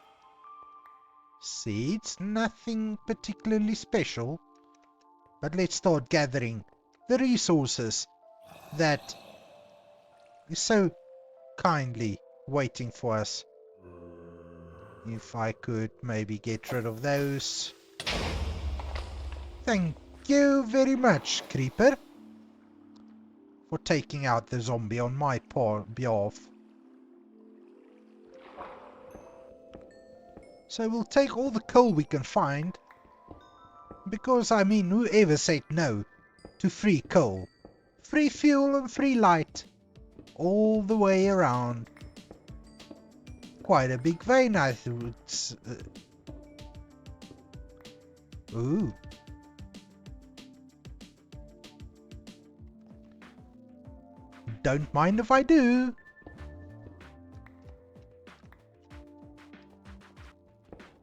Seeds. Nothing particularly special. But let's start gathering the resources that is so kindly waiting for us. If I could maybe get rid of those. Thank you very much, Creeper, for taking out the zombie on my behalf. So we'll take all the coal we can find, because I mean, whoever said no to free coal? Free fuel and free light, all the way around. Quite a big vein, I would. Ooh. Don't mind if I do.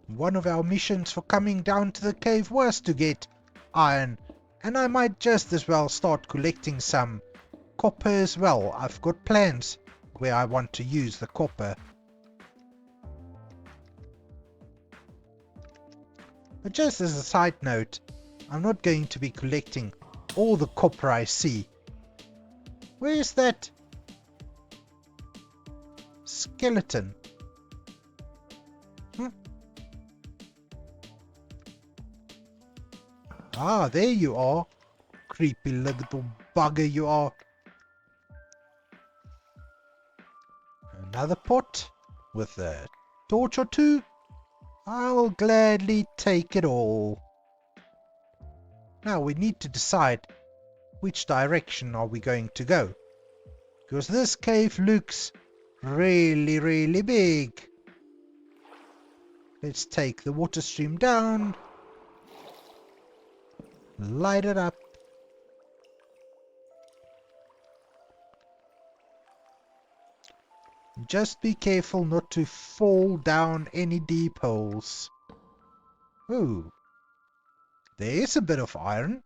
One of our missions for coming down to the cave was to get iron, and I might just as well start collecting some copper as well. I've got plans where I want to use the copper. But just as a side note, I'm not going to be collecting all the copper I see. Where's that skeleton? Ah, there you are. Creepy little bugger you are. Another pot with a torch or two. I'll gladly take it all. Now we need to decide which direction are we going to go. Because this cave looks really big. Let's take the water stream down. Light it up. Just be careful not to fall down any deep holes. Ooh. There's a bit of iron.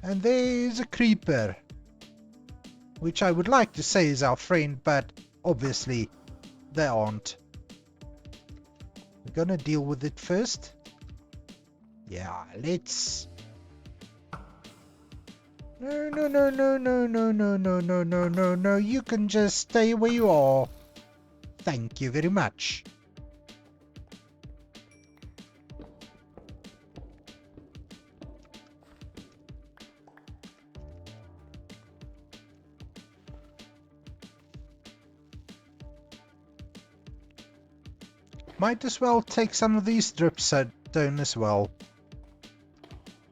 And there's a creeper. Which I would like to say is our friend, but obviously they aren't. We're gonna deal with it first. Yeah, let's... No. You can just stay where you are. Thank you very much. Might as well take some of these dripstone as well.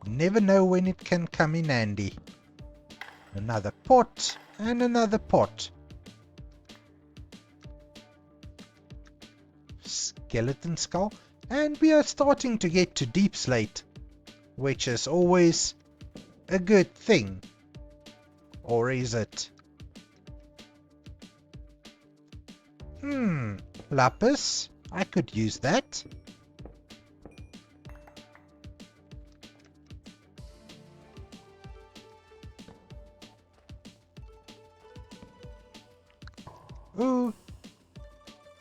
Never know when it can come in handy. Another pot and another pot. Skeleton skull. And we are starting to get to deep slate, which is always a good thing. Or is it? Lapis. I could use that. Ooh.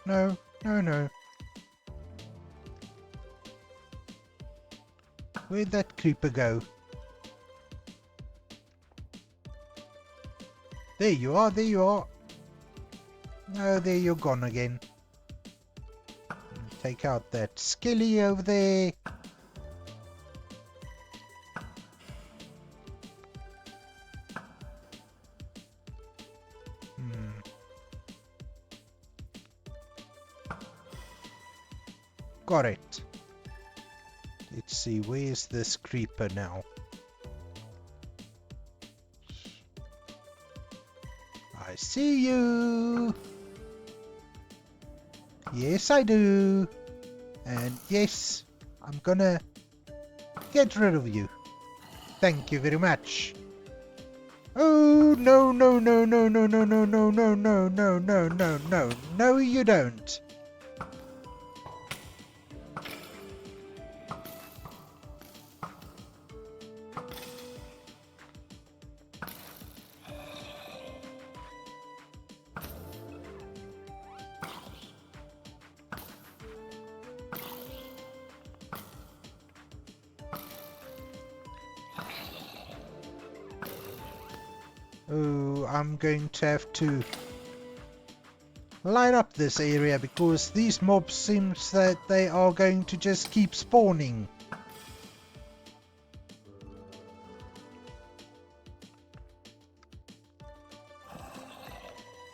No. Where'd that creeper go? There you are. No, there you're gone again. Take out that skilly over there. got it. Let's see, where's this creeper now? I see you. Yes, I do. And yes, I'm gonna get rid of you. Thank you very much. Oh, no, no, no, no, no, no, no, no, no, no, no, no, no, no, no, you don't. Oh, I'm going to have to line up this area because these mobs seems that they are going to just keep spawning.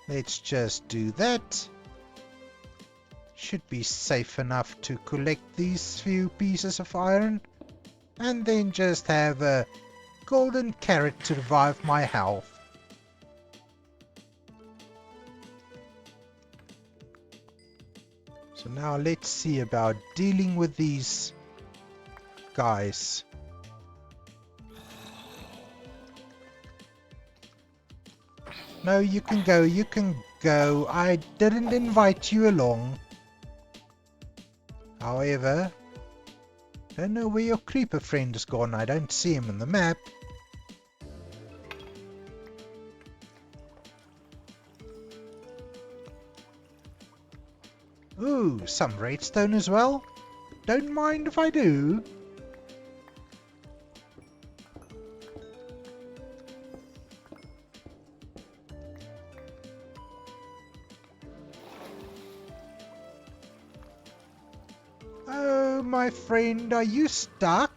Let's just do that. Should be safe enough to collect these few pieces of iron and then just have a golden carrot to revive my health. So now let's see about dealing with these guys. No, you can go, you can go. I didn't invite you along. However, I don't know where your creeper friend has gone. I don't see him on the map. Ooh, some redstone as well. Don't mind if I do. Oh, my friend, are you stuck?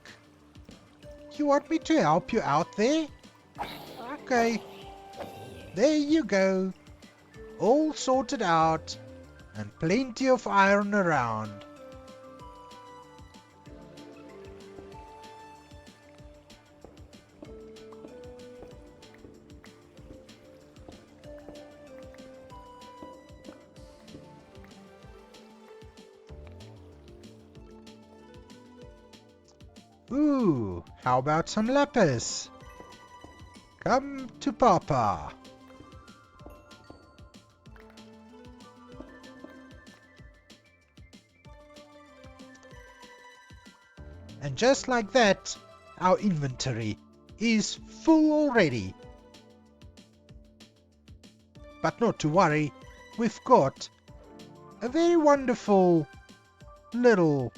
You want me to help you out there? Okay. There you go. All sorted out. And plenty of iron around. Ooh, how about some lapis? Come to Papa. And just like that, our inventory is full already. But not to worry, we've got a very wonderful little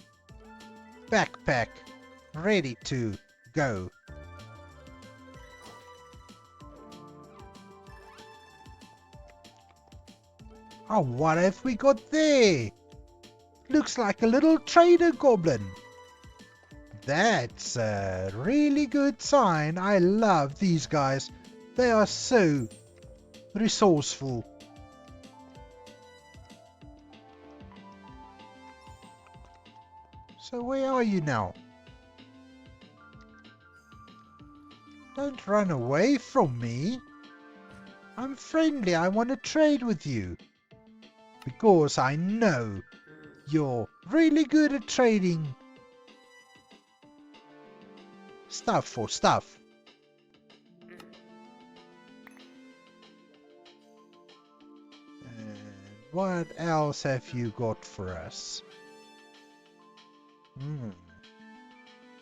backpack ready to go. Oh, what have we got there? Looks like a little trader goblin. That's a really good sign. I love these guys. They are so resourceful. So where are you now? Don't run away from me. I'm friendly. I want to trade with you. Because I know you're really good at trading stuff for stuff. And what else have you got for us?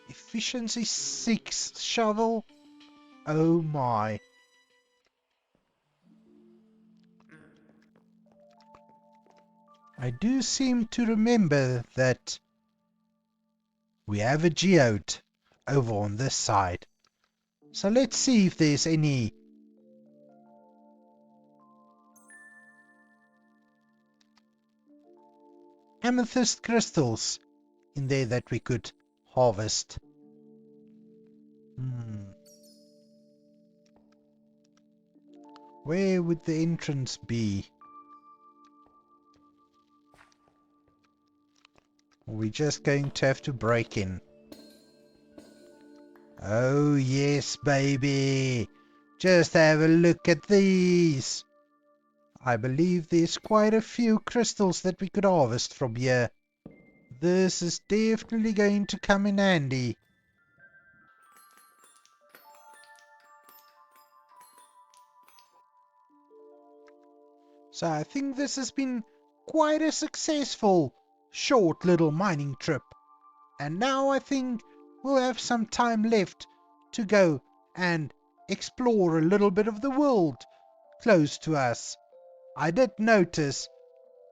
Efficiency 6 shovel? Oh my. I do seem to remember that we have a geode over on this side. So let's see if there's any amethyst crystals in there that we could harvest. Where would the entrance be? We're just going to have to break in. Oh yes, baby. Just have a look at these. I believe there's quite a few crystals that we could harvest from here. This is definitely going to come in handy. So I think this has been quite a successful, short little mining trip. And now I think we'll have some time left to go and explore a little bit of the world close to us. I did notice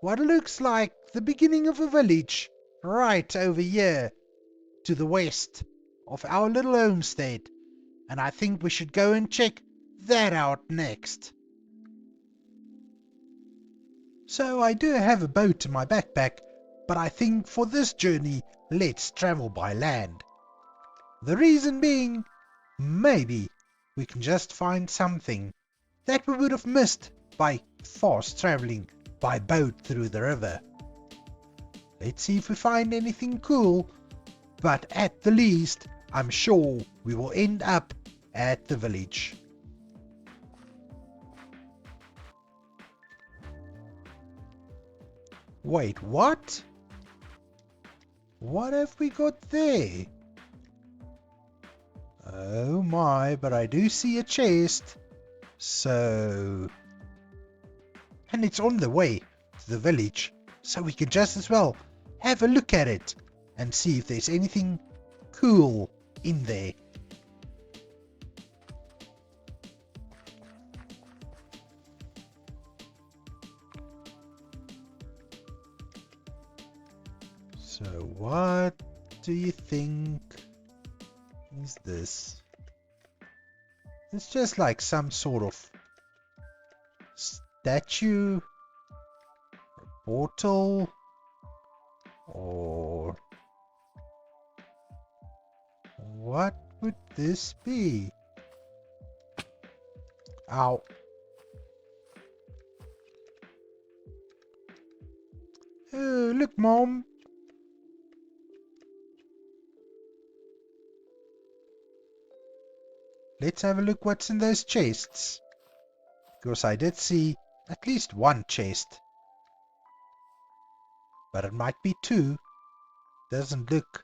what looks like the beginning of a village right over here to the west of our little homestead, and I think we should go and check that out next. So I do have a boat in my backpack, but I think for this journey let's travel by land. The reason being, maybe we can just find something that we would have missed by fast traveling by boat through the river. Let's see if we find anything cool, but at the least, I'm sure we will end up at the village. Wait, what? What have we got there? Oh my, but I do see a chest. So... And it's on the way to the village, so we can just as well have a look at it and see if there's anything cool in there. So what do you think is this? It's just like some sort of statue, portal, or what would this be? Ow. Oh, look, Mom. Let's have a look what's in those chests. Because I did see at least one chest. But it might be two. Doesn't look.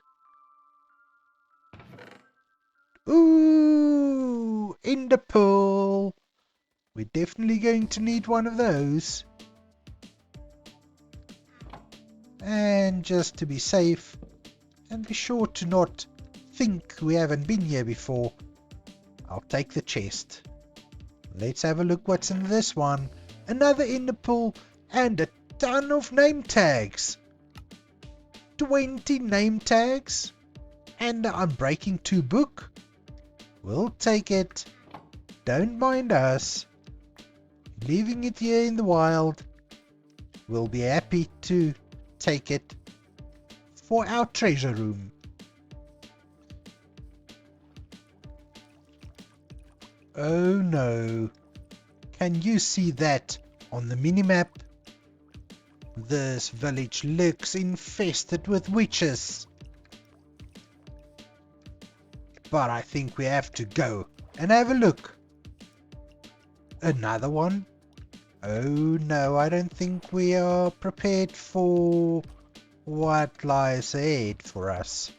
Ooh! Ender pearl! We're definitely going to need one of those. And just to be safe, and be sure to not think we haven't been here before, I'll take the chest. Let's have a look what's in this one. Another ender pearl and a ton of name tags. 20 name tags and an Unbreaking 2 book. We'll take it. Don't mind us. Leaving it here in the wild. We'll be happy to take it for our treasure room. Oh no. Can you see that on the minimap? This village looks infested with witches. But I think we have to go and have a look. Another one? Oh no, I don't think we are prepared for what lies ahead for us.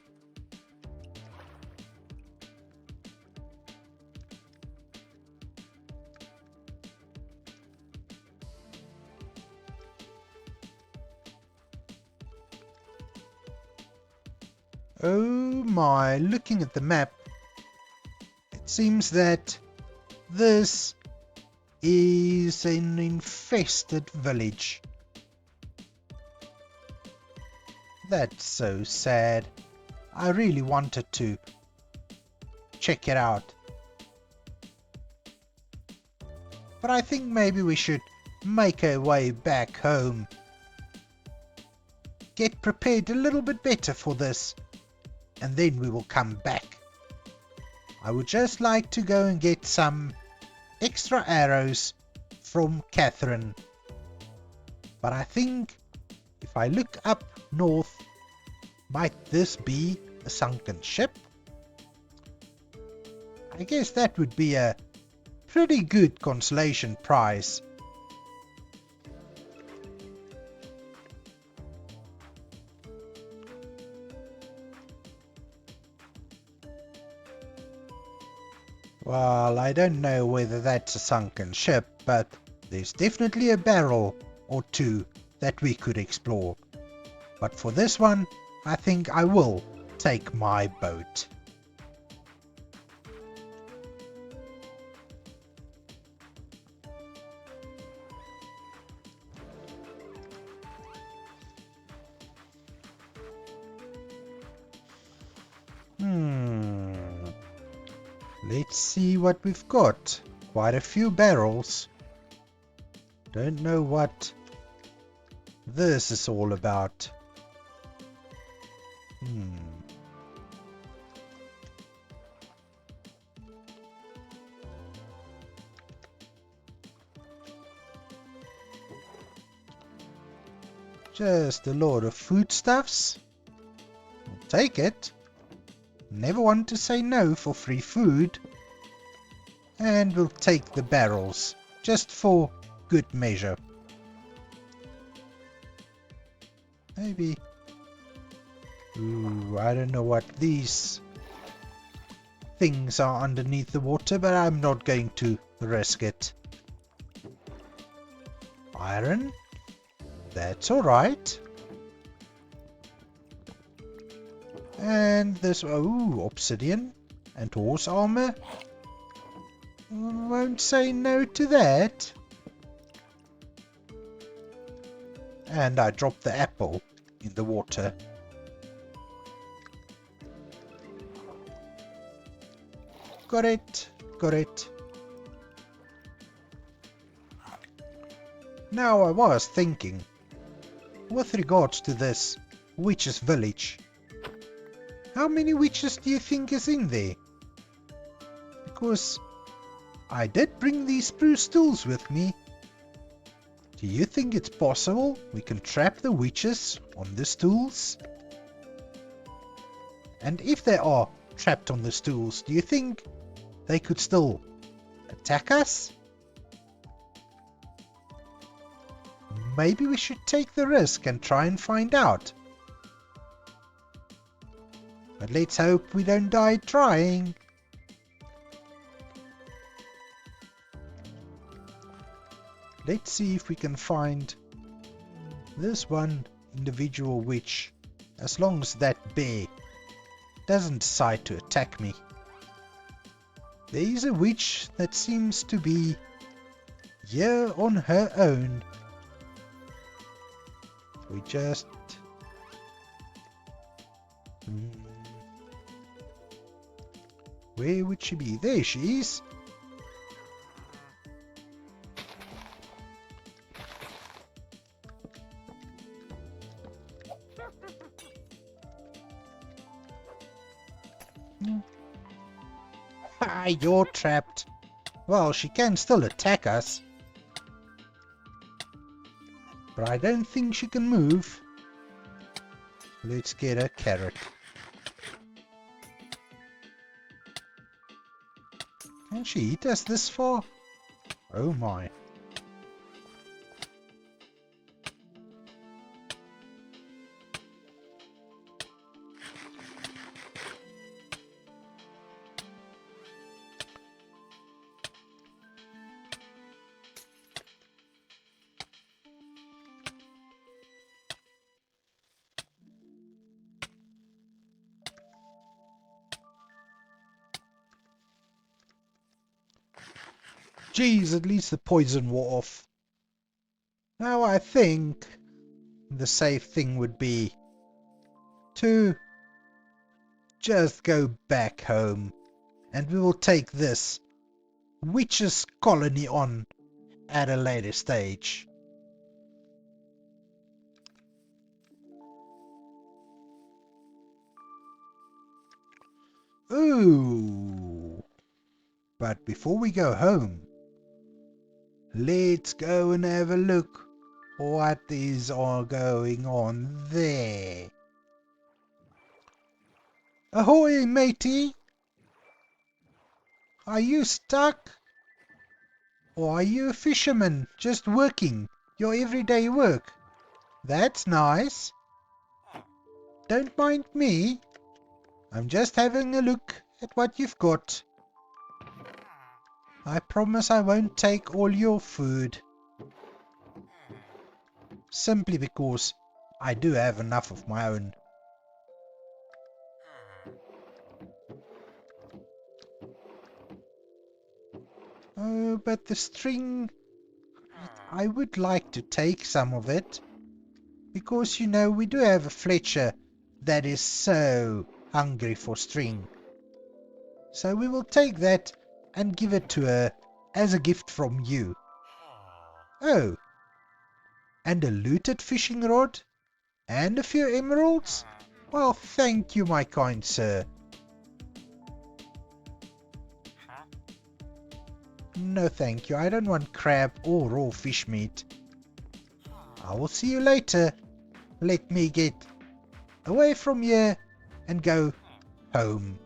Oh my, looking at the map, it seems that this is an infested village. That's so sad. I really wanted to check it out. But I think maybe we should make our way back home. Get prepared a little bit better for this. And then we will come back. I would just like to go and get some extra arrows from Catherine. But I think if I look up north, Might this be a sunken ship? I guess that would be a pretty good consolation prize. Well, I don't know whether that's a sunken ship, but there's definitely a barrel or two that we could explore. But for this one, I think I will take my boat. Let's see what we've got. Quite a few barrels. Don't know what this is all about. Just a load of foodstuffs. We'll take it. Never want to say no for free food. And we'll take the barrels, just for good measure. Maybe. Ooh, I don't know what these things are underneath the water, but I'm not going to risk it. Iron? That's alright. And this, oh, obsidian and horse armor. Won't say no to that. And I dropped the apple in the water. Got it, got it. Now I was thinking, with regards to this witch's village, how many witches do you think is in there? Because I did bring these spruce stools with me. Do you think it's possible we can trap the witches on the stools? And if they are trapped on the stools, do you think they could still attack us? Maybe we should take the risk and try and find out. But let's hope we don't die trying. Let's see if we can find this one individual witch, as long as that bear doesn't decide to attack me. There is a witch that seems to be here on her own. We just... Where would she be? There she is. Ah, you're trapped. Well, she can still attack us. But I don't think she can move. Let's get a carrot. Can she eat us this far? Oh my. Jeez, at least the poison wore off. Now I think the safe thing would be to just go back home, and we will take this witch's colony on at a later stage. Ooh. But before we go home, let's go and have a look what is all going on there. Ahoy, matey! Are you stuck? Or are you a fisherman just working your everyday work? That's nice. Don't mind me. I'm just having a look at what you've got. I promise I won't take all your food. Simply because I do have enough of my own. Oh, but the string, I would like to take some of it. Because, you know, we do have a Fletcher that is so hungry for string. So we will take that and give it to her as a gift from you. Oh, and a looted fishing rod? And a few emeralds? Well, thank you, my kind sir. No thank you, I don't want crab or raw fish meat. I will see you later. Let me get away from here and go home.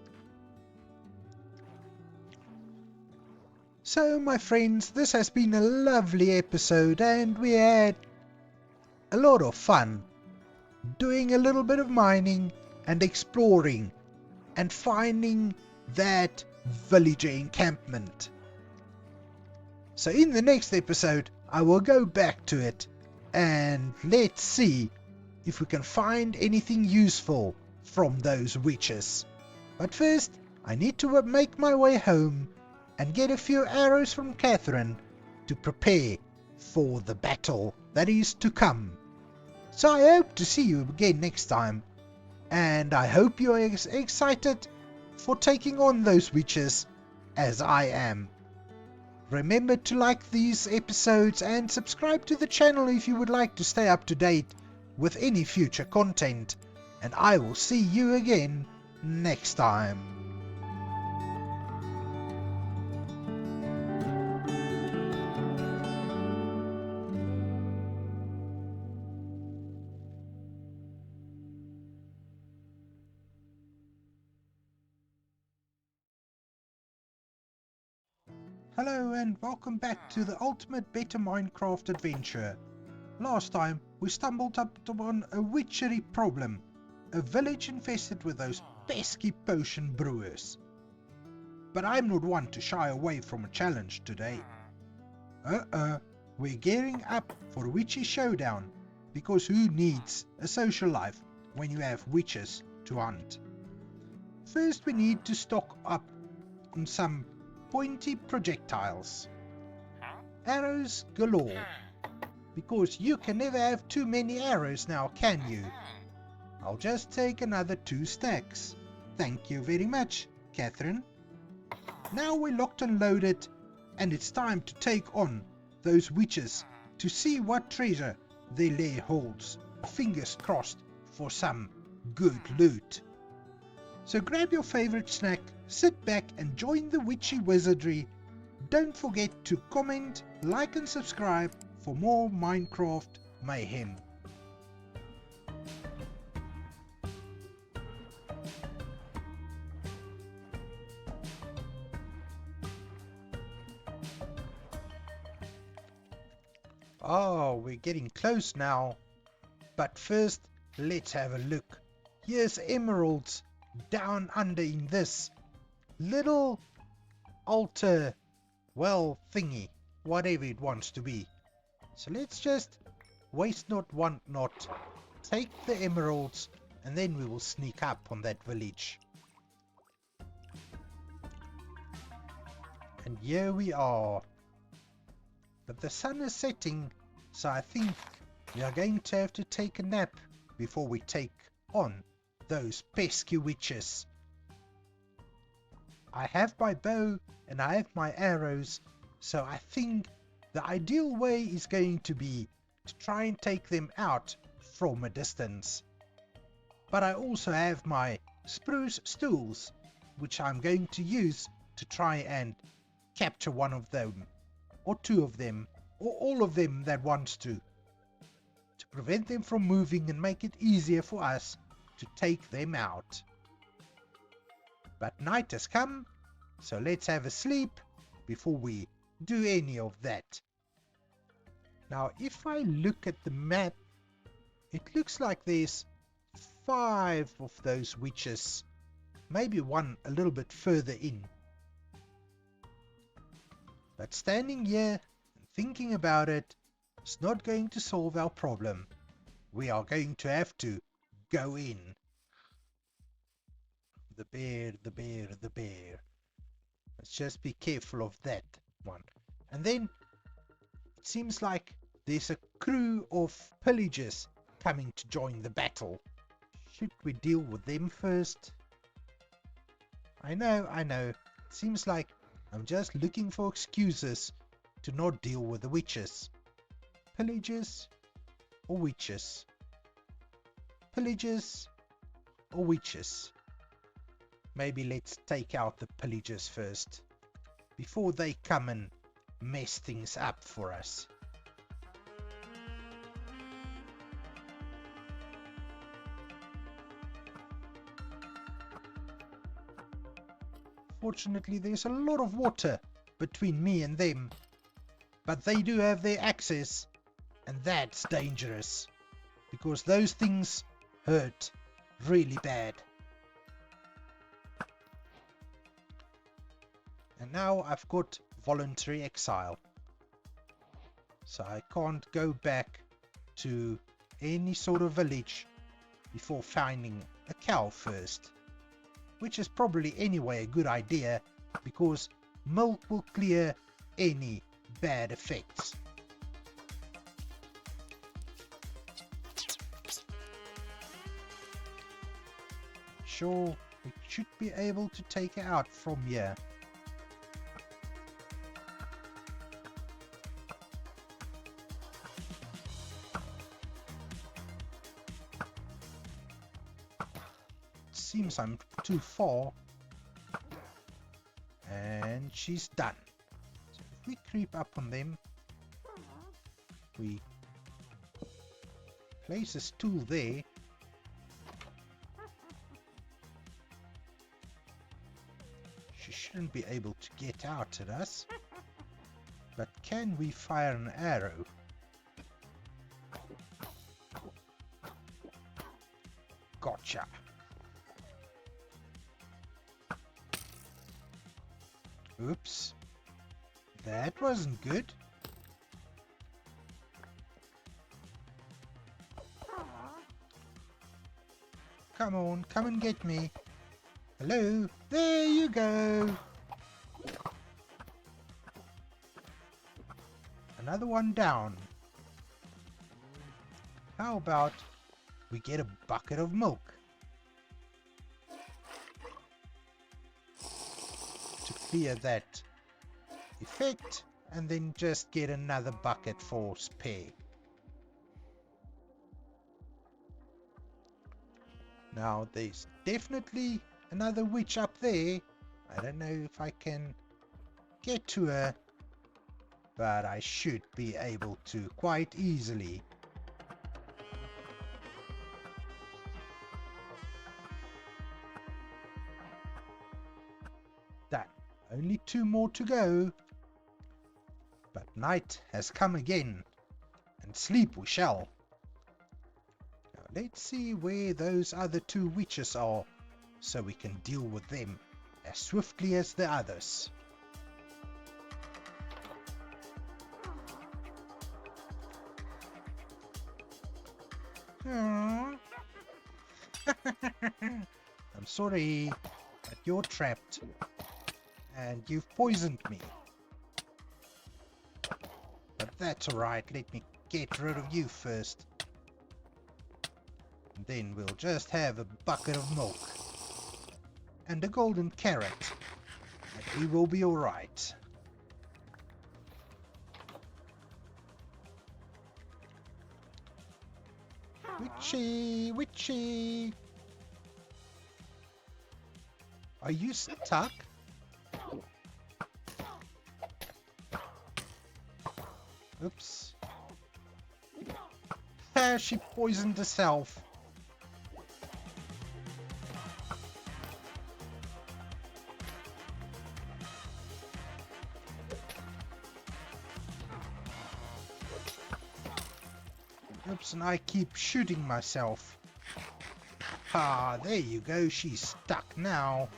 So, my friends, this has been a lovely episode and we had a lot of fun doing a little bit of mining and exploring and finding that villager encampment. So in the next episode I will go back to it and let's see if we can find anything useful from those witches. But first I need to make my way home and get a few arrows from Catherine to prepare for the battle that is to come. So I hope to see you again next time, and I hope you are as excited for taking on those witches as I am. Remember to like these episodes and subscribe to the channel if you would like to stay up to date with any future content, and I will see you again next time. Hello and welcome back to the ultimate Better Minecraft adventure. Last time we stumbled upon a witchery problem, a village infested with those pesky potion brewers. But I'm not one to shy away from a challenge today. We're gearing up for a witchy showdown, because who needs a social life when you have witches to hunt? First we need to stock up on some pointy projectiles. Arrows galore, because you can never have too many arrows now, can you? I'll just take another 2 stacks. Thank you very much, Catherine. Now we're locked and loaded, and it's time to take on those witches to see what treasure their lair holds. Fingers crossed for some good loot. So grab your favorite snack, sit back and join the witchy wizardry. Don't forget to comment, like and subscribe for more Minecraft mayhem. Oh, we're getting close now. But first, let's have a look. Here's emeralds down under in this little altar, well, thingy, whatever it wants to be. So let's just waste not, want not, take the emeralds, and then we will sneak up on that village. And here we are. But the sun is setting, so I think we are going to have to take a nap before we take on those pesky witches. I have my bow and I have my arrows, so I think the ideal way is going to be to try and take them out from a distance. But I also have my spruce stools, which I'm going to use to try and capture one of them, or 2 of them, or all of them that wants to prevent them from moving and make it easier for us to take them out. But night has come, so let's have a sleep before we do any of that. Now, if I look at the map, it looks like there's 5 of those witches, maybe one a little bit further in. But standing here and thinking about it is not going to solve our problem. We are going to have to go in. The bear, the bear, the bear. Let's just be careful of that one. And then it seems like there's a crew of pillagers coming to join the battle. Should we deal with them first? I know. It seems like I'm just looking for excuses to not deal with the witches. Pillagers or witches? Pillagers or witches? Maybe let's take out the pillagers first, before they come and mess things up for us. Fortunately, there's a lot of water between me and them, but they do have their access, and that's dangerous, because those things hurt really bad. And now I've got voluntary exile, so I can't go back to any sort of village before finding a cow first, which is probably anyway a good idea, because milk will clear any bad effects. Sure, we should be able to take her out from here. Seems I'm too far, and she's done. So if we creep up on them, we place a stool there, she shouldn't be able to get out at us, but can we fire an arrow? Gotcha. Oops, that wasn't good. Come on, come and get me. Hello, there you go. Another one down. How about we get a bucket of milk to clear that effect, and then just get another bucket for spare. Now there's definitely another witch up there. I don't know if I can get to her, but I should be able to quite easily. Done. Only 2 more to go. But night has come again, and sleep we shall. Now let's see where those other 2 witches are, so we can deal with them as swiftly as the others. I'm sorry, but you're trapped, and you've poisoned me. But that's alright, let me get rid of you first. And then we'll just have a bucket of milk and a golden carrot, and we will be alright. Witchy, witchy! Are you stuck? Oops. Ah, she poisoned herself. Oops, and I keep shooting myself. Ah, there you go, she's stuck now.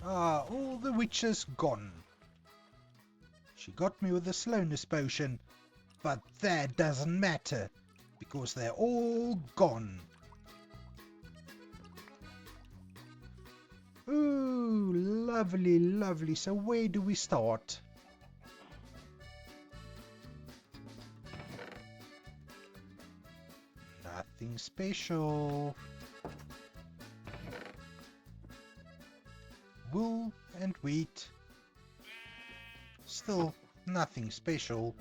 Ah, all the witches gone. She got me with the slowness potion, but that doesn't matter, because they're all gone. Ooh, lovely, lovely. So where do we start? Nothing special. Wool and wheat. Still nothing special.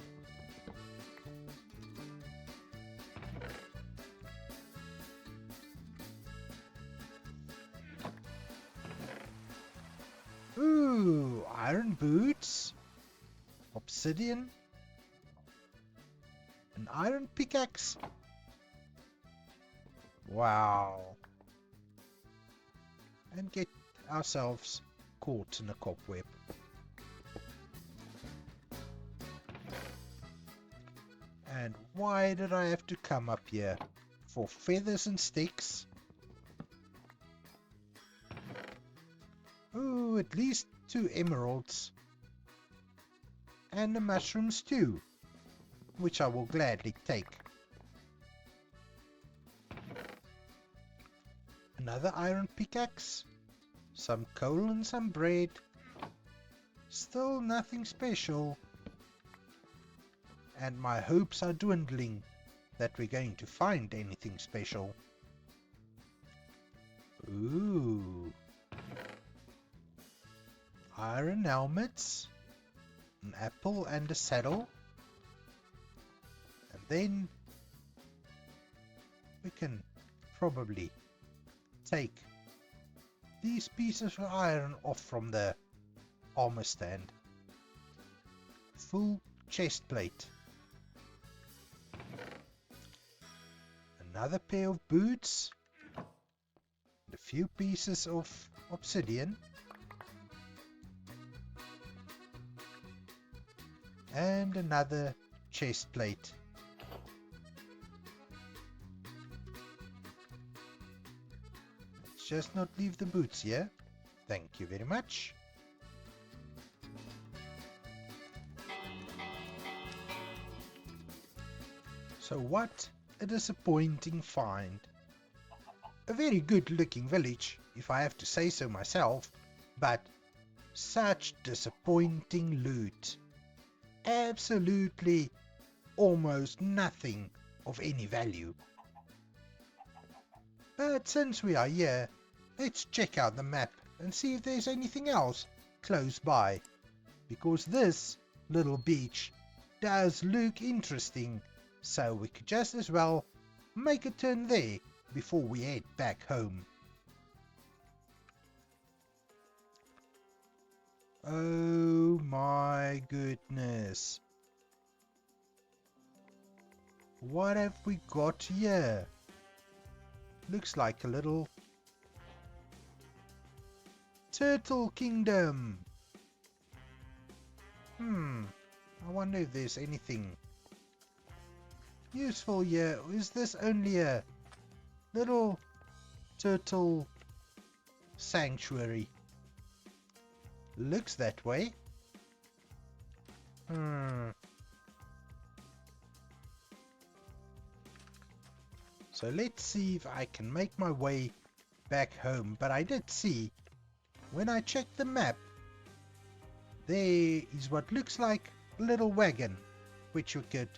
Ooh, iron boots. Obsidian. An iron pickaxe. Wow. And get ourselves caught in a cobweb. And why did I have to come up here? For feathers and sticks? Ooh, at least 2 emeralds. And a mushroom stew, which I will gladly take. Another iron pickaxe, some coal and some bread. Still nothing special. And my hopes are dwindling that we're going to find anything special. Ooh. Iron helmets, an apple and a saddle. And then we can probably take these pieces of iron off from the armor stand. Full chest plate. Another pair of boots. And a few pieces of obsidian. And another chest plate. Let's just not leave the boots here. Thank you very much. So what a disappointing find. A very good looking village, if I have to say so myself, but such disappointing loot. Absolutely almost nothing of any value. But since we are here, let's check out the map and see if there's anything else close by, because this little beach does look interesting, so we could just as well make a turn there before we head back home. Oh my goodness. What have we got here? Looks like a little turtle kingdom. I wonder if there's anything useful here. Or is this only a little turtle sanctuary? Looks that way. So let's see if I can make my way back home. But I did see, when I checked the map, there is what looks like a little wagon, which we could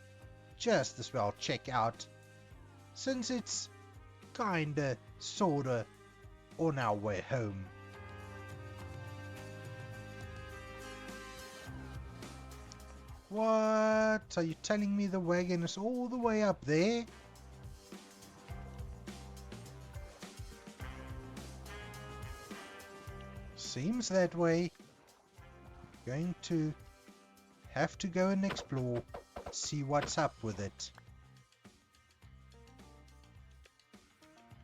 just as well check out, since it's kinda, sorta on our way home. What? Are you telling me the wagon is all the way up there? Seems that way. Going to have to go and explore, see what's up with it.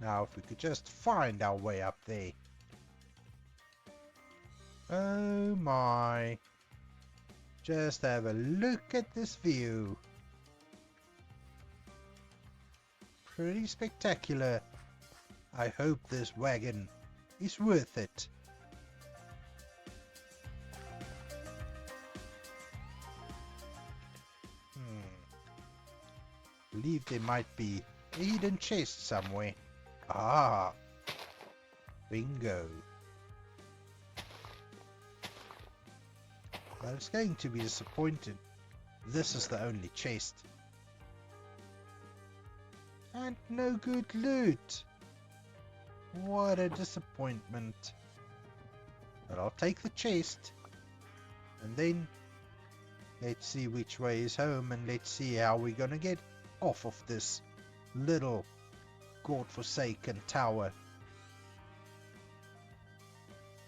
Now if we could just find our way up there. Oh my. Just have a look at this view. Pretty spectacular. I hope this wagon is worth it. Believe there might be a hidden chest somewhere. Ah, bingo. I was going to be disappointed. This is the only chest. And no good loot. What a disappointment. But I'll take the chest. And then let's see which way is home, and let's see how we're gonna get off of this little godforsaken tower.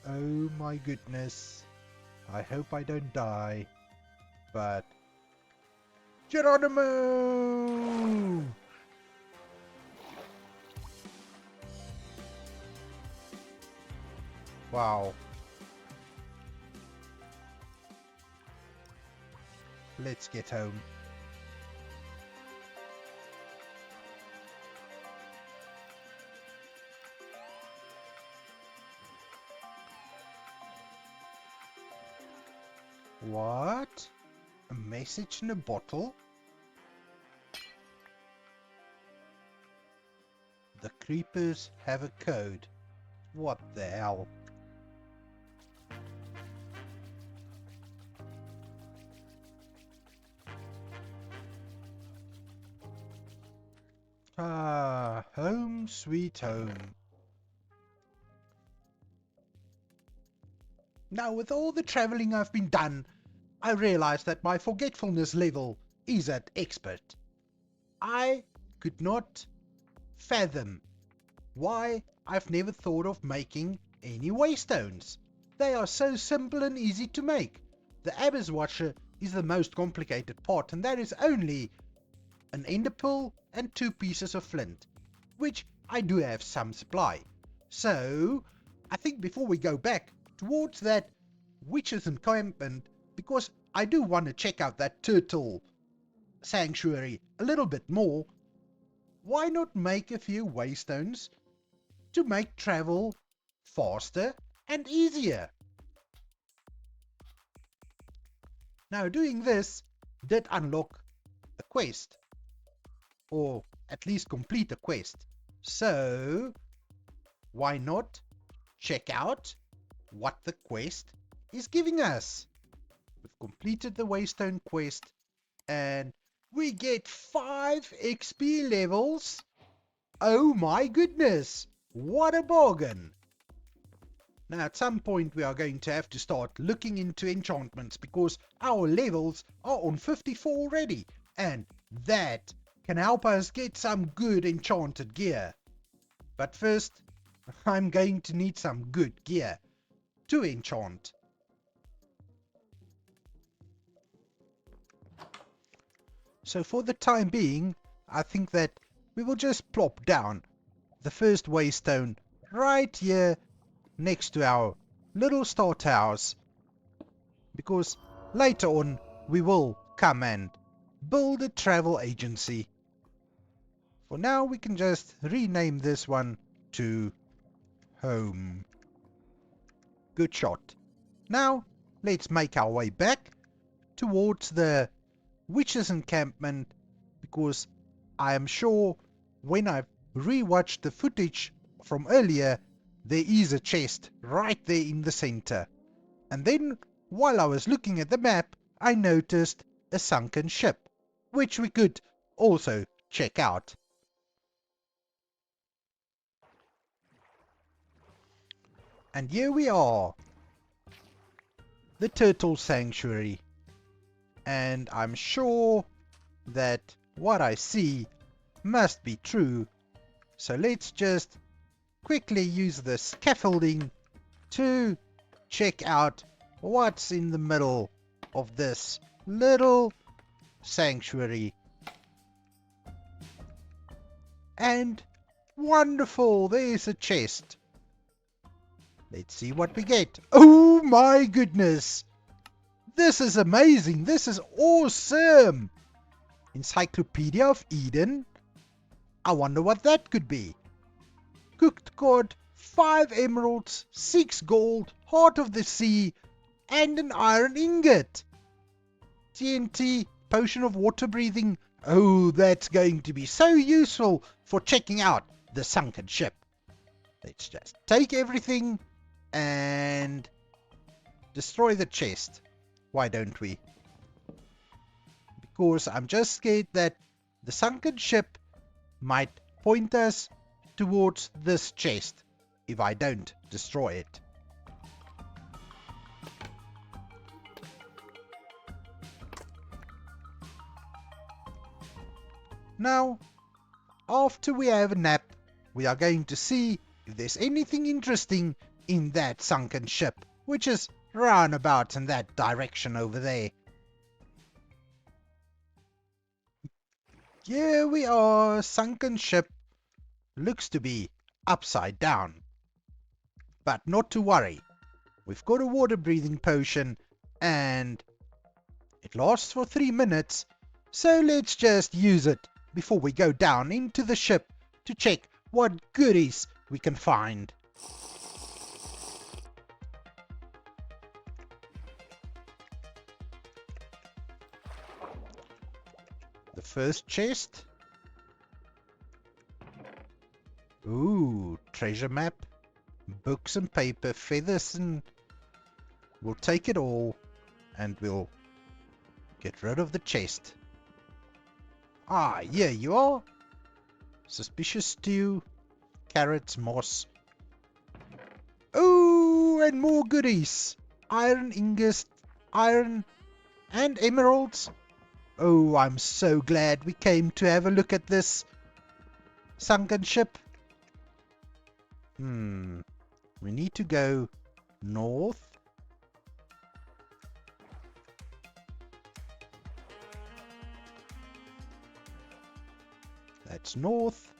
Oh my goodness. I hope I don't die. But Geronimo! Wow. Let's get home. What? A message in a bottle? The creepers have a code. What the hell? Ah, home sweet home. Now, with all the traveling I've been done, I realize that my forgetfulness level is at expert. I could not fathom why I've never thought of making any waystones. They are so simple and easy to make. The Abyss Watcher is the most complicated part, and that is only an ender pearl and 2 pieces of flint, which I do have some supply. So I think before we go back towards that witch's encampment, because I do want to check out that turtle sanctuary a little bit more, why not make a few waystones to make travel faster and easier? Now, doing this did unlock a quest, or at least complete a quest. So why not check out what the quest is giving us? We've completed the Waystone quest and we get 5 XP levels. Oh my goodness, what a bargain. Now at some point we are going to have to start looking into enchantments, because our levels are on 54 already, and that can help us get some good enchanted gear. But first, I'm going to need some good gear to enchant. So for the time being, I think that we will just plop down the first waystone right here next to our little start house, because later on we will come and build a travel agency. For now we can just rename this one to home. Good shot. Now let's make our way back towards the witch's encampment, because I am sure when I've rewatched the footage from earlier, there is a chest right there in the center. And then while I was looking at the map, I noticed a sunken ship, which we could also check out. And here we are, the Turtle Sanctuary. And I'm sure that what I see must be true. So let's just quickly use the scaffolding to check out what's in the middle of this little sanctuary. And wonderful, there's a chest. Let's see what we get. Oh my goodness! This is amazing. This is awesome. Encyclopedia of Eden. I wonder what that could be. Cooked cod, 5 emeralds, 6 gold, heart of the sea, and an iron ingot. TNT, potion of water breathing. Oh, that's going to be so useful for checking out the sunken ship. Let's just take everything and destroy the chest. Why don't we? Because I'm just scared that the sunken ship might point us towards this chest if I don't destroy it. Now, after we have a nap, we are going to see if there's anything interesting in that sunken ship, which is round about in that direction over there. Here we are, sunken ship. Looks to be upside down. But not to worry. We've got a water breathing potion and it lasts for 3 minutes, so let's just use it before we go down into the ship to check what goodies we can find. The first chest. Ooh, treasure map, books and paper, feathers, and we'll take it all and we'll get rid of the chest. Ah, here you are. Suspicious stew, carrots, moss. Oh, and more goodies. Iron ingots, iron and emeralds. Oh, I'm so glad we came to have a look at this sunken ship. We need to go north. That's north.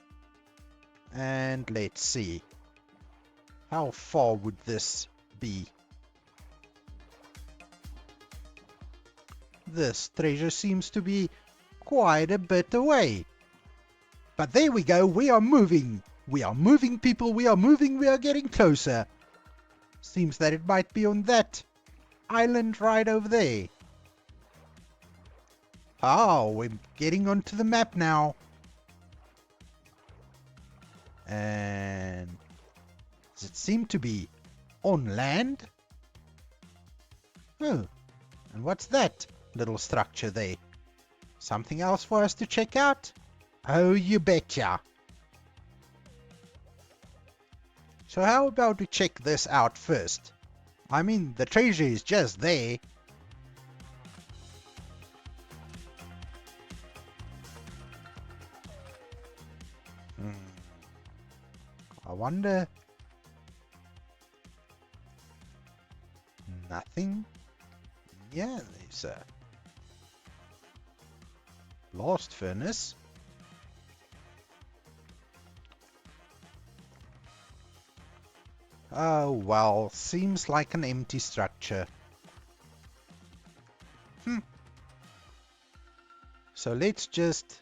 And let's see. How far would this be? This treasure seems to be quite a bit away. But there we go, we are moving. We are moving, people, we are moving, we are getting closer. Seems that it might be on that island right over there. Oh, we're getting onto the map now. And does it seem to be on land? Oh, and what's that little structure there? Something else for us to check out? Oh, you betcha. So how about we check this out first? I mean, the treasure is just there. I wonder... Nothing? Yeah, there's a blast furnace. Oh well, seems like an empty structure. So let's just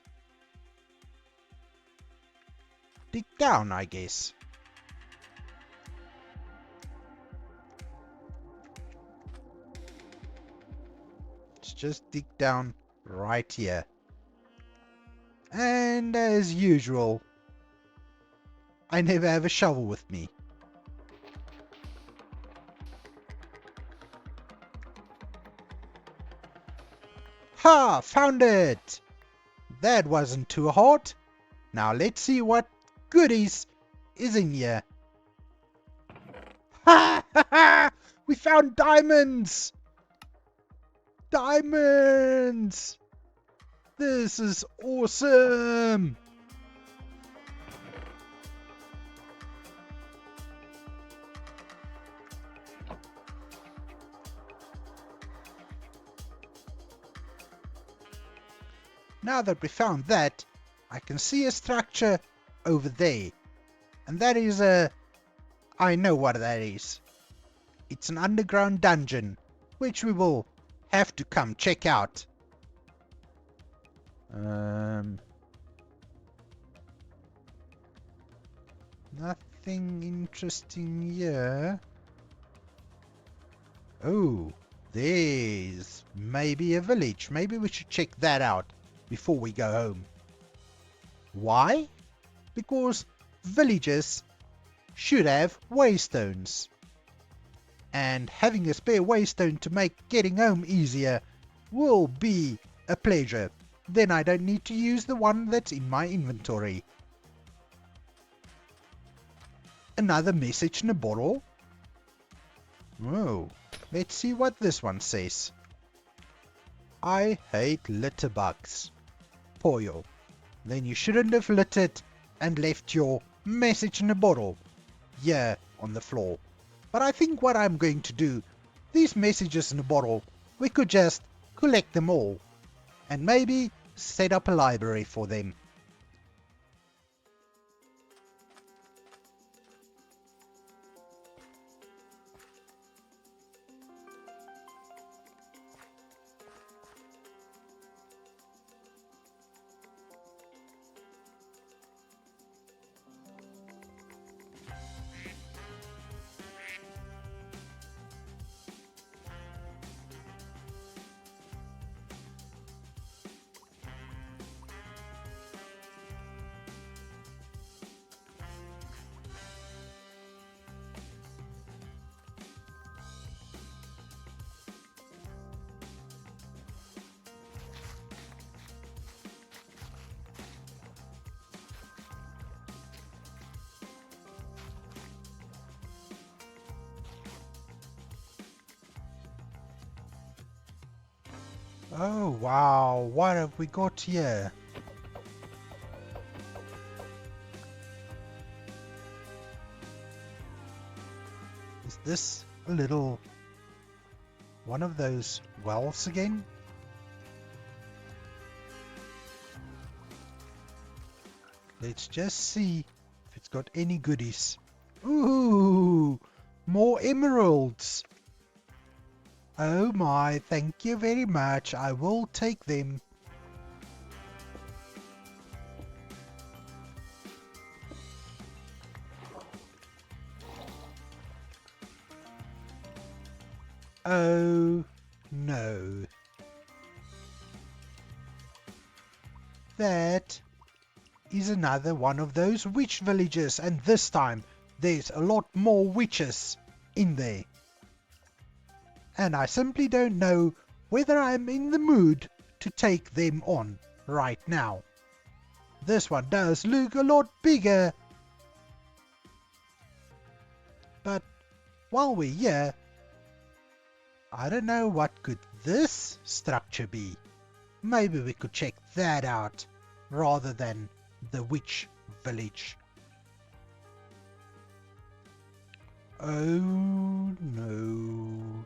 dig down, I guess. Let's just dig down right here. And as usual, I never have a shovel with me. Ha! Found it! That wasn't too hard. Now let's see what goodies is in here. Ha ha ha! We found diamonds! Diamonds! This is awesome! Now that we found that, I can see a structure over there. And that is I know what that is. It's an underground dungeon, which we will have to come check out. Nothing interesting here. Oh, there's maybe a village. Maybe we should check that out before we go home. Why? Because villages should have waystones. And having a spare waystone to make getting home easier will be a pleasure. Then I don't need to use the one that's in my inventory. Another message in a bottle? Oh, let's see what this one says. I hate litterbugs. Poyo. Then you shouldn't have littered and left your message in a bottle here on the floor. But I think what I'm going to do, these messages in a bottle, we could just collect them all and maybe set up a library for them. Oh wow, what have we got here? Is this a little one of those wells again? Let's just see if it's got any goodies. Ooh, more emeralds. Oh my, thank you very much. I will take them. Oh no. That is another one of those witch villages, and this time there's a lot more witches in there. And I simply don't know whether I'm in the mood to take them on right now. This one does look a lot bigger. But while we're here, I don't know what could this structure be. Maybe we could check that out rather than the witch village. Oh no.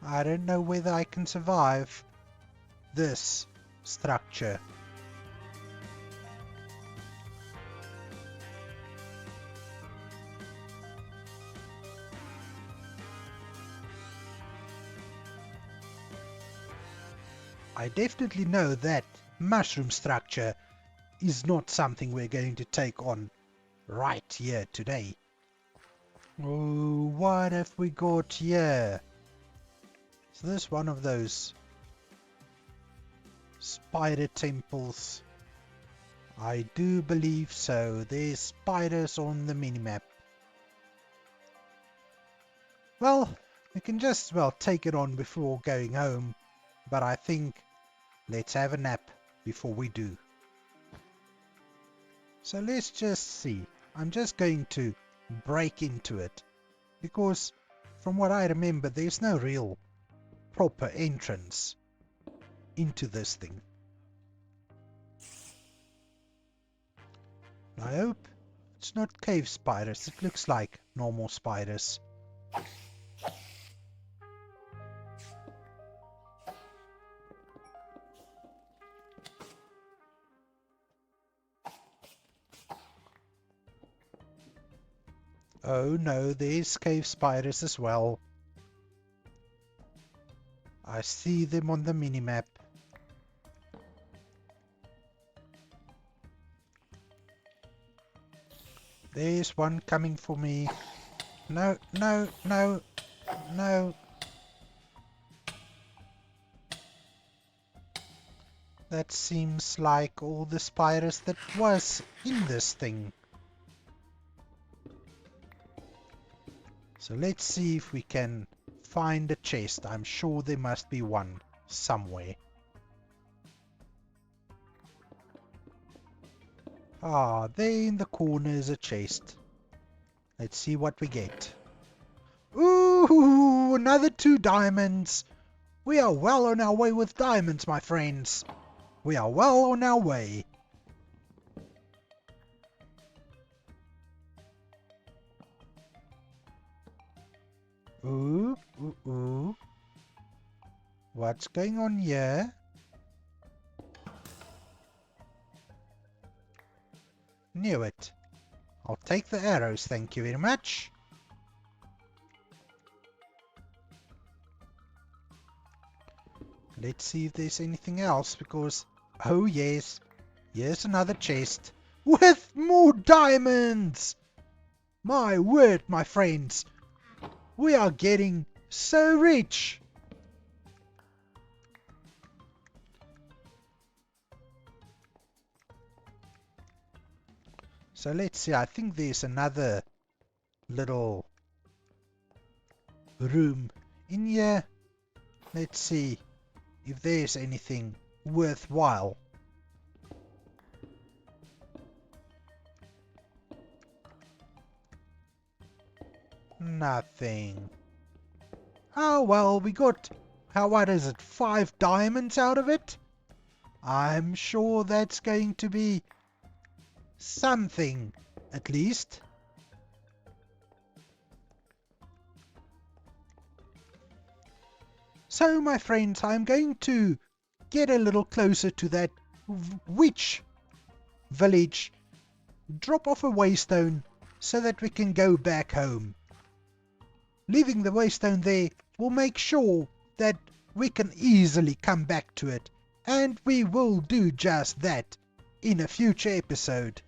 I don't know whether I can survive this structure. I definitely know that mushroom structure is not something we're going to take on right here today. Oh, what have we got here? Is this one of those spider temples? I do believe so. There's spiders on the minimap. Well, we can just, take it on before going home. But I think let's have a nap before we do. So let's just see. I'm just going to break into it. Because from what I remember, there's no real proper entrance into this thing. I hope it's not cave spiders. It looks like normal spiders. Oh no, there's cave spiders as well. I see them on the minimap. There's one coming for me. No, no, no, no. That seems like all the spiders that was in this thing. So let's see if we can find a chest. I'm sure there must be one somewhere. Ah, there in the corner is a chest. Let's see what we get. Ooh, another 2 diamonds. We are well on our way with diamonds, my friends. We are well on our way. Ooh, ooh, ooh. What's going on here? Knew it. I'll take the arrows, thank you very much. Let's see if there's anything else, because... Oh yes, here's another chest. With more diamonds! My word, my friends. We are getting so rich. So let's see, I think there's another little room in here. Let's see if there's anything worthwhile. Nothing. Oh well, we got, what is it, 5 diamonds out of it? I'm sure that's going to be something, at least. So, my friends, I'm going to get a little closer to that witch village, drop off a waystone so that we can go back home. Leaving the waystone there will make sure that we can easily come back to it, and we will do just that in a future episode.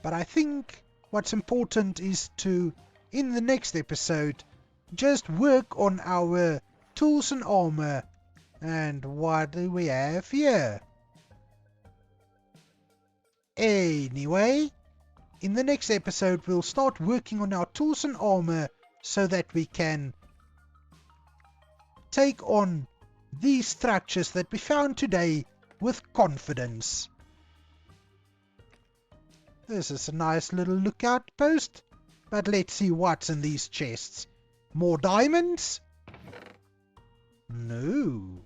But I think what's important is to, in the next episode, just work on our tools and armor. And what do we have here? Anyway, in the next episode we'll start working on our tools and armor so that we can take on these structures that we found today with confidence. This is a nice little lookout post, but let's see what's in these chests. More diamonds? No.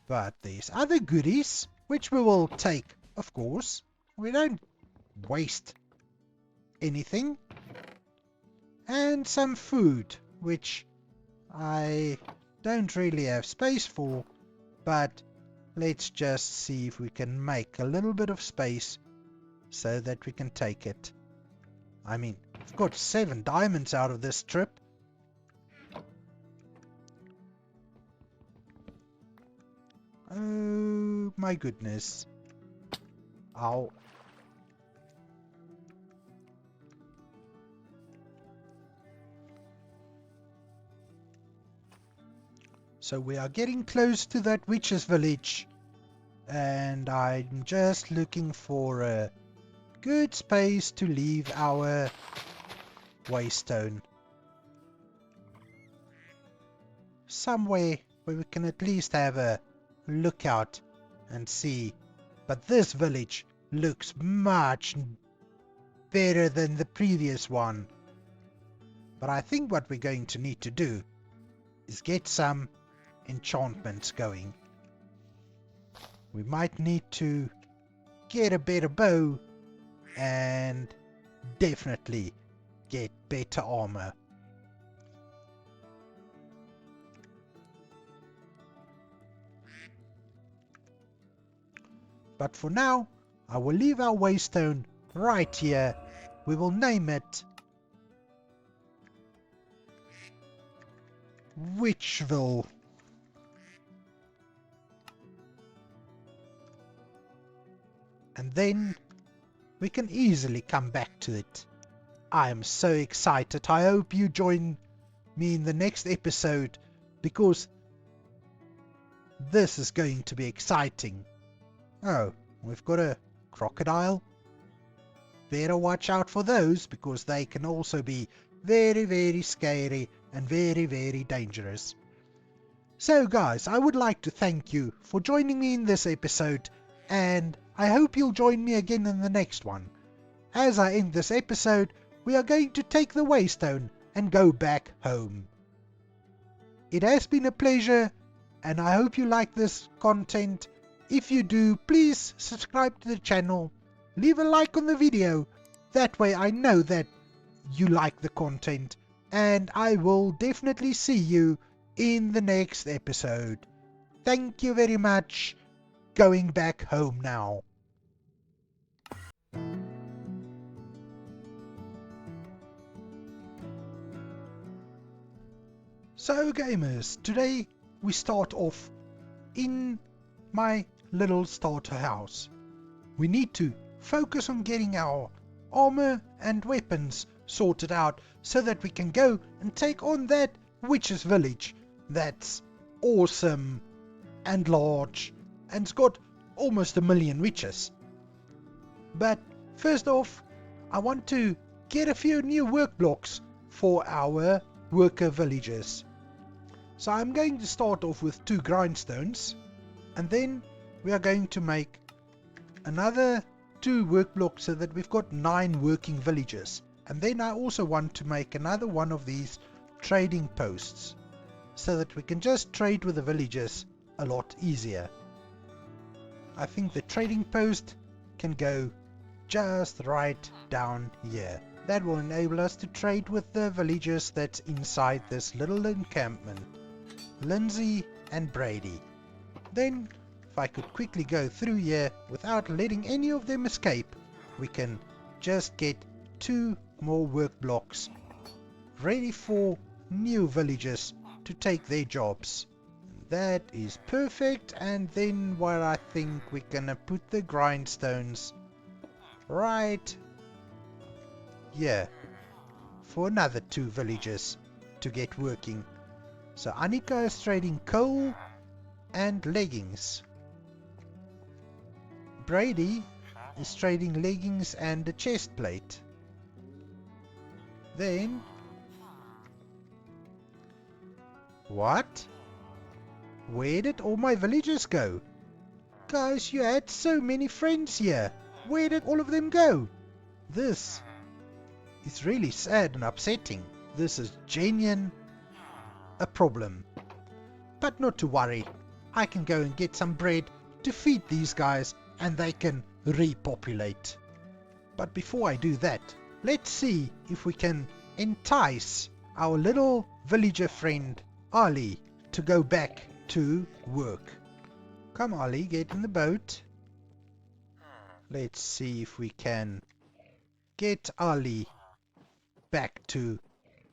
But there's other goodies, which we will take, of course. We don't waste anything. And some food, which I don't really have space for, but let's just see if we can make a little bit of space so that we can take it. I mean, I've got 7 diamonds out of this trip. Oh my goodness. Ow. So we are getting close to that witch's village, and I'm just looking for a good space to leave our waystone. Somewhere where we can at least have a lookout and see. But this village looks much better than the previous one. But I think what we're going to need to do is get some enchantments going. We might need to get a better bow and definitely get better armor. But for now, I will leave our waystone right here We will name it Witchville. And then we can easily come back to it. I am so excited. I hope you join me in the next episode, because this is going to be exciting. Oh, we've got a crocodile. Better watch out for those, because they can also be very, very scary and very, very dangerous. So guys, I would like to thank you for joining me in this episode, and I hope you'll join me again in the next one. As I end this episode, we are going to take the Waystone and go back home. It has been a pleasure, and I hope you like this content. If you do, please subscribe to the channel, leave a like on the video, that way I know that you like the content, and I will definitely see you in the next episode. Thank you very much. Going back home now. So gamers, today we start off in my little starter house. We need to focus on getting our armor and weapons sorted out so that we can go and take on that witch's village that's awesome and large and it's got almost 1 million witches. But first off, I want to get a few new work blocks for our worker villagers. So I'm going to start off with 2 grindstones, and then we are going to make another 2 work blocks so that we've got 9 working villagers. And then I also want to make another one of these trading posts so that we can just trade with the villagers a lot easier. I think the trading post can go just right down here. That will enable us to trade with the villagers that's inside this little encampment, Lindsay and Brady. Then, if I could quickly go through here without letting any of them escape, we can just get 2 more work blocks ready for new villagers to take their jobs. That is perfect. And then where I think we're gonna put the grindstones right here for another 2 villagers to get working. So Annika is trading coal and leggings. Brady is trading leggings and a chest plate. Then what? Where did all my villagers go? Guys, you had so many friends here. Where did all of them go? This is really sad and upsetting. This is genuine a problem. But not to worry. I can go and get some bread to feed these guys and they can repopulate. But before I do that, let's see if we can entice our little villager friend Ali to go back to work. Come Ali, get in the boat. Let's see if we can get Ali back to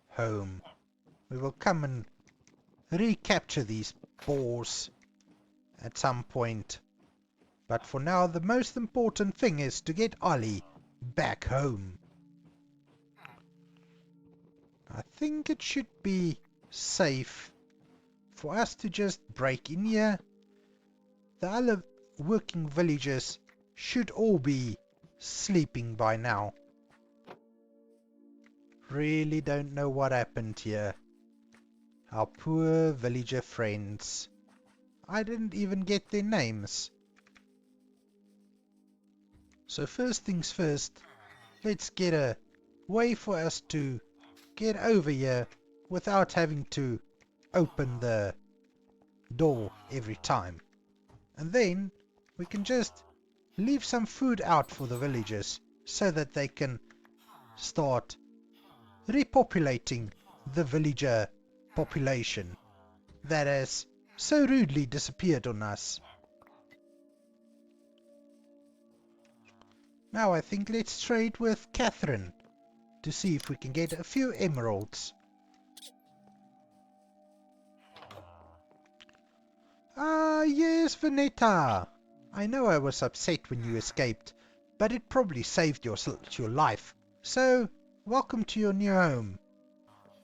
home. We will come and recapture these boars at some point. But for now, the most important thing is to get Ali back home. I think it should be safe for us to just break in here. The other working villagers should all be sleeping by now. Really don't know what happened here. Our poor villager friends. I didn't even get their names. So first things first, let's get a way for us to get over here without having to open the door every time. And then we can just leave some food out for the villagers so that they can start repopulating the villager population that has so rudely disappeared on us. Now I think let's trade with Catherine to see if we can get a few emeralds. Ah, yes, Veneta. I know I was upset when you escaped, but it probably saved your life. So, welcome to your new home.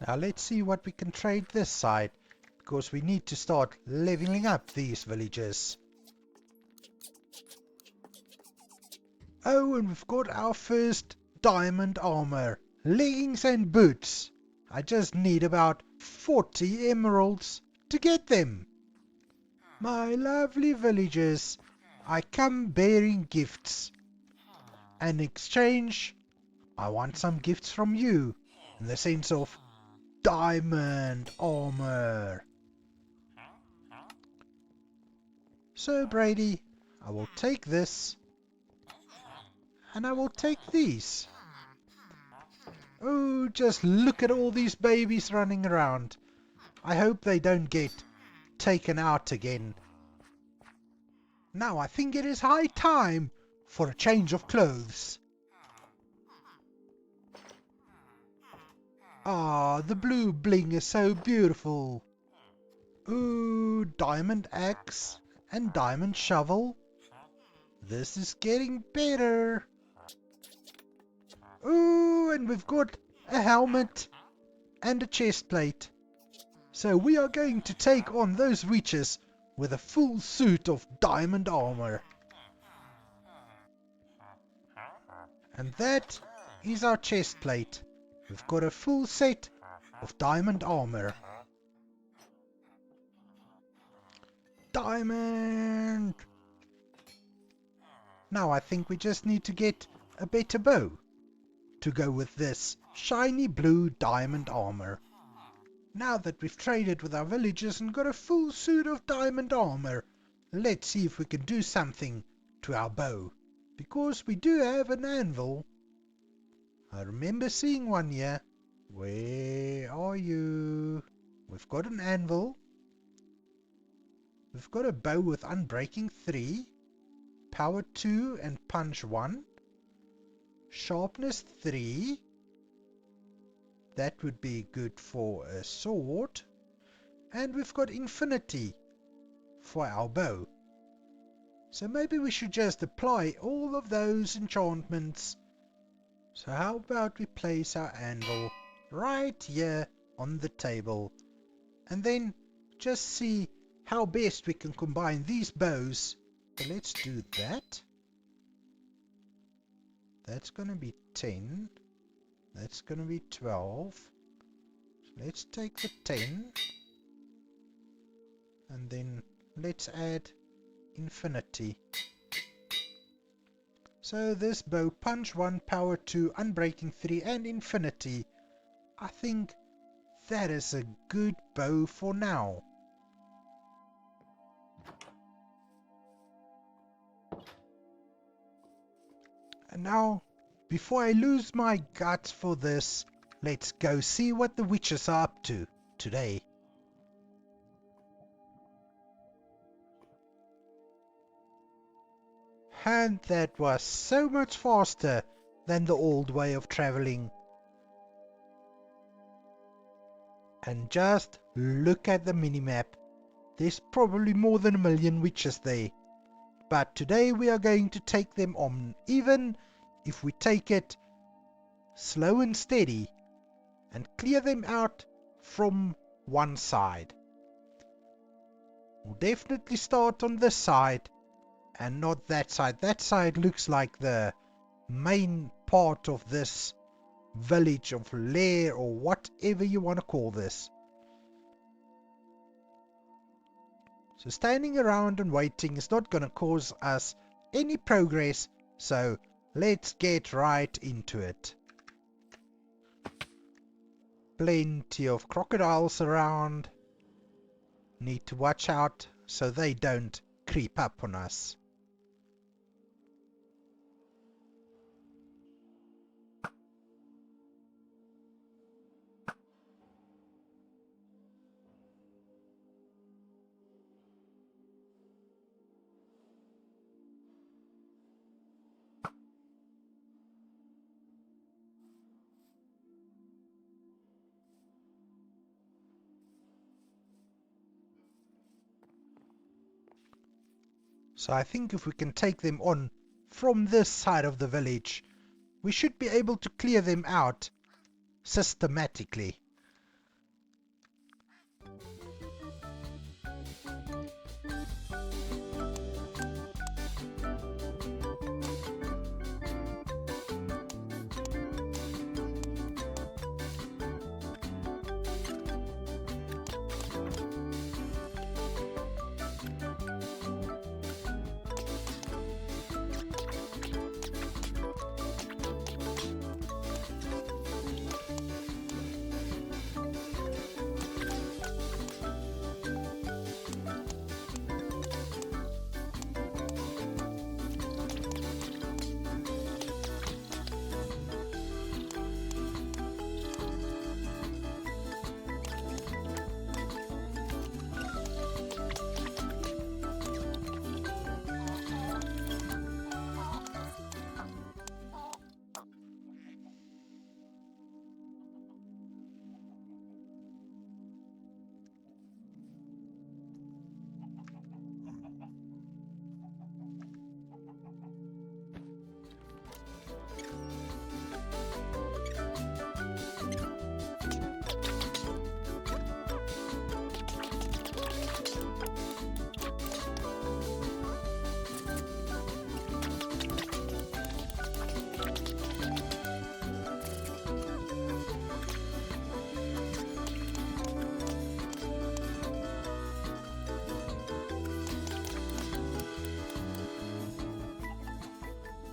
Now let's see what we can trade this side, because we need to start leveling up these villages. Oh, and we've got our first diamond armor, leggings and boots. I just need about 40 emeralds to get them. My lovely villagers, I come bearing gifts. In exchange, I want some gifts from you, in the sense of diamond armor. So Brady, I will take this, and I will take these. Oh, just look at all these babies running around. I hope they don't get taken out again. Now I think it is high time for a change of clothes. Ah, the blue bling is so beautiful. Ooh, diamond axe and diamond shovel. This is getting better. Ooh, and we've got a helmet and a chest plate. So we are going to take on those witches with a full suit of diamond armor. And that is our chest plate. We've got a full set of diamond armor. Diamond! Now I think we just need to get a better bow to go with this shiny blue diamond armor. Now that we've traded with our villagers and got a full suit of diamond armor, let's see if we can do something to our bow. Because we do have an anvil. I remember seeing one here. Where are you? We've got an anvil. We've got a bow with unbreaking 3, power 2 and punch 1, sharpness 3. That would be good for a sword. And we've got infinity for our bow. So maybe we should just apply all of those enchantments. So how about we place our anvil right here on the table, and then just see how best we can combine these bows. So let's do that. That's going to be 10. That's going to be 12. So let's take the 10. And then let's add infinity. So this bow, punch 1, power 2, unbreaking 3 and infinity. I think that is a good bow for now. And now, before I lose my guts for this, let's go see what the witches are up to today. And that was so much faster than the old way of traveling. And just look at the minimap. There's probably more than 1,000,000 witches there. But today we are going to take them on, even if we take it slow and steady, and clear them out from one side. We'll definitely start on this side and not that side. That side looks like the main part of this village of lair, or whatever you want to call this. So standing around and waiting is not going to cause us any progress, so let's get right into it. Plenty of crocodiles around. Need to watch out so they don't creep up on us. So I think if we can take them on from this side of the village, we should be able to clear them out systematically.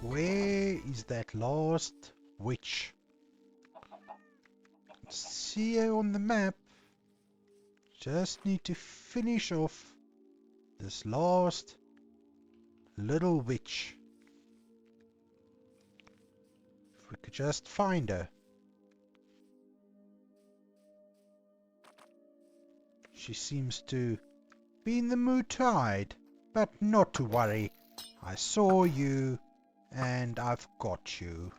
Where is that last witch? See her on the map. Just need to finish off this last little witch. If we could just find her. She seems to be in the mood to hide, but not to worry. I saw you, and I've got you.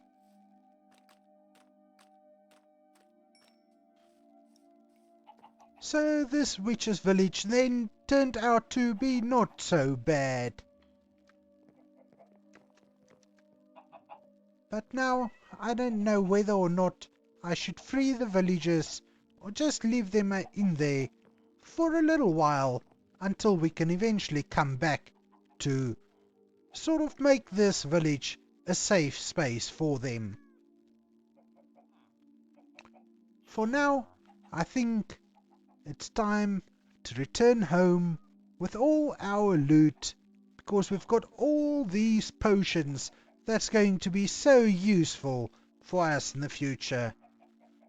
So this witch's village then turned out to be not so bad. But now I don't know whether or not I should free the villagers or just leave them in there for a little while until we can eventually come back to sort of make this village a safe space for them. For now, I think it's time to return home with all our loot, because we've got all these potions that's going to be so useful for us in the future.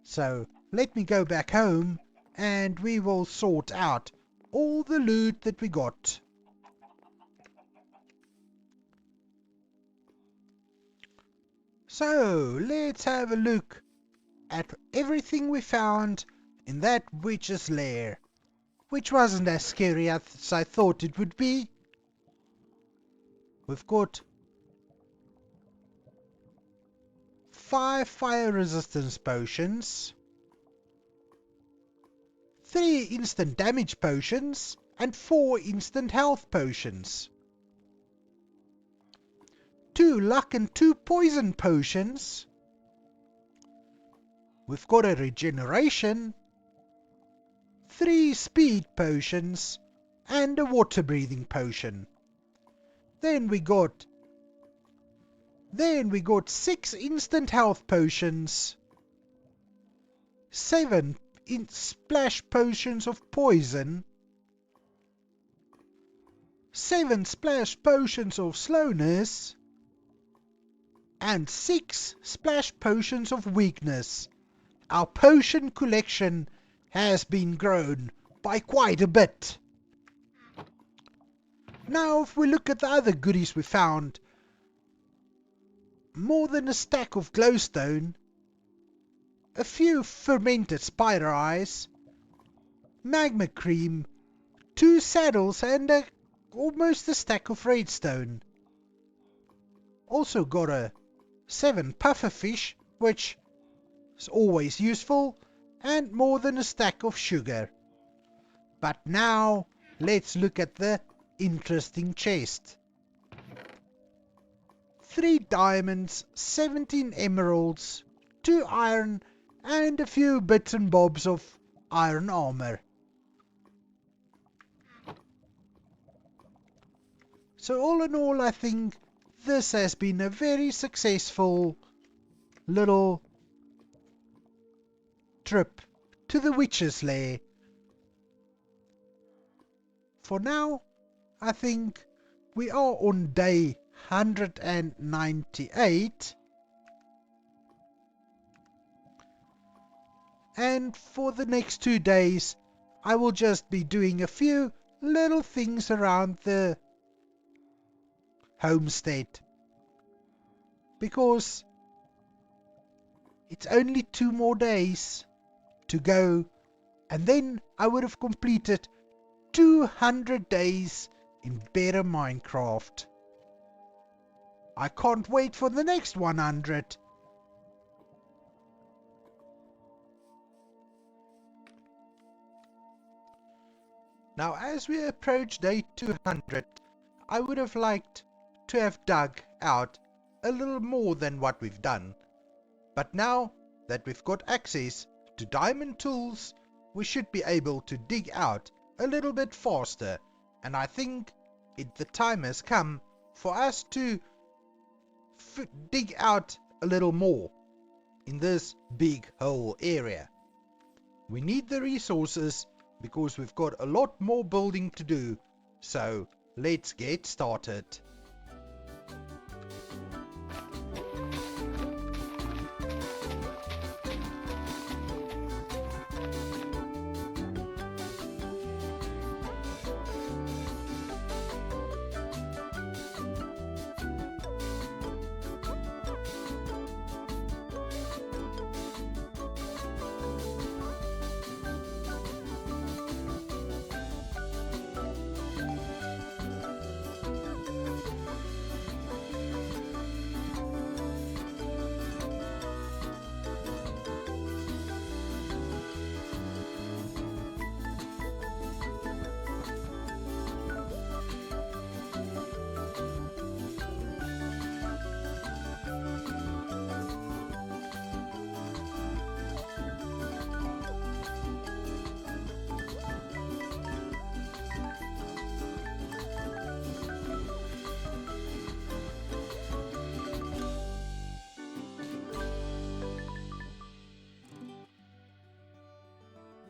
So let me go back home and we will sort out all the loot that we got. So let's have a look at everything we found in that witch's lair, which wasn't as scary as I thought it would be. We've got 5 fire resistance potions, 3 instant damage potions, and 4 instant health potions. 2 luck and 2 poison potions. We've got a regeneration, 3 speed potions, and a water breathing potion. Then we got 6 instant health potions, 7 splash potions of poison, 7 splash potions of slowness, and 6 splash potions of weakness. Our potion collection has been grown by quite a bit. Now if we look at the other goodies we found, more than a stack of glowstone, a few fermented spider eyes, magma cream, 2 saddles, and almost a stack of redstone. Also got a 7 pufferfish, which is always useful, and more than a stack of sugar. But now let's look at the interesting chest. 3 diamonds, 17 emeralds, 2 iron, and a few bits and bobs of iron armor. So all in all, I think this has been a very successful little trip to the Witch's Lair. For now, I think we are on day 198. And for the next 2 days, I will just be doing a few little things around the homestead. Because it's only 2 more days to go, and then I would have completed 200 days in Better Minecraft. I can't wait for the next 100. Now, as we approach day 200, I would have liked to have dug out a little more than what we've done. But now that we've got access to diamond tools, we should be able to dig out a little bit faster. And I think the time has come for us to dig out a little more in this big whole area. We need the resources because we've got a lot more building to do. So let's get started.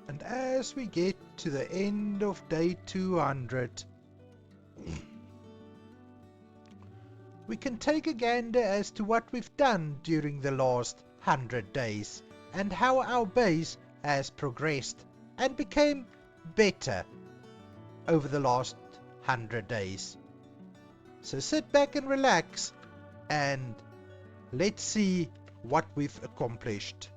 And as we get to the end of day 200, we can take a gander as to what we've done during the last 100 days and how our base has progressed and became better over the last 100 days. So sit back and relax and let's see what we've accomplished.